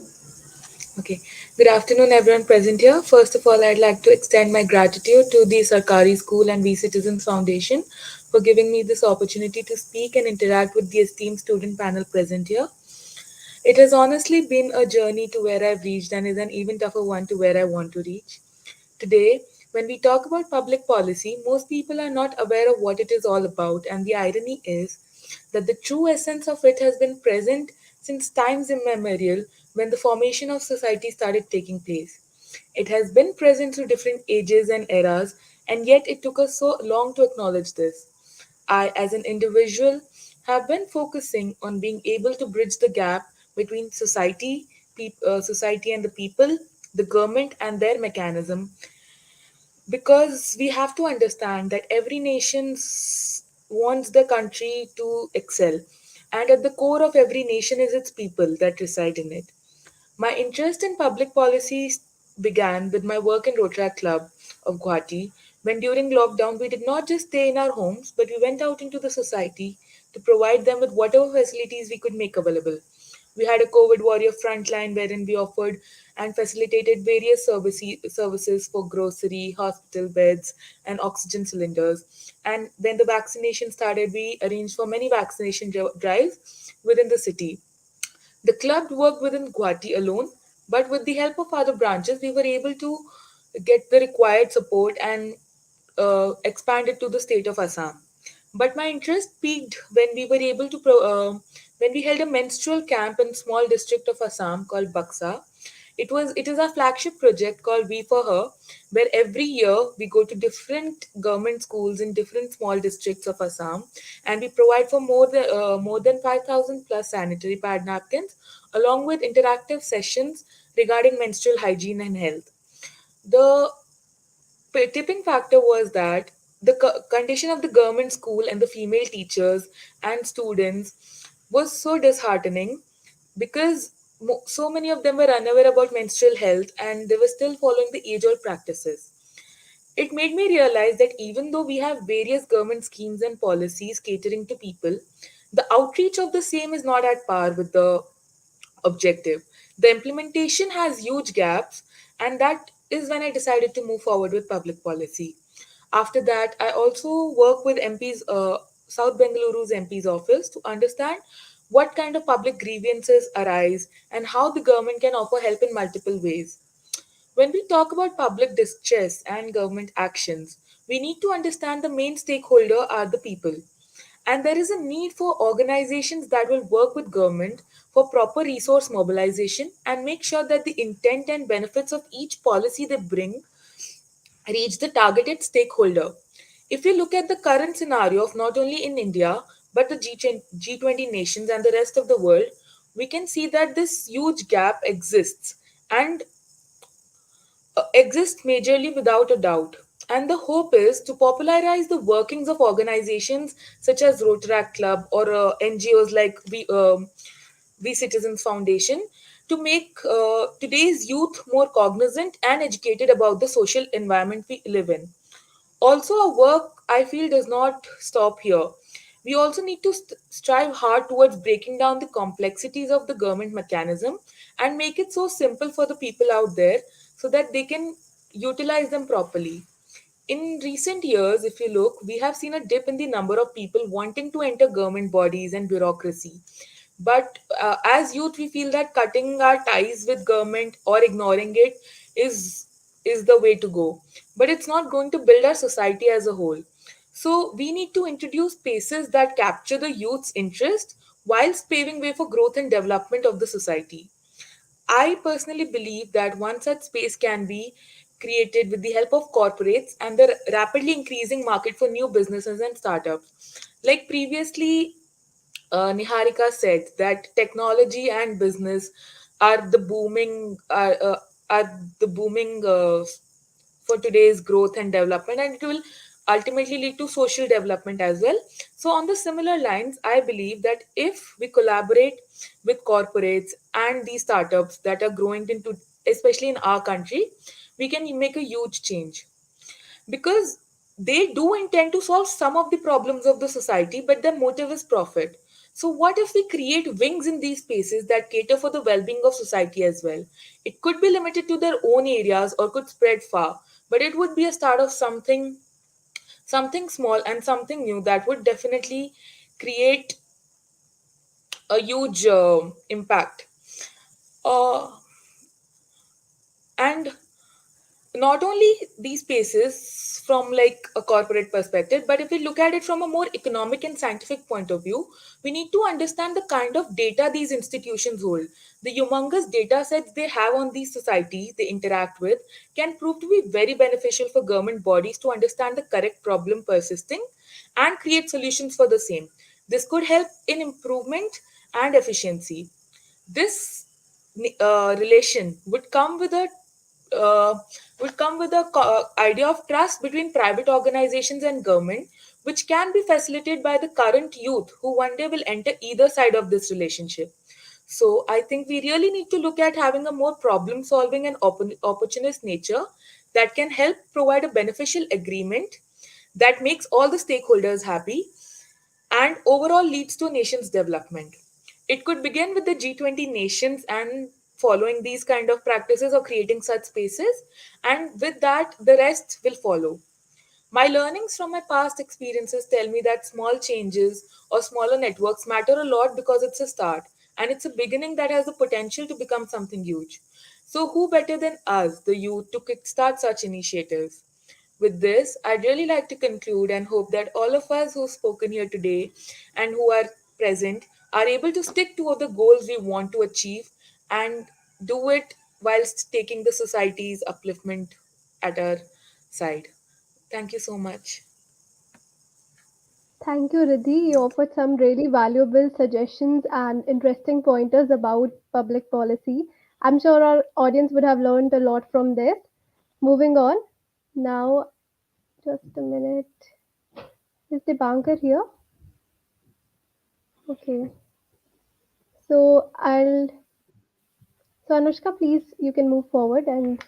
Okay. Good afternoon, everyone present here. First of all, I'd like to extend my gratitude to the Sarkari School and We Citizens Foundation for giving me this opportunity to speak and interact with the esteemed student panel present here. It has honestly been a journey to where I've reached and is an even tougher one to where I want to reach. Today, when we talk about public policy, most people are not aware of what it is all about, and the irony is that the true essence of it has been present since times immemorial when the formation of society started taking place. It has been present through different ages and eras, and yet it took us so long to acknowledge this. I, as an individual, have been focusing on being able to bridge the gap between society and the people, the government and their mechanism, because we have to understand that every nation wants the country to excel, and at the core of every nation is its people that reside in it. My interest in public policy began with my work in Rotaract Club of Guwahati, when during lockdown we did not just stay in our homes but we went out into the society to provide them with whatever facilities we could make available. We had a COVID warrior frontline wherein we offered and facilitated various services for grocery, hospital beds, and oxygen cylinders. And when the vaccination started, we arranged for many vaccination drives within the city. The club worked within Guwahati alone, but with the help of other branches, we were able to get the required support and expand it to the state of Assam. But my interest peaked when we were able to when we held a menstrual camp in small district of Assam called Baksa. It is our flagship project called We for Her, where every year we go to different government schools in different small districts of Assam, and we provide for more than 5,000 plus sanitary pad napkins, along with interactive sessions regarding menstrual hygiene and health. The tipping factor was that the condition of the government school and the female teachers and students was so disheartening because so many of them were unaware about menstrual health and they were still following the age old practices. It made me realize that even though we have various government schemes and policies catering to people, the outreach of the same is not at par with the objective. The implementation has huge gaps, and that is when I decided to move forward with public policy. After that, I also work with MPs, South Bengaluru's MP's office to understand what kind of public grievances arise and how the government can offer help in multiple ways. When we talk about public distress and government actions, we need to understand the main stakeholder are the people. And there is a need for organizations that will work with government for proper resource mobilization and make sure that the intent and benefits of each policy they bring reach the targeted stakeholder. If we look at the current scenario of not only in India but the G20 nations and the rest of the world, we can see that this huge gap exists and exists majorly without a doubt. And the hope is to popularize the workings of organizations such as Rotaract Club or NGOs like We Citizens Foundation to make today's youth more cognizant and educated about the social environment we live in. Also, our work, I feel, does not stop here. We also need to strive hard towards breaking down the complexities of the government mechanism and make it so simple for the people out there so that they can utilize them properly. In recent years, if you look, we have seen a dip in the number of people wanting to enter government bodies and bureaucracy. But as youth, we feel that cutting our ties with government or ignoring it is is the way to go. But it's not going to build our society as a whole. So we need to introduce spaces that capture the youth's interest whilst paving way for growth and development of the society. I personally believe that one such space can be created with the help of corporates and the rapidly increasing market for new businesses and startups. Like previously, Niharika said that technology and business are the booming for today's growth and development, and it will ultimately lead to social development as well. So, on the similar lines, I believe that if we collaborate with corporates and these startups that are growing into, especially in our country, we can make a huge change because they do intend to solve some of the problems of the society, but their motive is profit. So, what if we create wings in these spaces that cater for the well being of society as well? It could be limited to their own areas or could spread far, but it would be a start of something small and something new that would definitely create a huge impact. Uh, and not only these spaces from like a corporate perspective, but if we look at it from a more economic and scientific point of view, we need to understand the kind of data these institutions hold. The humongous data sets they have on these societies they interact with can prove to be very beneficial for government bodies to understand the correct problem persisting and create solutions for the same. This could help in improvement and efficiency. This relation uh, would come with a idea of trust between private organizations and government, which can be facilitated by the current youth who one day will enter either side of this relationship. So I think we really need to look at having a more problem solving and opportunist nature that can help provide a beneficial agreement that makes all the stakeholders happy. and overall leads to a nation's development. It could begin with the G20 nations and following these kind of practices or creating such spaces, and with that, the rest will follow. My learnings from my past experiences tell me that small changes or smaller networks matter a lot because it's a start and it's a beginning that has the potential to become something huge. So, who better than us, the youth, to kickstart such initiatives? With this, I'd really like to conclude and hope that all of us who've spoken here today and who are present are able to stick to the goals we want to achieve and do it whilst taking the society's upliftment at our side. Thank you so much. Thank you, Riddhi. You offered some really valuable suggestions and interesting pointers about public policy. I'm sure our audience would have learned a lot from this. Moving on. Now, just a minute. Is Dipankar here? Okay. So I'll. So Anushka, please, you can move forward and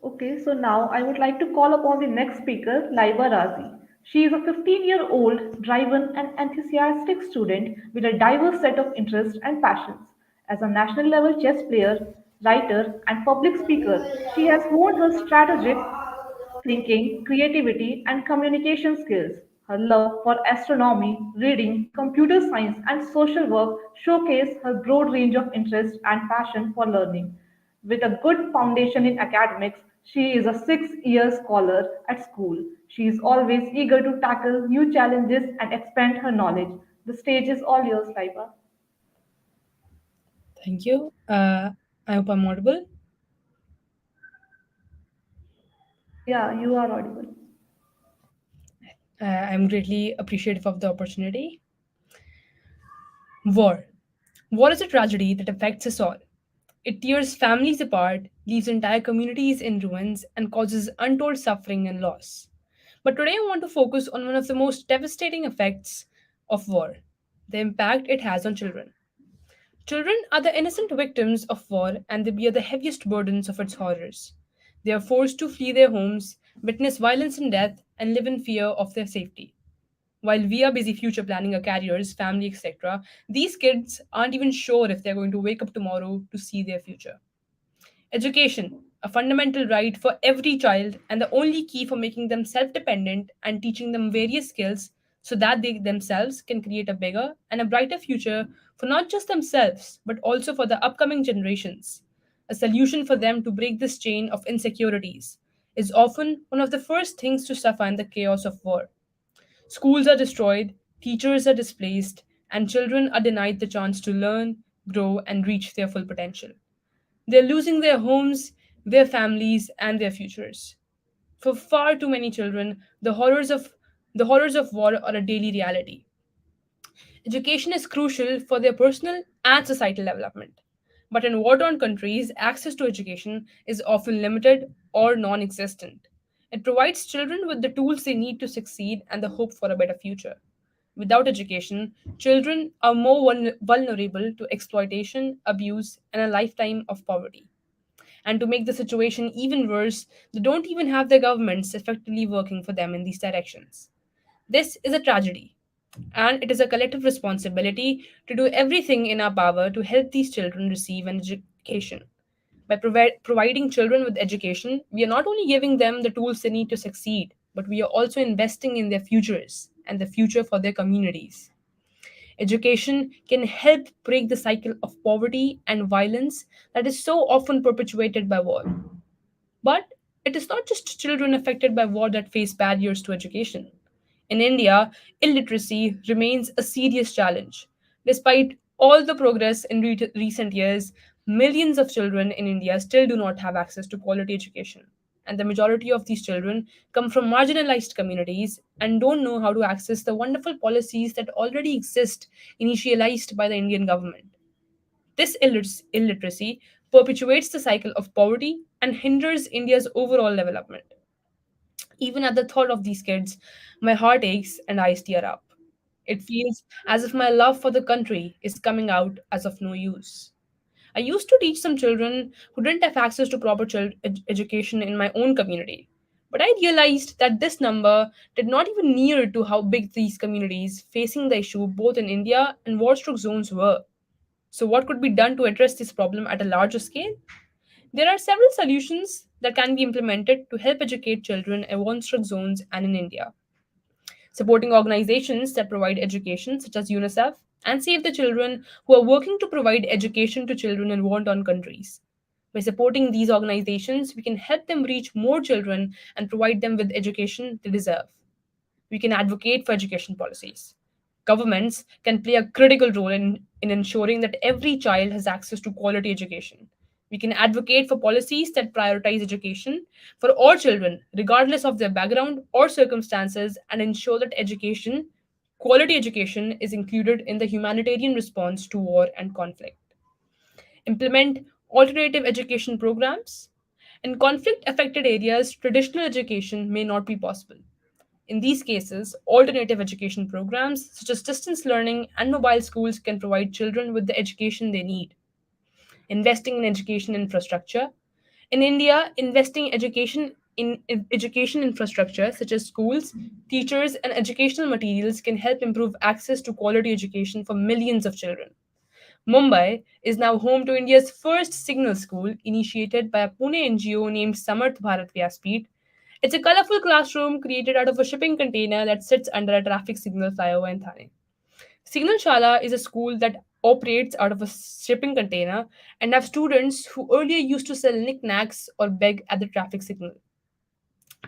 Okay, so now I would like to call upon the next speaker, Laiba Razi. She is a 15-year-old, driven, and enthusiastic student with a diverse set of interests and passions. As a national level chess player, writer, and public speaker, she has honed her strategic thinking, creativity, and communication skills. Her love for astronomy, reading, computer science, and social work showcase her broad range of interests and passion for learning. With a good foundation in academics, she is a 6 year scholar at school. She is always eager to tackle new challenges and expand her knowledge. The stage is all yours, Laiba. Thank you. I hope I'm audible. Yeah, you are audible. I'm greatly appreciative of the opportunity. War. War is a tragedy that affects us all. It tears families apart, leaves entire communities in ruins, and causes untold suffering and loss. But today I want to focus on one of the most devastating effects of war, the impact it has on children. Children are the innocent victims of war and they bear the heaviest burdens of its horrors. They are forced to flee their homes, witness violence and death, and live in fear of their safety. While we are busy future planning our careers, family, etc., these kids aren't even sure if they're going to wake up tomorrow to see their future. Education, a fundamental right for every child and the only key for making them self dependent and teaching them various skills so that they themselves can create a bigger and a brighter future for not just themselves, but also for the upcoming generations. A solution for them to break this chain of insecurities is often one of the first things to suffer in the chaos of war. Schools are destroyed, teachers are displaced, and children are denied the chance to learn, grow, and reach their full potential. They're losing their homes, their families, and their futures. For far too many children, the horrors of war are a daily reality. Education is crucial for their personal and societal development. But in war torn countries, access to education is often limited or non existent. It provides children with the tools they need to succeed and the hope for a better future. Without education, children are more vulnerable to exploitation, abuse, and a lifetime of poverty. And to make the situation even worse, they don't even have their governments effectively working for them in these directions. This is a tragedy, and it is a collective responsibility to do everything in our power to help these children receive an education. By providing children with education, we are not only giving them the tools they need to succeed, but we are also investing in their futures and the future for their communities. Education can help break the cycle of poverty and violence that is so often perpetuated by war. But it is not just children affected by war that face barriers to education. In India, illiteracy remains a serious challenge. Despite all the progress in recent years, millions of children in India still do not have access to quality education. And the majority of these children come from marginalized communities and don't know how to access the wonderful policies that already exist, initialized by the Indian government. This illiteracy perpetuates the cycle of poverty and hinders India's overall development. Even at the thought of these kids, my heart aches and eyes tear up. It feels as if my love for the country is coming out as of no use. I used to teach some children who didn't have access to proper education in my own community. But I realized that this number did not even near to how big these communities facing the issue both in India and war-struck zones were. So, what could be done to address this problem at a larger scale? There are several solutions that can be implemented to help educate children in war-struck zones and in India. Supporting organizations that provide education, such as UNICEF and Save the Children, who are working to provide education to children in war torn countries. By supporting these organizations, we can help them reach more children and provide them with education they deserve. We can advocate for education policies. Governments can play a critical role in ensuring that every child has access to quality education. We can advocate for policies that prioritize education for all children, regardless of their background or circumstances, and ensure that quality education, is included in the humanitarian response to war and conflict. Implement alternative education programs. In conflict affected areas, traditional education may not be possible. In these cases, alternative education programs such as distance learning and mobile schools can provide children with the education they need. Investing in education infrastructure. In India, investing in education infrastructure such as schools, teachers, and educational materials can help improve access to quality education for millions of children. Mumbai is now home to India's first signal school, initiated by a Pune NGO named Samarth Bharat Vyaspeed. It's a colorful classroom created out of a shipping container that sits under a traffic signal flyover in Thane. Signal Shala is a school that operates out of a shipping container and have students who earlier used to sell knickknacks or beg at the traffic signal.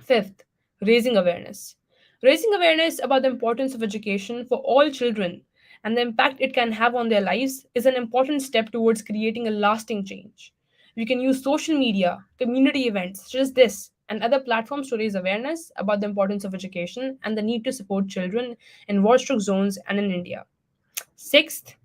Fifth, raising awareness. Raising awareness about the importance of education for all children and the impact it can have on their lives is an important step towards creating a lasting change. We can use social media, community events such as this, and other platforms to raise awareness about the importance of education and the need to support children in war struck zones and in India. Sixth,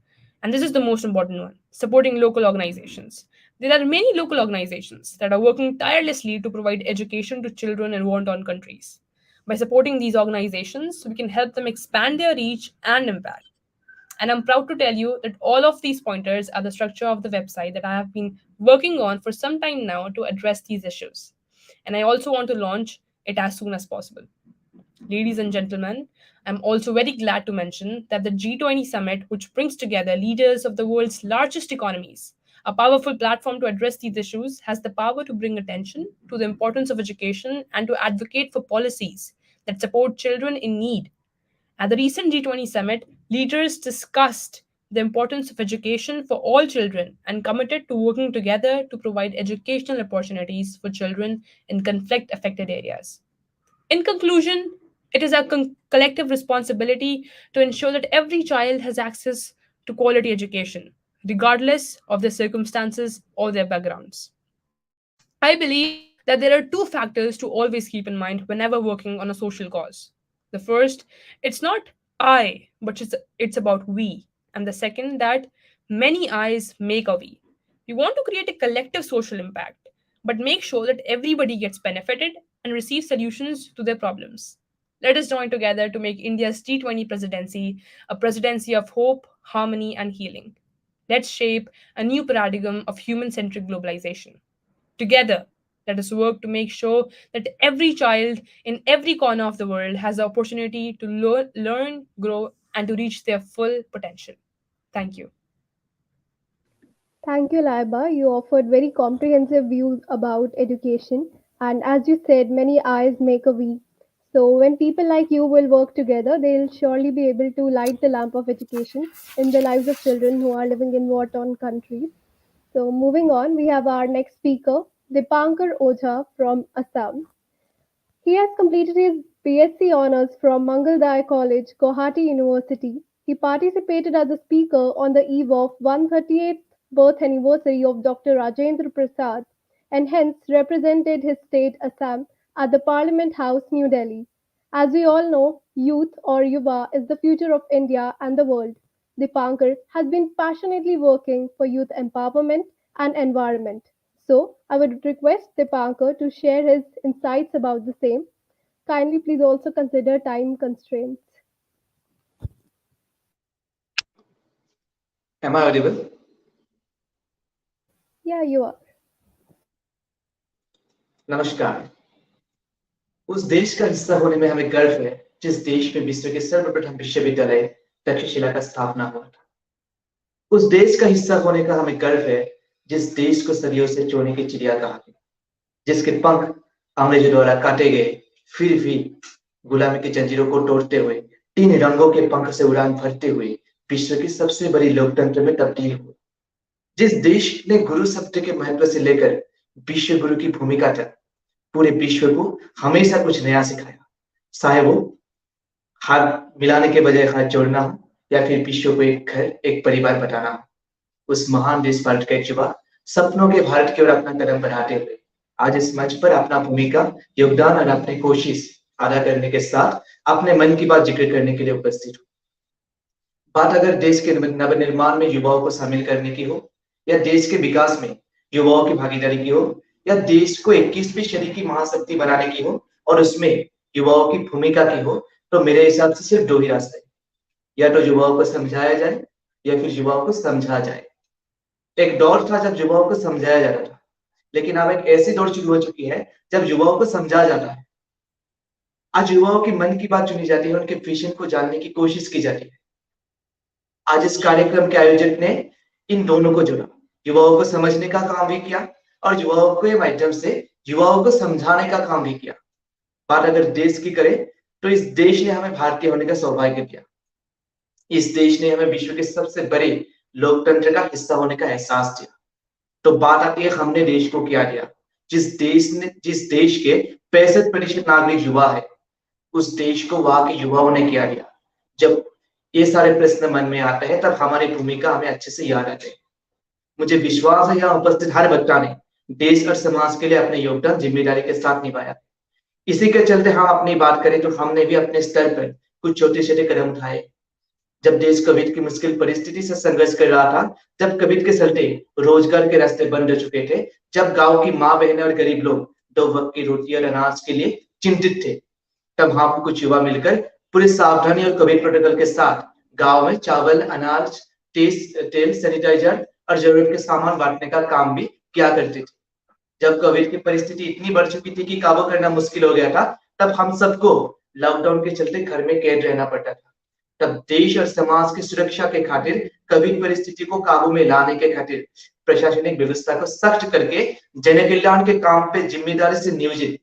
and this is the most important one, supporting local organizations. There are many local organizations that are working tirelessly to provide education to children in war torn countries. By supporting these organizations, we can help them expand their reach and impact. And I'm proud to tell you that all of these pointers are the structure of the website that I have been working on for some time now to address these issues. And I also want to launch it as soon as possible. Ladies and gentlemen, I'm also very glad to mention that the G20 summit, which brings together leaders of the world's largest economies, a powerful platform to address these issues, has the power to bring attention to the importance of education and to advocate for policies that support children in need. At the recent G20 summit, leaders discussed the importance of education for all children and committed to working together to provide educational opportunities for children in conflict affected areas. In conclusion, it is our collective responsibility to ensure that every child has access to quality education, regardless of their circumstances or their backgrounds. I believe that there are two factors to always keep in mind whenever working on a social cause. The first, it's not I, but it's about we. And the second, that many eyes make a we. We want to create a collective social impact, but make sure that everybody gets benefited and receives solutions to their problems. Let us join together to make India's G20 presidency a presidency of hope, harmony, and healing. Let's shape a new paradigm of human centric globalization. Together, let us work to make sure that every child in every corner of the world has the opportunity to learn, grow, and to reach their full potential. Thank you. Thank you, Laiba. You offered very comprehensive views about education, and as you said, many eyes make a we. So, when people like you will work together, they'll surely be able to light the lamp of education in the lives of children who are living in war torn countries. So, moving on, we have our next speaker, Dipankar Ojha from Assam. He has completed his BSc Honours from Mangalday College, Guwahati University. He participated as a speaker on the eve of 138th birth anniversary of Dr. Rajendra Prasad and hence represented his state Assam at the Parliament House, New Delhi. As we all know, youth or Yuva is the future of India and the world. Dipankar has been passionately working for youth empowerment and environment. So, I would request Dipankar to share his insights about the same. Kindly please also consider time constraints. Am I audible? Yeah, you are. Namaskar. उस देश का हिस्सा होने में हमें गर्व है जिस देश में विश्व के सर्वप्रथम विश्वविद्यालय तक्षशिला का स्थापना हुआ था। उस देश का हिस्सा होने का हमें गर्व है जिस देश को सदियों से चोरी की चिड़िया कहा गया, जिसके पंख अंग्रेजों द्वारा काटे गए, फिर भी गुलामी की जंजीरों को तोड़ते हुए 3 रंगों के पंख से उड़ान भरते हुए विश्व की सबसे बड़ी लोकतंत्र में तब्दील हुए, जिस देश ने गुरु शब्द के महत्व से लेकर विश्व गुरु की भूमिका तक पूरे विश्व को हमेशा कुछ नया सिखाया, चाहे वो हाथ मिलाने के बजाय हाथ जोड़ना हो या फिर विश्व को एक घर, एक परिवार बताना हो। उस महान देश भारत का एक युवा सपनों के भारत की ओर अपना कदम बढ़ाते हुए आज इस मंच पर अपना भूमिका, योगदान और अपनी कोशिश अदा करने के साथ अपने मन की बात जिक्र करने के लिए उपस्थित हूँ। बात अगर देश के नवनिर्माण में युवाओं को शामिल करने की हो, या देश के विकास में युवाओं की भागीदारी की हो, या देश को 21वीं सदी की महाशक्ति बनाने की हो और उसमें युवाओं की भूमिका की हो, तो मेरे हिसाब से सिर्फ 2 ही रास्ते हैं, या तो युवाओं को समझाया जाए या फिर युवाओं को समझा जाए। एक दौर था जब युवाओं को समझाया जाता था, लेकिन अब एक ऐसी दौर शुरू हो चुकी है जब युवाओं को समझा जाता है। आज युवाओं की मन की बात चुनी जाती है, उनके विजन को जानने की कोशिश की जाती है। आज इस कार्यक्रम के आयोजक ने इन दोनों को जोड़ा, युवाओं को समझने का काम भी किया और युवाओं के माध्यम से युवाओं को समझाने का काम भी किया। बात अगर देश की करें तो इस देश ने हमें भारतीय होने का सौभाग्य दिया। इस देश ने हमें विश्व के सबसे बड़े लोकतंत्र का हिस्सा होने का एहसास दिया। तो बात आती है हमने देश को क्या दिया। जिस देश के 65% नागरिक युवा है, उस देश को वहां के युवाओं ने क्या दिया। जब ये सारे प्रश्न मन में आते हैं तब हमारी भूमिका हमें अच्छे से याद आते हैं। मुझे विश्वास है यहाँ उपस्थित हर बच्चा ने देश और समाज के लिए अपने योगदान जिम्मेदारी के साथ निभाया। इसी के चलते हम अपनी बात करें तो हमने भी अपने स्तर पर कुछ छोटे छोटे कदम उठाए। जब देश कोविड की मुश्किल परिस्थिति से संघर्ष कर रहा था, जब कोविड के चलते रोजगार के रास्ते बंद हो चुके थे, जब गांव की माँ बहनें और गरीब लोग 2 वक्त की रोटी और अनाज के लिए चिंतित थे, तब हम कुछ युवा मिलकर पूरी सावधानी और कोविड प्रोटोकॉल के साथ गांव में चावल, अनाज, तेल, सैनिटाइजर और जरूरत के सामान बांटने का काम भी किया करते थे। जब कोविड की परिस्थिति इतनी बढ़ चुकी थी कि काबू करना मुश्किल हो गया था, तब हम सबको लॉकडाउन के चलते घर में कैद रहना पड़ता था। तब देश और समाज की सुरक्षा के खातिर, कोविड परिस्थिति को काबू में लाने के खातिर प्रशासनिक व्यवस्था को सख्त करके जन कल्याण के काम पे जिम्मेदारी से नियोजित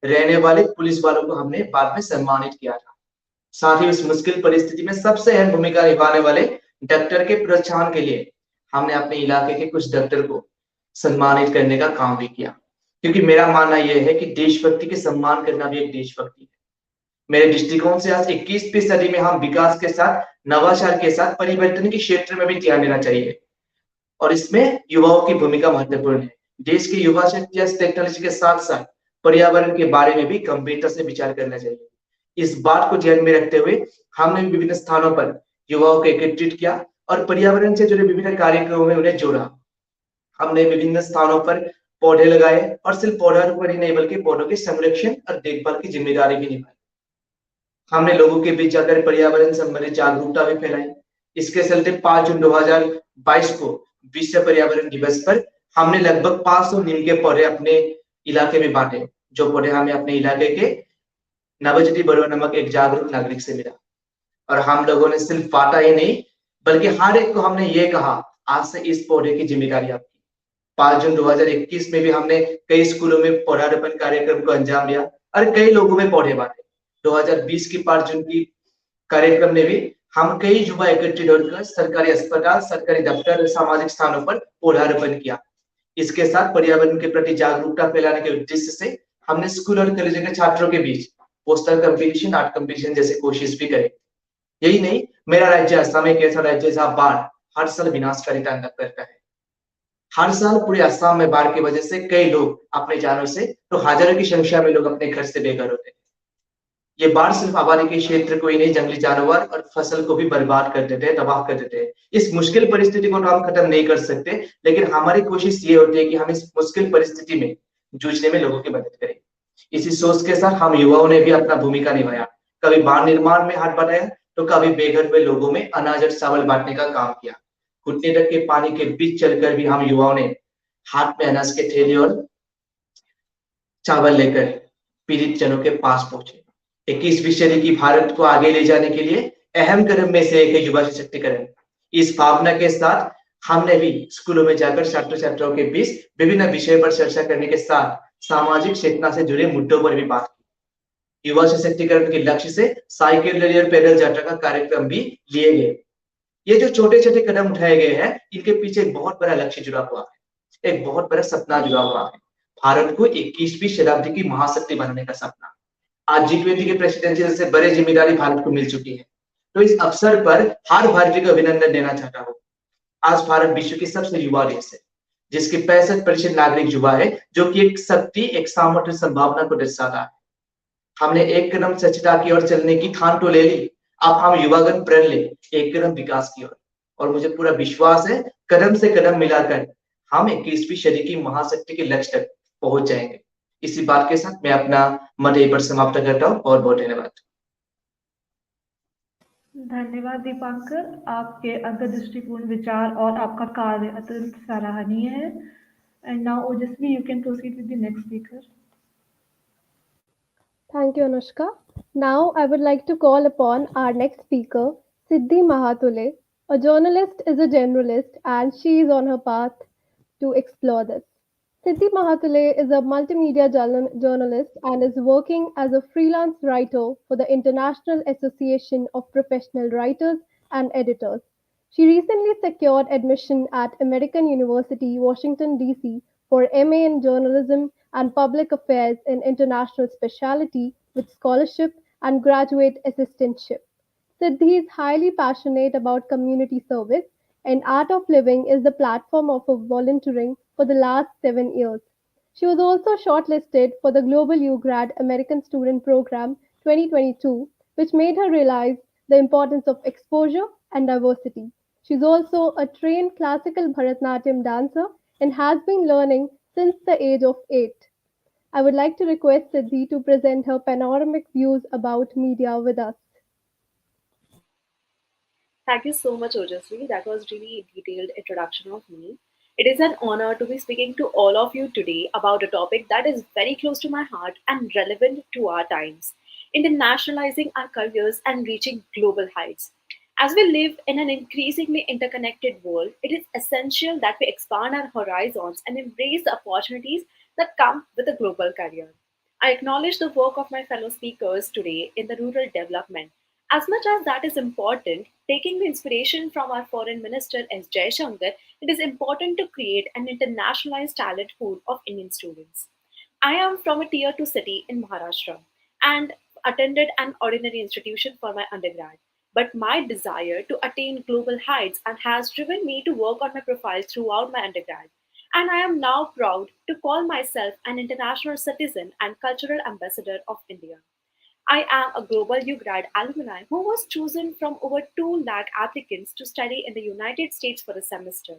रहने वाले पुलिस वालों को हमने बाद में सम्मानित किया था। साथ ही उस मुश्किल परिस्थिति में सबसे अहम भूमिका निभाने वाले डॉक्टर के प्रोत्साहन के लिए हमने अपने इलाके के कुछ डॉक्टर को सम्मानित करने का काम भी किया, क्योंकि मेरा मानना यह है कि देशभक्ति के सम्मान करना भी एक देशभक्ति है। मेरे दृष्टिकोण से आज 21वीं सदी में हम विकास के साथ, नवाचार के साथ परिवर्तन के क्षेत्र में भी ध्यान देना चाहिए और इसमें युवाओं की भूमिका महत्वपूर्ण है। देश की युवा शक्ति टेक्नोलॉजी के साथ साथ पर्यावरण के बारे में भी गंभीरता से विचार करना चाहिए। इस बात को ध्यान में रखते हुए हमने विभिन्न स्थानों पर युवाओं को एकत्रित किया और पर्यावरण से जुड़े विभिन्न कार्यक्रमों में उन्हें जोड़ा। हमने विभिन्न स्थानों पर पौधे लगाए और सिर्फ पौधारोपण ही नहीं बल्कि पौधों के संरक्षण और देखभाल की जिम्मेदारी भी निभाई। हमने लोगों के बीच जाकर पर्यावरण संबंधी जागरूकता भी फैलाई। इसके चलते 5 जून 2022 को विश्व पर्यावरण दिवस पर हमने लगभग 500 नीम के पौधे अपने इलाके में बांटे, जो पौधे हमें अपने इलाके के नवज्योति बरुआ नामक एक जागरूक नागरिक से मिला। और हम लोगों ने सिर्फ बांटा ही नहीं बल्कि हर एक को हमने ये कहा, आज से इस पौधे की जिम्मेदारी आपकी। 5 जून 2021 में भी हमने कई स्कूलों में पौधारोपण कार्यक्रम को अंजाम दिया और कई लोगों में पौधे बांटे। 2020 की 5 जून की कार्यक्रम में भी हम कई युवा एकत्रित होकर सरकारी अस्पताल, सरकारी दफ्तर और सामाजिक स्थानों पर पौधारोपण किया। इसके साथ पर्यावरण के प्रति जागरूकता फैलाने के उद्देश्य से हमने स्कूल और कॉलेज के छात्रों के बीच पोस्टर कंपटीशन, आर्ट कंपटीशन जैसे कोशिश भी करे। यही नहीं, मेरा राज्य असम एक ऐसा राज्य जहाँ बाढ़ हर साल विनाशकारी तांडव करता है। हर साल पूरे असम में बाढ़ की वजह से कई लोग अपने जानों से तो हजारों की संख्या में लोग अपने घर से बेघर होते हैं। ये बाढ़ सिर्फ आबादी के क्षेत्र को ही नहीं, जंगली जानवर और फसल को भी बर्बाद कर देते हैं, तबाह कर देते हैं। इस मुश्किल परिस्थिति को तो हम खत्म नहीं कर सकते, लेकिन हमारी कोशिश ये होती है कि हम इस मुश्किल परिस्थिति में जूझने में लोगों की मदद करें। इसी सोच के साथ हम युवाओं ने भी अपना भूमिका निभाया। कभी बाढ़ निर्माण में हाथ बढ़ाया तो कभी बेघर हुए लोगों में अनाज और चावल बांटने का काम किया। घुटने तक के पानी के बीच चलकर भी हम युवाओं ने हाथ में अनाज के थैले और चावल लेकर पीड़ित जनों के पास पहुंचे। 21वीं सदी की भारत को आगे ले जाने के लिए अहम कदम में से एक है युवा सशक्तिकरण। इस भावना के साथ हमने भी स्कूलों में जाकर छात्र छात्राओं के बीच विभिन्न विषयों पर चर्चा करने के साथ सामाजिक चेतना से जुड़े मुद्दों पर भी बात की। युवा सशक्तिकरण के लक्ष्य से साइकिल रैली और पैदल यात्रा का कार्यक्रम भी लिए गए। ये जो छोटे छोटे कदम उठाए गए हैं, इनके पीछे एक बहुत बड़ा लक्ष्य जुड़ा हुआ है, एक बहुत बड़ा सपना जुड़ा हुआ है, भारत को 21वीं शताब्दी की महाशक्ति बनाने का सपना। आज G20 की प्रेसिडेंसी जैसे बड़ी जिम्मेदारी भारत को मिल चुकी है, तो इस अवसर पर हर भारतीय को अभिनंदन देना चाहता हूँ। आज भारत विश्व की सबसे युवा देश है, जिसके 65% नागरिक युवा है, जो कि एक शक्ति, एक सामर्थ्य, संभावना को दर्शाता है। हमने एक कदम स्वच्छता की ओर चलने की ठान तो ले ली, अब हम युवागण प्रण ले एक कदम विकास की ओर। और मुझे पूरा विश्वास है, कदम से कदम मिलाकर हम 21वीं सदी की महाशक्ति के लक्ष्य तक पहुंच जाएंगे। इसी बात के साथ मैं अपना मत यहीं पर समाप्त करता हूँ। बहुत बहुत धन्यवाद। धन्यवाद दीपांकर, आपके अंतर्दृष्टिपूर्ण विचार और आपका कार्य अत्यंत सराहनीय है। एंड नाउ ओजस्वी, you can proceed with the next speaker. Thank you, Anushka. Now I would like to call upon our next speaker, Siddhi Mahatule. A journalist is a generalist and she is on her path to explore this. Siddhi Mahatule is a multimedia journalist and is working as a freelance writer for the International Association of Professional Writers and Editors. She recently secured admission at American University, Washington, D.C. for MA in Journalism and Public Affairs in International Specialty with scholarship and graduate assistantship. Siddhi is highly passionate about community service, and Art of Living is the platform of her volunteering for the last 7 years. She was also shortlisted for the Global UGrad American Student Program 2022, which made her realize the importance of exposure and diversity. She's also a trained classical Bharatanatyam dancer and has been learning since the age of 8. I would like to request Siddhi to present her panoramic views about media with us. Thank you so much, Ojasvi. That was really a detailed introduction of me. It is an honor to be speaking to all of you today about a topic that is very close to my heart and relevant to our times: internationalizing our careers and reaching global heights. As we live in an increasingly interconnected world, it is essential that we expand our horizons and embrace the opportunities that come with a global career. I acknowledge the work of my fellow speakers today in the rural development. As much as that is important, taking the inspiration from our Foreign Minister S. Jaishankar, it is important to create an internationalized talent pool of Indian students. I am from a tier 2 city in Maharashtra and attended an ordinary institution for my undergrad. But my desire to attain global heights and has driven me to work on my profile throughout my undergrad. And I am now proud to call myself an international citizen and cultural ambassador of India. I am a global UGrad alumni who was chosen from over 2 lakh applicants to study in the United States for a semester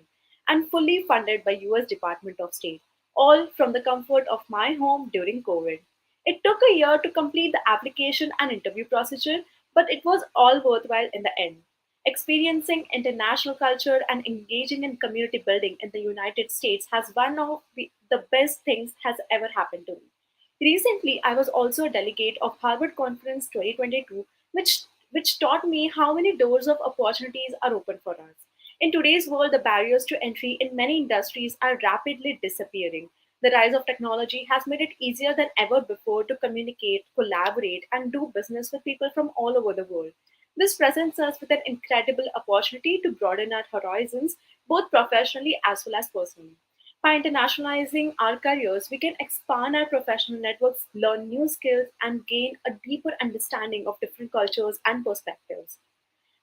and fully funded by US Department of State, all from the comfort of my home during COVID. It took a year to complete the application and interview procedure, but it was all worthwhile in the end. Experiencing international culture and engaging in community building in the United States has one of the best things has ever happened to me. Recently, I was also a delegate of Harvard Conference 2022, which taught me how many doors of opportunities are open for us. In today's world, the barriers to entry in many industries are rapidly disappearing. The rise of technology has made it easier than ever before to communicate, collaborate, and do business with people from all over the world. This presents us with an incredible opportunity to broaden our horizons, both professionally as well as personally. By internationalizing our careers, we can expand our professional networks, learn new skills, and gain a deeper understanding of different cultures and perspectives.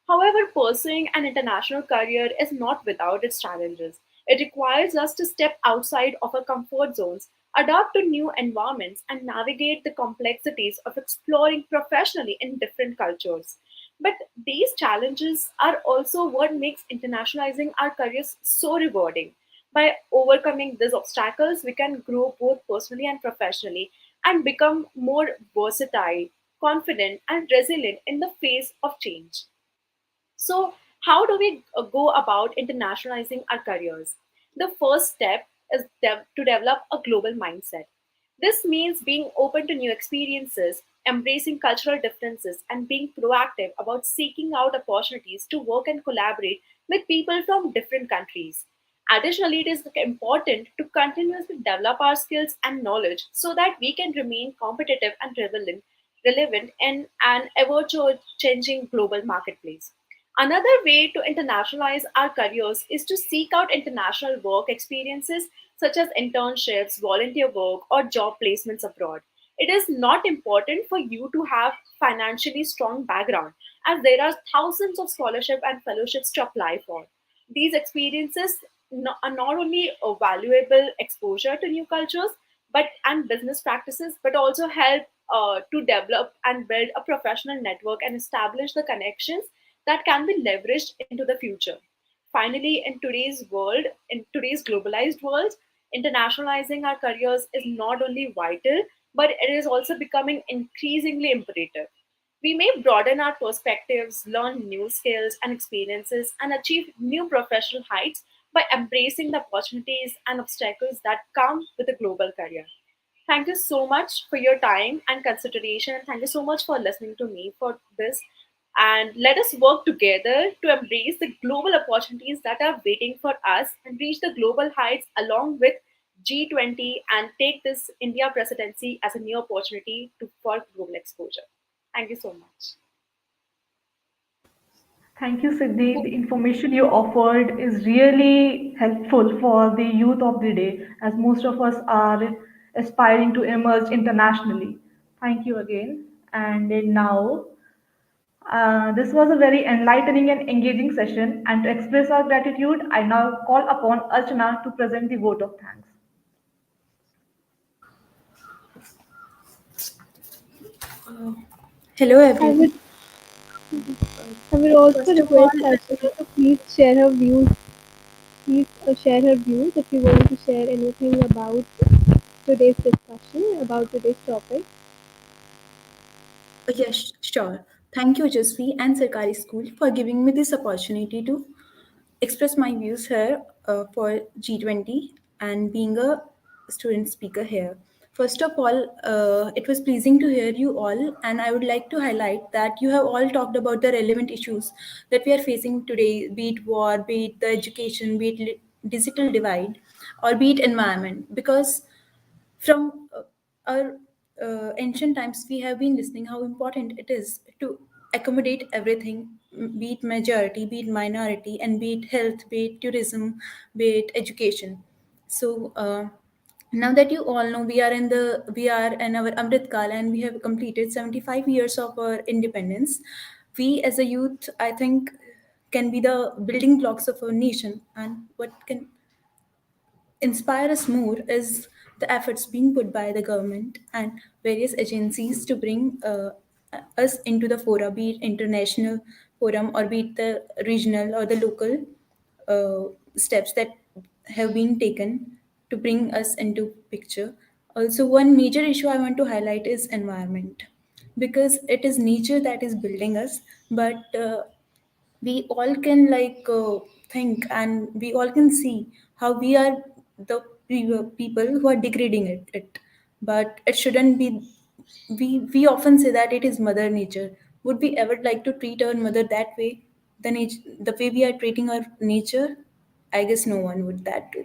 However, pursuing an international career is not without its challenges. It requires us to step outside of our comfort zones, adapt to new environments, and navigate the complexities of exploring professionally in different cultures. But these challenges are also what makes internationalizing our careers so rewarding. By overcoming these obstacles, we can grow both personally and professionally and become more versatile, confident, and resilient in the face of change. So, how do we go about internationalizing our careers? The first step is to develop a global mindset. This means being open to new experiences, embracing cultural differences, and being proactive about seeking out opportunities to work and collaborate with people from different countries. Additionally, it is important to continuously develop our skills and knowledge so that we can remain competitive and relevant in an ever changing global marketplace. Another way to internationalize our careers is to seek out international work experiences such as internships, volunteer work, or job placements abroad. It is not important for you to have financially strong background as there are thousands of scholarship and fellowships to apply for. These experiences are not only a valuable exposure to new cultures but and business practices but also help to develop and build a professional network and establish the connections that can be leveraged into the future. Finally, in today's globalized world, internationalizing our careers is not only vital, but it is also becoming increasingly imperative. We may broaden our perspectives, learn new skills and experiences, and achieve new professional heights by embracing the opportunities and obstacles that come with a global career. Thank you so much for your time and consideration. Thank you so much for listening to me for this. And let us work together to embrace the global opportunities that are waiting for us and reach the global heights along with G20 and take this India presidency as a new opportunity for global exposure. Thank you so much. Thank you, Siddhi. The information you offered is really helpful for the youth of the day, as most of us are aspiring to emerge internationally. Thank you again. And now, this was a very enlightening and engaging session. And to express our gratitude, I now call upon Archana to present the vote of thanks. Hello, I everyone. would I would also First of all, request Archana to please share her views. Please share her views if you want to share anything about today's discussion, about today's topic. yes, sure. Thank you, Jasvi and Sarkari School, for giving me this opportunity to express my views here for G20 and being a student speaker here. First of all, it was pleasing to hear you all, and I would like to highlight that you have all talked about the relevant issues that we are facing today, be it war, be it the education, be it digital divide, or be it environment, because from our ancient times, we have been listening how important it is to accommodate everything, be it majority, be it minority, and be it health, be it tourism, be it education. So now that you all know, we are in our Amrit Kal and we have completed 75 years of our independence. We as a youth, I think, can be the building blocks of our nation, and what can inspire us more is the efforts being put by the government and various agencies to bring us into the fora, be it international forum or be it the regional or the local steps that have been taken to bring us into picture. Also, one major issue I want to highlight is environment, because it is nature that is building us, but we all can think and we all can see how we are the people who are degrading it, but it shouldn't be. We often say that it is mother nature. Would we ever like to treat our mother that way, the way we are treating our nature? I guess no one would that do.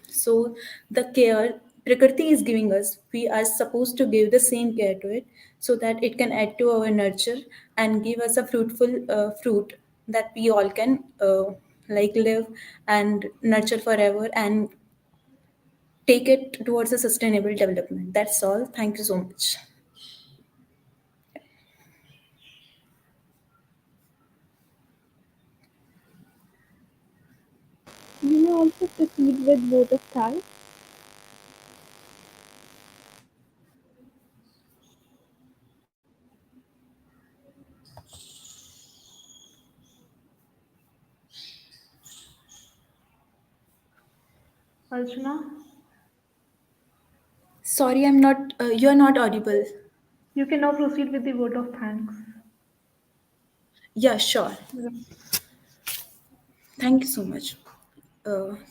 So the care Prakriti is giving us, we are supposed to give the same care to it so that it can add to our nurture and give us a fruitful fruit that we all can live and nurture forever and take it towards a sustainable development. That's all. Thank you so much. You may also proceed with vote of thanks. Archana, Sorry, I'm not. You're not audible. you can now proceed with the vote of thanks. Yeah, sure. Thank you so much.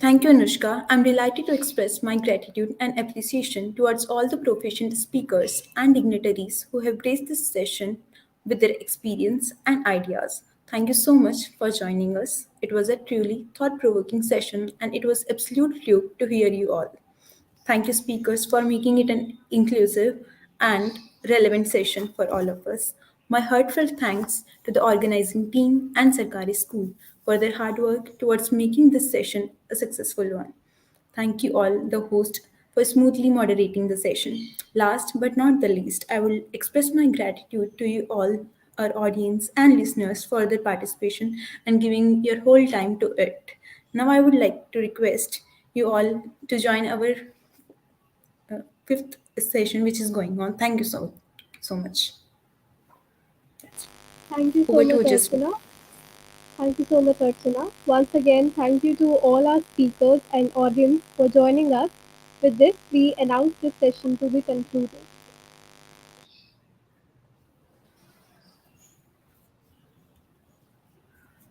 Thank you, Anushka. I'm delighted to express my gratitude and appreciation towards all the proficient speakers and dignitaries who have graced this session with their experience and ideas. Thank you so much for joining us. It was a truly thought provoking session, and it was absolute fluke to hear you all. Thank you, speakers, for making it an inclusive and relevant session for all of us. My heartfelt thanks to the organizing team and Sarkari School for their hard work towards making this session a successful one. Thank you all, the host, for smoothly moderating the session. Last but not the least, I will express my gratitude to you all, our audience and listeners, for their participation and giving your whole time to it. Now, I would like to request you all to join our fifth session which is going on. Thank you so much. Thank you so Over to much, Jasmine. Archana. Thank you so much, Archana. Once again, thank you to all our speakers and audience for joining us. With this, we announce this session to be concluded.